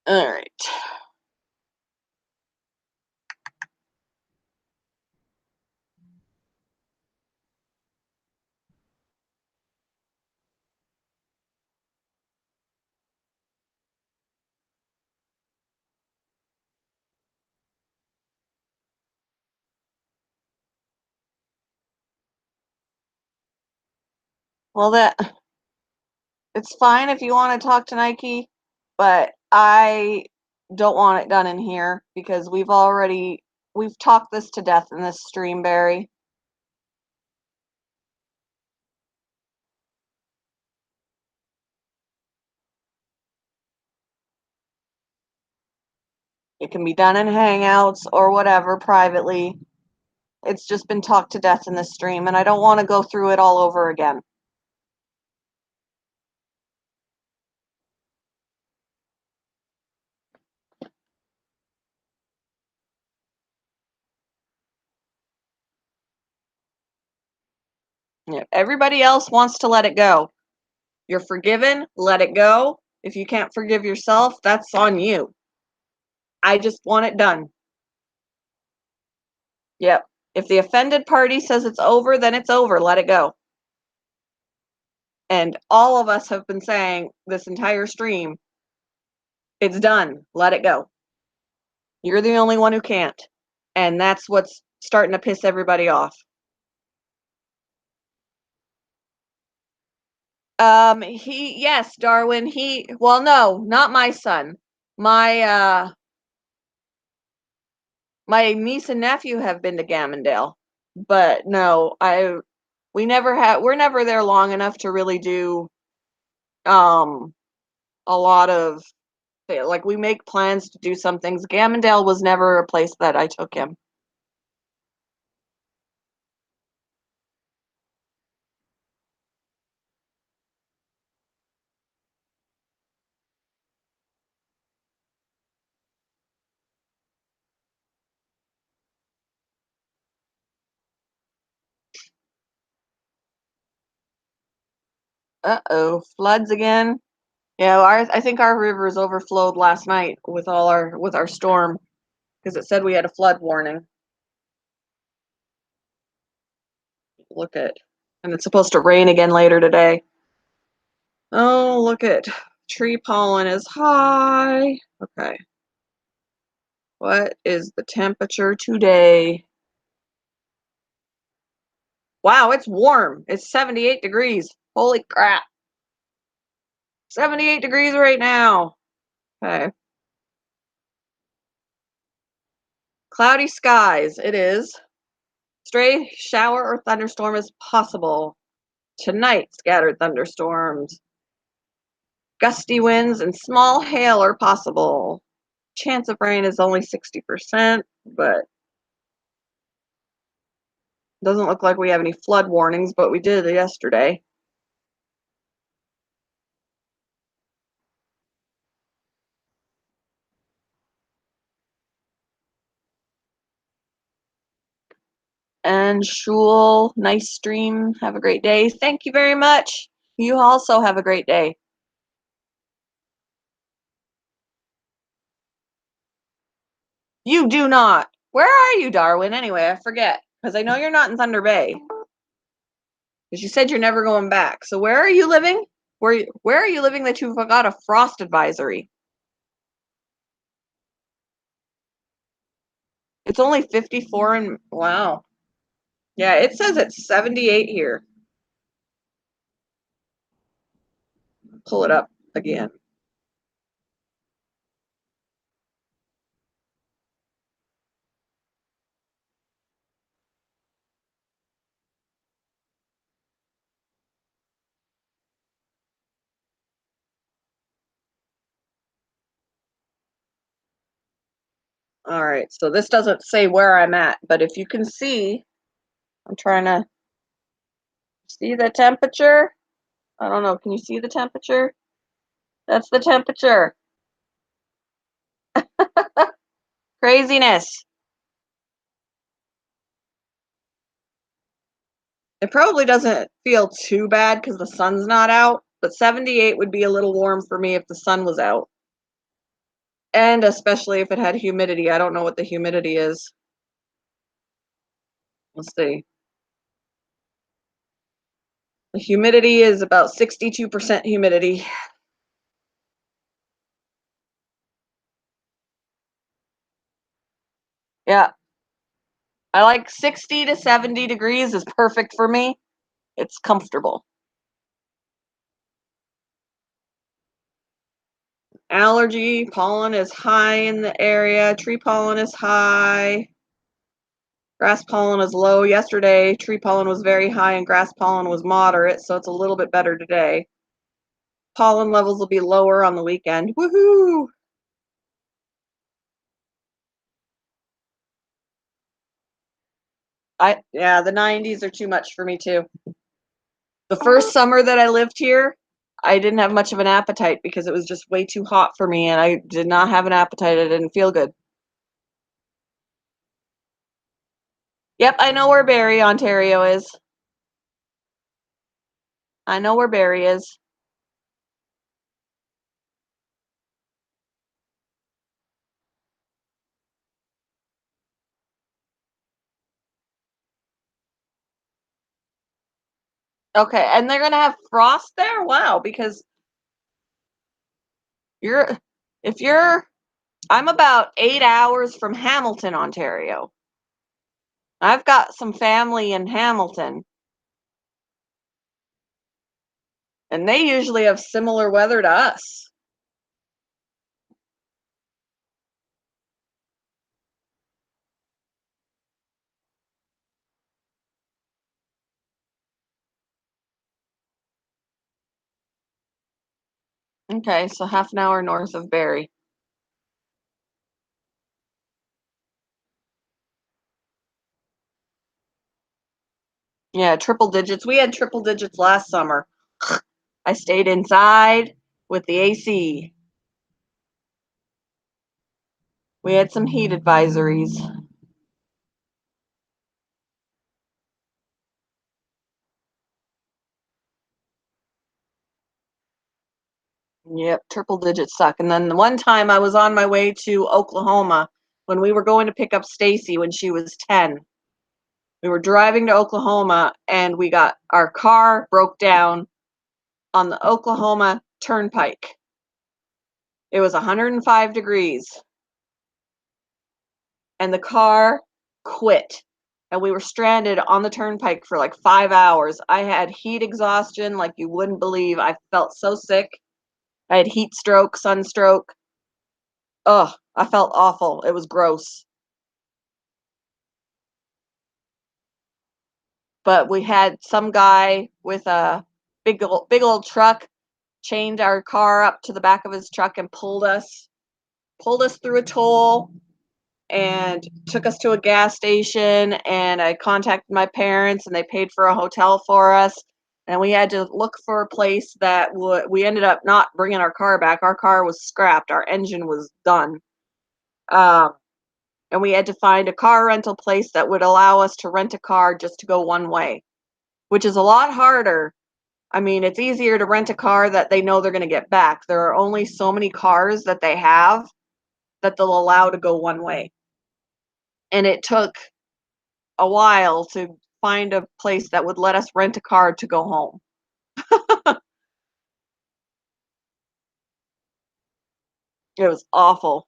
Speaker 1: All right. Well, that it's fine if you want to talk to Nike, but I don't want it done in here because we've talked this to death in this stream, Barry. It can be done in Hangouts or whatever privately. It's just been talked to death in this stream, and I don't want to go through it all over again. Yeah, everybody else wants to let it go. You're forgiven, let it go. If you can't forgive yourself, that's on you. I just want it done. Yep. If the offended party says it's over, then it's over. Let it go. And all of us have been saying this entire stream, it's done. Let it go. You're the only one who can't. And that's what's starting to piss everybody off. Yes, Darwin, well, no, not my son. My, my niece and nephew have been to Gammondale, but no, we're never there long enough to really do, um, a lot of, like, we make plans to do some things. Gammondale was never a place that I took him. Uh-oh, floods again. Yeah, I think our rivers overflowed last night with our storm because it said we had a flood warning. Look at, and it's supposed to rain again later today. Oh, look at, tree pollen is high. Okay. What is the temperature today? Wow, it's warm. It's 78 degrees. Holy crap. 78 degrees right now. Okay. Cloudy skies. It is. Stray shower or thunderstorm is possible. Tonight, scattered thunderstorms. Gusty winds and small hail are possible. Chance of rain is only 60%, but doesn't look like we have any flood warnings, but we did yesterday. And Shul, nice stream. Have a great day. Thank you very much. You also have a great day. You do not. Where are you, Darwin? Anyway, I forget because I know you're not in Thunder Bay because you said you're never going back. So where are you living? Where are you living that you've got a frost advisory? It's only 54 and wow. Yeah, it says it's 78 here. Pull it up again. All right, so this doesn't say where I'm at, but if you can see, I'm trying to see the temperature. I don't know. Can you see the temperature? That's the temperature. Craziness. It probably doesn't feel too bad because the sun's not out, but 78 would be a little warm for me if the sun was out. And especially if it had humidity. I don't know what the humidity is. Let's see. The humidity is about 62% humidity. Yeah, I like 60 to 70 degrees is perfect for me. It's comfortable. Allergy pollen is high in the area. Tree pollen is high. Grass pollen is low. Yesterday, tree pollen was very high and grass pollen was moderate, so it's a little bit better today. Pollen levels will be lower on the weekend. Woohoo! Yeah, the 90s are too much for me too. The first summer that I lived here, I didn't have much of an appetite because it was just way too hot for me and I did not have an appetite. I didn't feel good. Yep, I know where Barrie, Ontario is. I know where Barrie is. Okay, and they're gonna have frost there? Wow, because you're if you're I'm about 8 hours from Hamilton, Ontario. I've got some family in Hamilton, and they usually have similar weather to us. Okay, so half an hour north of Barrie. Yeah, triple digits. We had triple digits last summer. I stayed inside with the AC. We had some heat advisories. Yep, triple digits suck. And then the one time I was on my way to Oklahoma when we were going to pick up Stacy when she was 10. We were driving to Oklahoma and we got our car broke down on the Oklahoma Turnpike. It was 105 degrees and the car quit. And we were stranded on the turnpike for like 5 hours. I had heat exhaustion like you wouldn't believe. I felt so sick. I had heat stroke, sunstroke. Ugh, I felt awful. It was gross. But we had some guy with a big old truck chained our car up to the back of his truck and pulled us through a toll and took us to a gas station, and I contacted my parents and they paid for a hotel for us, and we had to look for a place that would we ended up not bringing our car back. Our car was scrapped. Our engine was done. Um, and we had to find a car rental place that would allow us to rent a car just to go one way, which is a lot harder. I mean, it's easier to rent a car that they know they're going to get back. There are only so many cars that they have that they'll allow to go one way. And it took a while to find a place that would let us rent a car to go home. It was awful.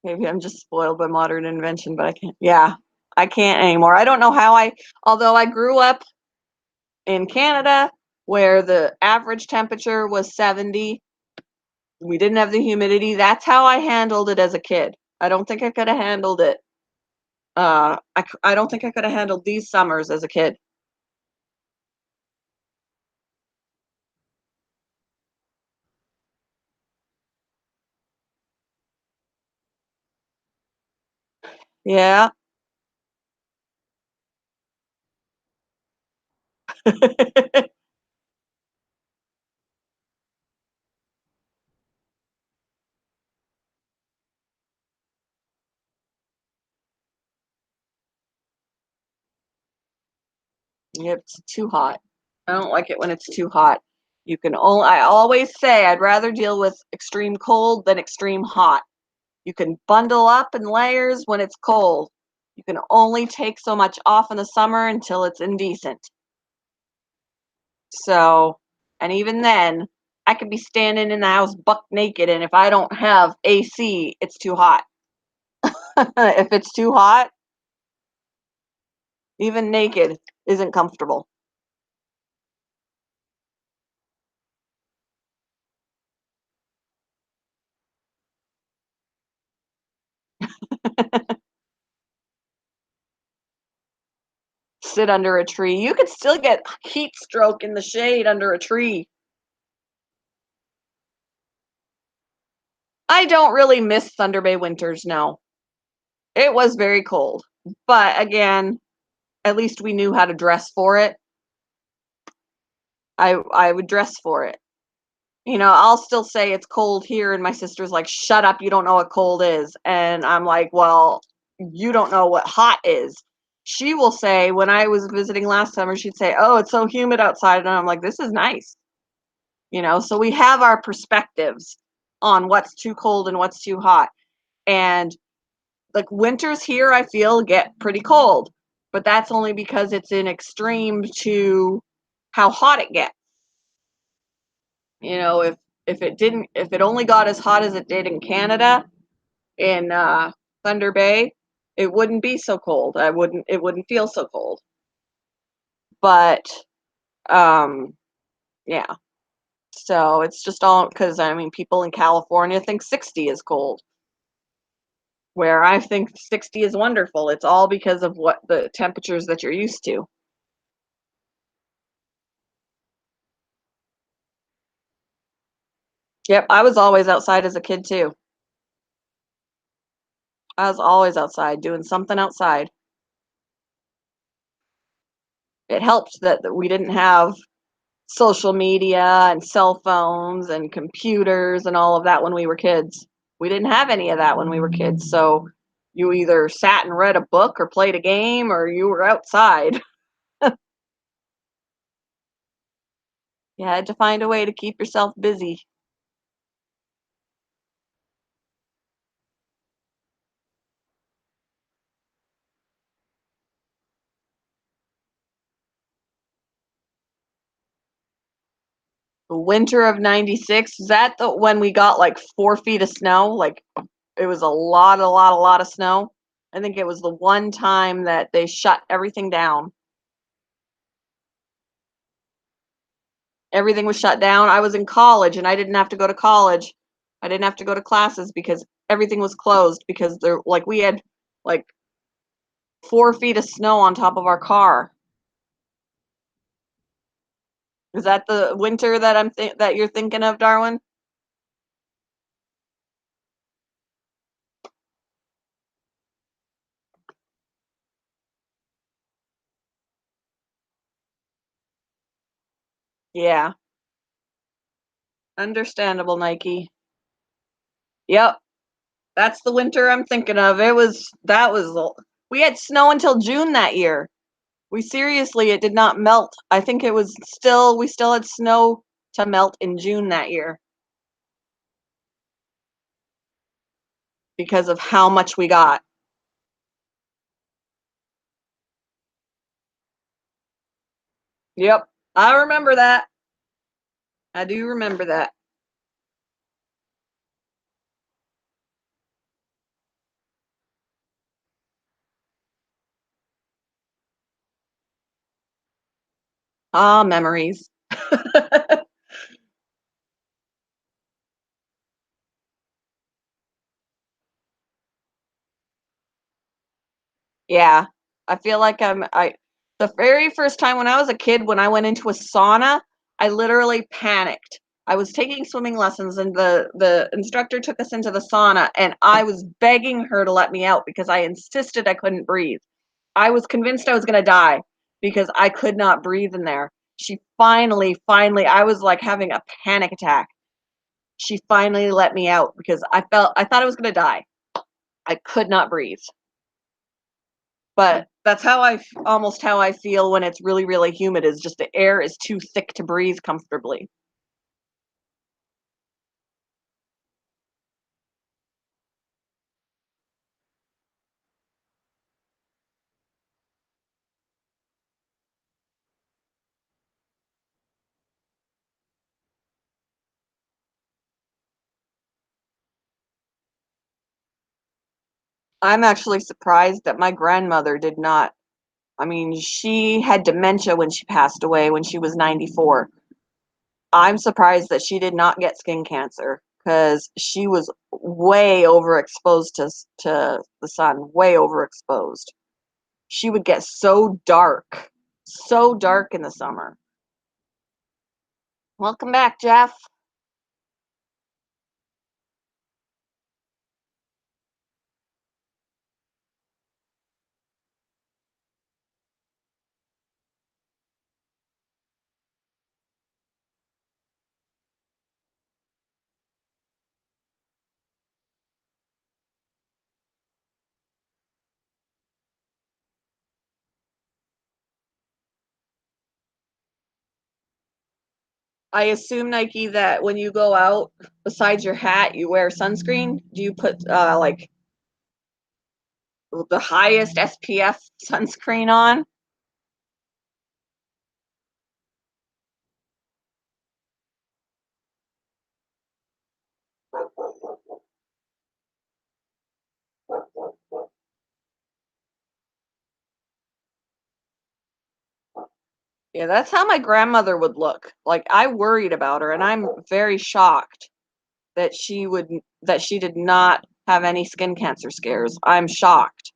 Speaker 1: Maybe I'm just spoiled by modern invention, but I can't. Yeah, I can't anymore. I don't know how although I grew up in Canada where the average temperature was 70, we didn't have the humidity. That's how I handled it as a kid. I don't think I could have handled it. I don't think I could have handled these summers as a kid. Yeah. It's too hot. I don't like it when it's too hot. I always say I'd rather deal with extreme cold than extreme hot. You can bundle up in layers when it's cold. You can only take so much off in the summer until it's indecent. So, and even then, I could be standing in the house buck naked, and if I don't have AC, it's too hot. If it's too hot, even naked isn't comfortable. Sit under a tree. You could still get heat stroke in the shade under a tree. I don't really miss Thunder Bay winters, no. It was very cold. But again, at least we knew how to dress for it. I would dress for it. I'll still say it's cold here, and my sister's like, "Shut up, you don't know what cold is." And I'm like, "Well, you don't know what hot is." She will say, when I was visiting last summer, she'd say, "Oh, it's so humid outside." And I'm like, "This is nice." So we have our perspectives on what's too cold and what's too hot. And like winters here, I feel get pretty cold, but that's only because it's an extreme to how hot it gets. If it only got as hot as it did in Canada, in Thunder Bay, it wouldn't be so cold. It wouldn't feel so cold. But um, yeah. So it's just all because I mean, people in California think 60 is cold, where I think 60 is wonderful. It's all because of what the temperatures that you're used to. Yep, I was always outside as a kid too. I was always outside doing something outside. It helped that we didn't have social media and cell phones and computers and all of that when we were kids. We didn't have any of that when we were kids. So you either sat and read a book or played a game or you were outside. You had to find a way to keep yourself busy. The winter of 96, is that the when we got like 4 feet of snow? Like it was a lot of snow. I think it was the one time that they shut everything down. Everything was shut down. I was in college and I didn't have to go to college. I didn't have to go to classes because everything was closed because there like we had like 4 feet of snow on top of our car. Is that the winter that that you're thinking of, Darwin? Yeah, understandable, Nike. Yep, that's the winter I'm thinking of. We had snow until June that year. We seriously, it did not melt. I think it was still, we still had snow to melt in June that year because of how much we got. Yep, I remember that. I do remember that. Ah, memories. Yeah, I feel like the very first time when I was a kid, when I went into a sauna, I literally panicked. I was taking swimming lessons and the instructor took us into the sauna and I was begging her to let me out because I insisted I couldn't breathe. I was convinced I was going to die because I could not breathe in there. She finally, I was like having a panic attack. She finally let me out because I thought I was going to die. I could not breathe. But that's almost how I feel when it's really humid is just the air is too thick to breathe comfortably. I'm actually surprised that my grandmother did not. I mean, she had dementia when she passed away when she was 94. I'm surprised that she did not get skin cancer because she was way overexposed to the sun, way overexposed. She would get so dark in the summer. Welcome back, Jeff. I assume, Nike, that when you go out, besides your hat, you wear sunscreen. Do you put like the highest SPF sunscreen on? Yeah, that's how my grandmother would look. Like I worried about her, and I'm very shocked that that she did not have any skin cancer scares. I'm shocked.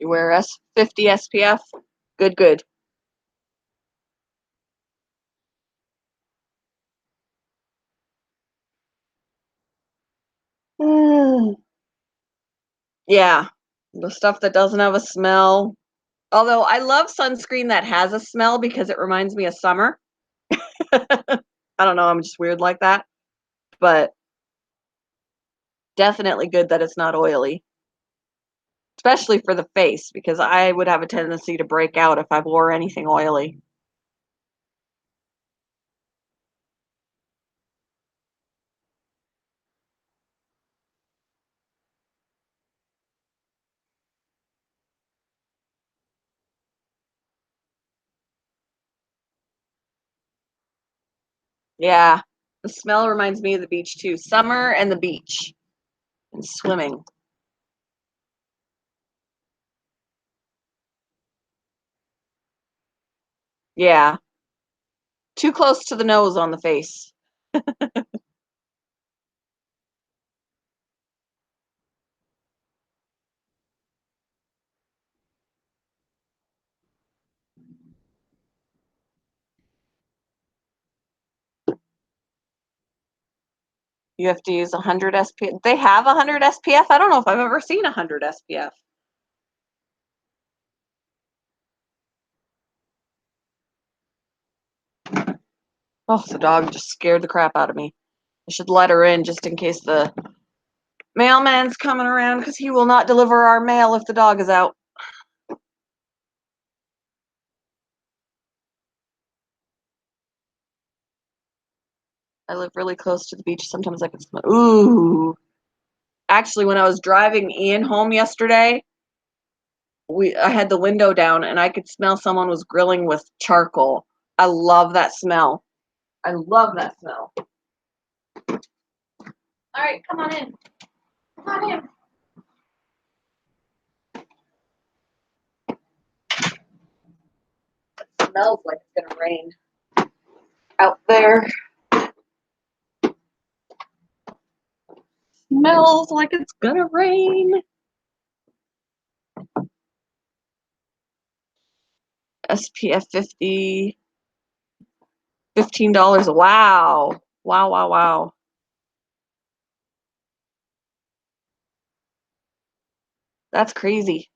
Speaker 1: You wear 50 SPF? Good, good. Yeah, the stuff that doesn't have a smell. Although I love sunscreen that has a smell because it reminds me of summer. I don't know, I'm just weird like that. But definitely good that it's not oily, especially for the face because I would have a tendency to break out if I wore anything oily. Yeah, the smell reminds me of the beach too. Summer and the beach and swimming. Yeah, too close to the nose on the face. You have to use 100 SPF. They have 100 SPF. I don't know if I've ever seen 100 SPF. Oh, the dog just scared the crap out of me. I should let her in just in case the mailman's coming around because he will not deliver our mail if the dog is out. I live really close to the beach. Sometimes I can smell. Ooh. Actually, when I was driving Ian home yesterday, I had the window down and I could smell someone was grilling with charcoal. I love that smell. I love that smell. All right, come on in. Come on in. It smells like it's gonna rain out there. Smells like it's gonna rain. SPF 50, $15. Wow. Wow, wow, wow. That's crazy.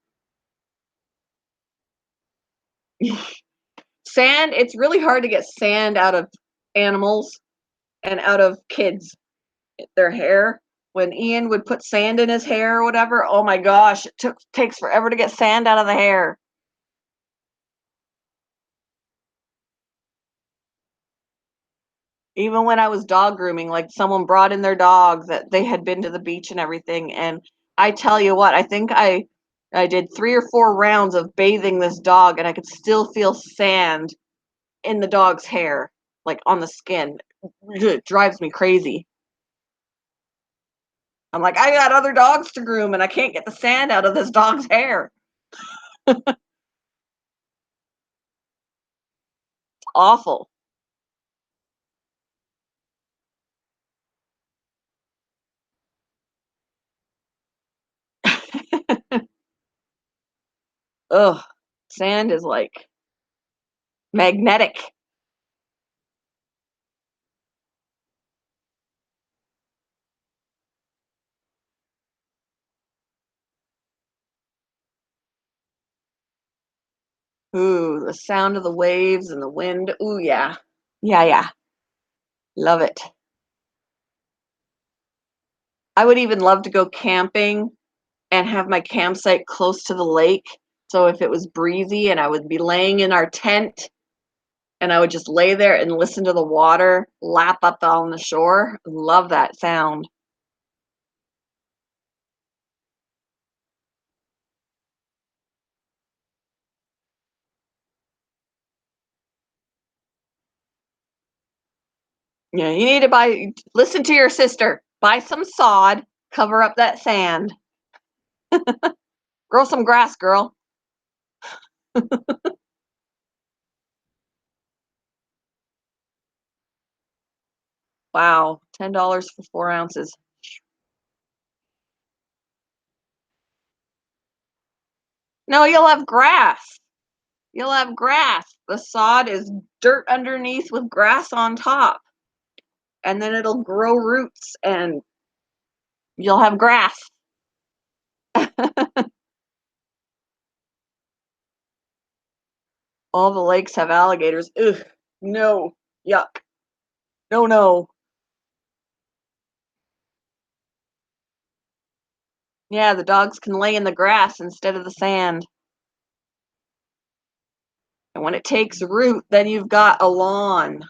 Speaker 1: Sand, it's really hard to get sand out of animals and out of kids, their hair. When Ian would put sand in his hair or whatever, oh my gosh, it takes forever to get sand out of the hair. Even when I was dog grooming, like someone brought in their dog that they had been to the beach and everything, and I tell you what, I think I did 3 or 4 rounds of bathing this dog, and I could still feel sand in the dog's hair, like on the skin. It drives me crazy. I'm like, I got other dogs to groom, and I can't get the sand out of this dog's hair. Awful. Ugh, sand is like magnetic. Ooh, the sound of the waves and the wind. Ooh, yeah. Yeah, yeah. Love it. I would even love to go camping and have my campsite close to the lake. So if it was breezy and I would be laying in our tent and I would just lay there and listen to the water lap up on the shore. Love that sound. Yeah, you need to listen to your sister. Buy some sod, cover up that sand. Grow some grass, girl. Wow, $10 for 4 ounces. No, you'll have grass. You'll have grass. The sod is dirt underneath with grass on top. And then it'll grow roots and you'll have grass. All the lakes have alligators. Ugh, no, yuck. No, no. Yeah, the dogs can lay in the grass instead of the sand. And when it takes root, then you've got a lawn.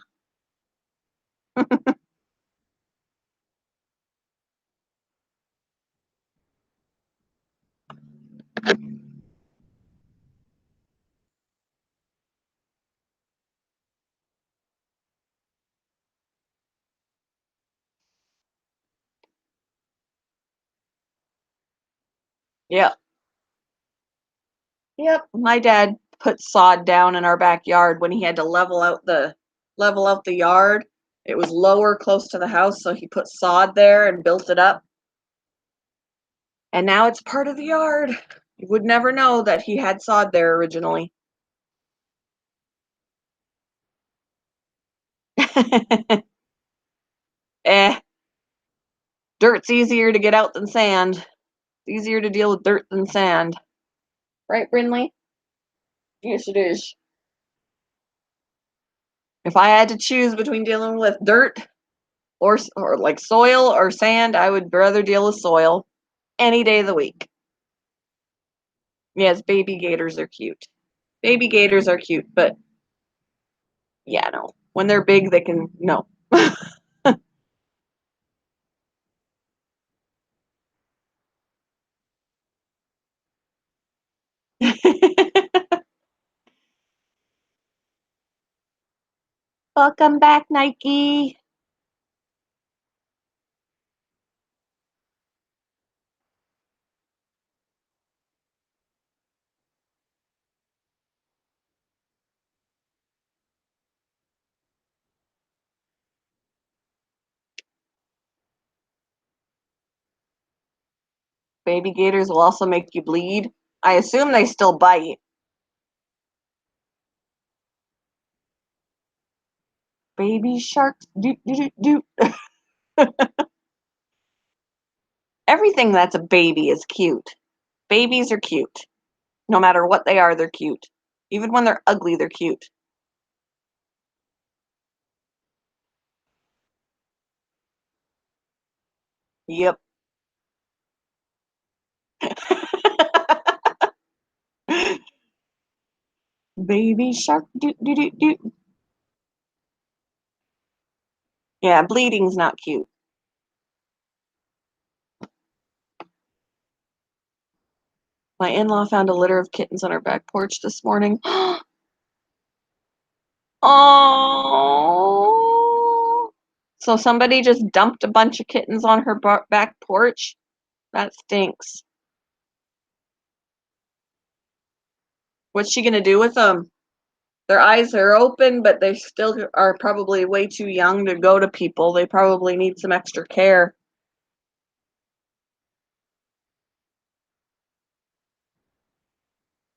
Speaker 1: Yep. Yep. My dad put sod down in our backyard when he had to level out the yard. It was lower close to the house, so he put sod there and built it up. And now it's part of the yard. You would never know that he had sod there originally. Eh, dirt's easier to get out than sand. It's easier to deal with dirt than sand. Right, Brinley? Yes, it is. If I had to choose between dealing with dirt or like soil or sand, I would rather deal with soil any day of the week. Yes, baby gators are cute. Baby gators are cute, but yeah, no. When they're big, they can no. Welcome back, Nike. Baby gators will also make you bleed. I assume they still bite. Baby sharks, doot doot doot doot. Everything that's a baby is cute. Babies are cute. No matter what they are, they're cute. Even when they're ugly, they're cute. Yep. Baby shark, doot doot doot doot. Yeah, bleeding's not cute. My in-law found a litter of kittens on our back porch this morning. Oh. So somebody just dumped a bunch of kittens on her back porch? That stinks. What's she gonna do with them? Their eyes are open, but they still are probably way too young to go to people. They probably need some extra care.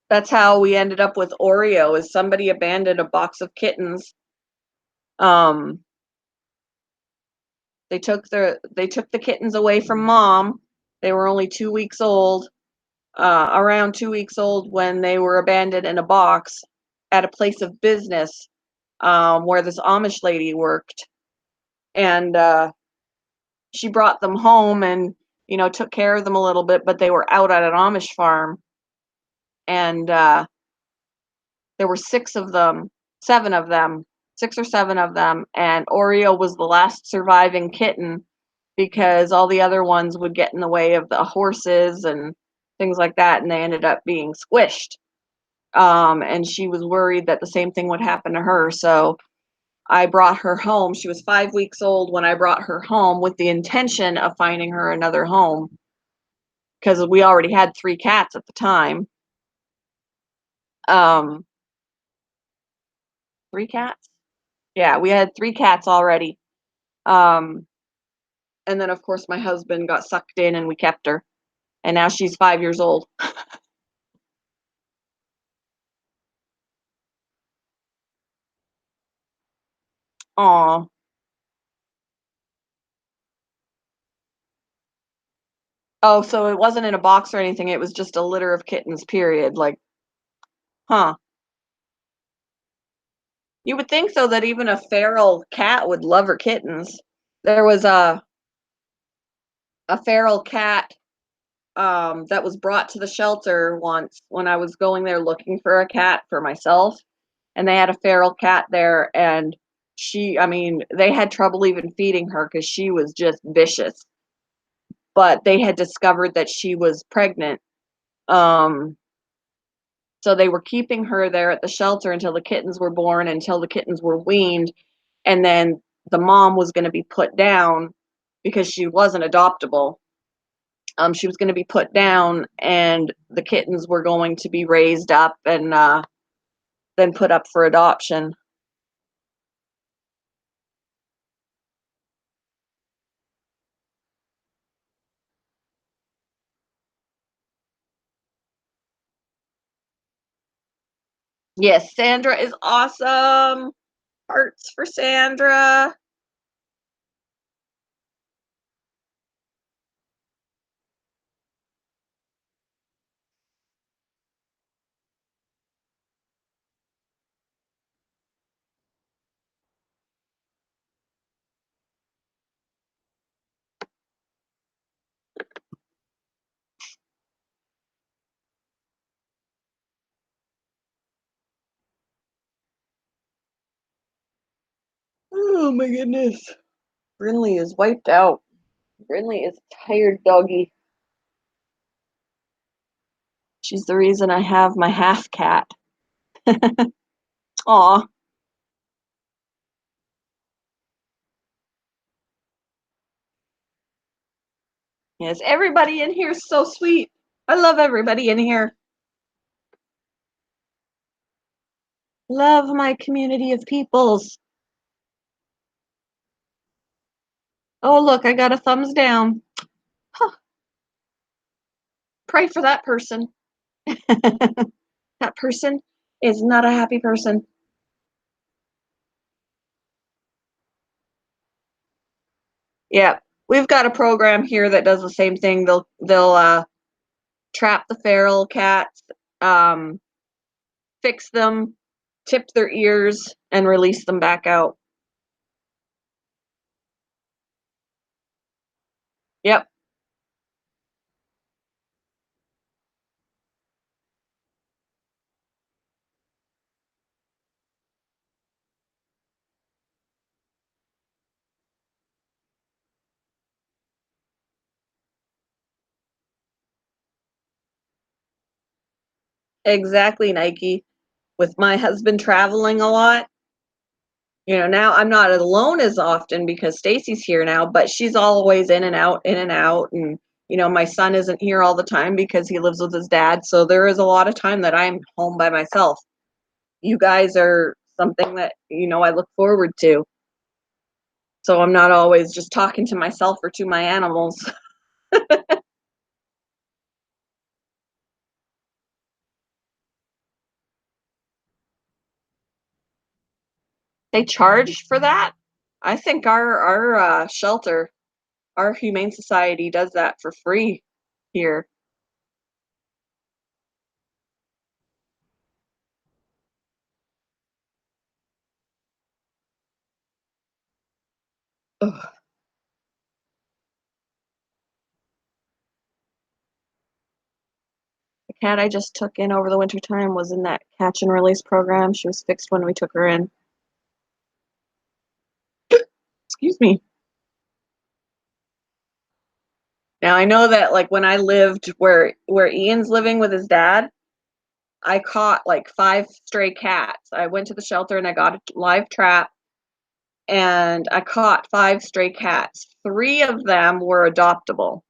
Speaker 1: That's how we ended up with Oreo, is somebody abandoned a box of kittens. Um, they took the kittens away from mom. They were only 2 weeks old, around 2 weeks old when they were abandoned in a box at a place of business where this Amish lady worked, and she brought them home and took care of them a little bit, but they were out at an Amish farm, and there were seven of them, 6 or 7 of them, and Oreo was the last surviving kitten because all the other ones would get in the way of the horses and things like that, and they ended up being squished. And she was worried that the same thing would happen to her, so I brought her home. She was 5 weeks old when I brought her home with the intention of finding her another home because we already had 3 cats at the time. Um, 3 cats? Yeah, we had 3 cats already. Um, and then of course my husband got sucked in and we kept her. And now she's 5 years old. Aw. Oh, so it wasn't in a box or anything, it was just a litter of kittens, period, like, huh. You would think though that even a feral cat would love her kittens. There was a feral cat, that was brought to the shelter once when I was going there looking for a cat for myself, and they had a feral cat there, and I mean, they had trouble even feeding her because she was just vicious, but they had discovered that she was pregnant, um, so they were keeping her there at the shelter until the kittens were born, until the kittens were weaned, and then the mom was gonna be put down because she wasn't adoptable. She was gonna be put down, and the kittens were going to be raised up and, then put up for adoption. Yes, Sandra is awesome. Hearts for Sandra. Oh my goodness. Brinley is wiped out. Brinley is a tired doggy. She's the reason I have my half cat. Aw. Yes, everybody in here is so sweet. I love everybody in here. Love my community of peoples. Oh, look, I got a thumbs down. Huh, pray for that person. That person is not a happy person. Yeah, we've got a program here that does the same thing. They'll trap the feral cats, um, fix them, tip their ears, and release them back out. Yep, exactly, Nike. With my husband traveling a lot, now I'm not alone as often because Stacy's here now, but she's always in and out. And, my son isn't here all the time because he lives with his dad. So there is a lot of time that I'm home by myself. You guys are something that, I look forward to. So I'm not always just talking to myself or to my animals. They charge for that? I think our shelter, our humane society does that for free here. Ugh. The cat I just took in over the winter time was in that catch and release program. She was fixed when we took her in. Excuse me. Now I know that like when I lived where Ian's living with his dad, I caught like 5 stray cats. I went to the shelter and I got a live trap and I caught 5 stray cats. 3 of them were adoptable.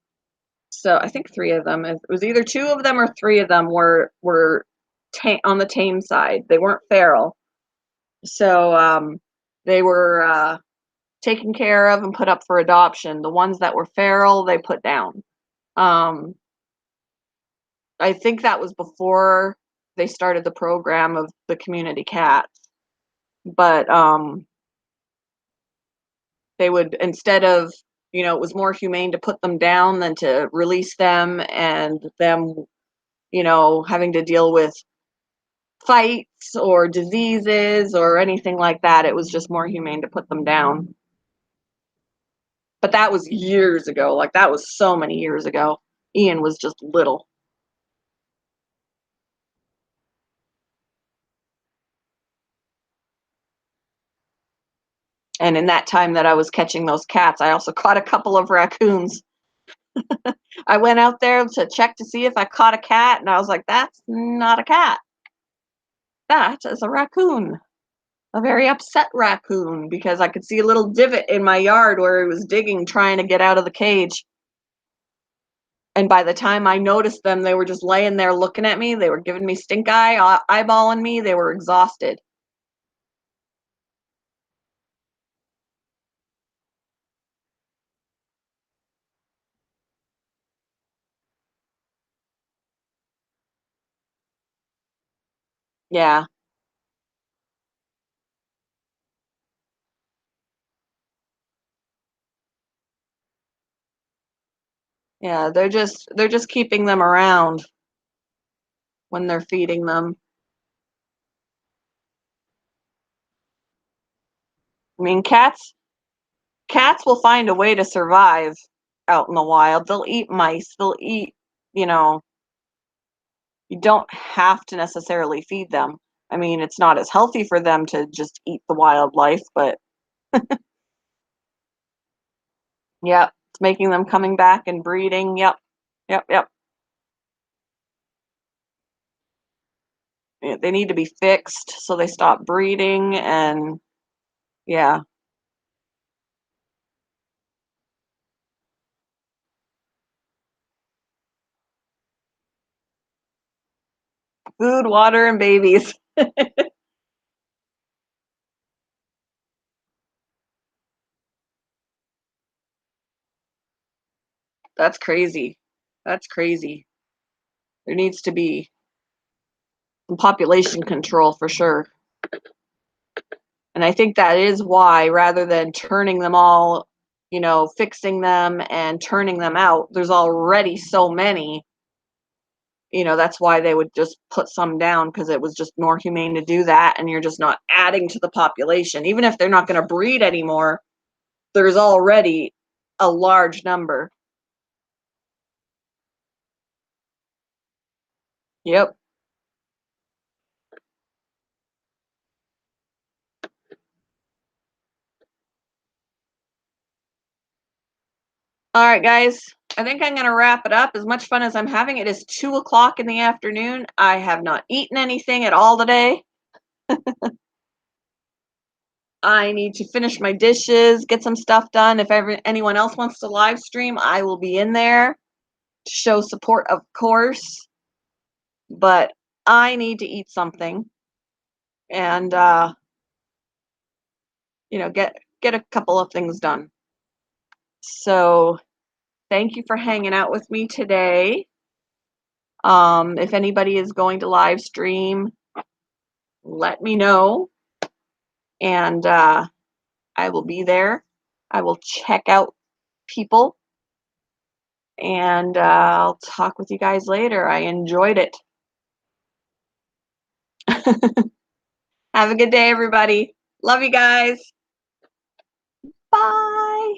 Speaker 1: So I think 3 of them. It was either 2 of them or 3 of them were on the tame side. They weren't feral. So they were taken care of and put up for adoption. The ones that were feral, they put down. Um, I think that was before they started the program of the community cats. But They would, instead of, it was more humane to put them down than to release them, and them, having to deal with fights or diseases or anything like that. It was just more humane to put them down. But that was years ago. Like, that was so many years ago. Ian was just little. And in that time that I was catching those cats, I also caught a couple of raccoons. I went out there to check to see if I caught a cat, and I was like, that's not a cat. That is a raccoon. A very upset raccoon, because I could see a little divot in my yard where he was digging, trying to get out of the cage. And by the time I noticed them, they were just laying there looking at me. They were giving me stink eye, eyeballing me. They were exhausted. Yeah. Yeah, they're just keeping them around when they're feeding them. I mean, cats will find a way to survive out in the wild. They'll eat mice, they'll eat, you know, you don't have to necessarily feed them. I mean, it's not as healthy for them to just eat the wildlife, but yeah, it's making them coming back and breeding. Yep. Yep, yep. Yeah, they need to be fixed so they stop breeding, and yeah, food, water, and babies. That's crazy. That's crazy. There needs to be some population control for sure. And I think that is why, rather than turning them all, fixing them and turning them out, there's already so many. That's why they would just put some down, because it was just more humane to do that. And you're just not adding to the population. Even if they're not going to breed anymore, there's already a large number. Yep. All right, guys. I think I'm going to wrap it up. As much fun as I'm having, it is 2 o'clock in the afternoon. I have not eaten anything at all today. I need to finish my dishes, get some stuff done. If ever anyone else wants to live stream, I will be in there to show support, of course. But I need to eat something, and get a couple of things done. So thank you for hanging out with me today. If anybody is going to live stream, let me know, and I will be there. I will check out people, and I'll talk with you guys later. I enjoyed it. Have a good day, everybody. Love you guys. Bye.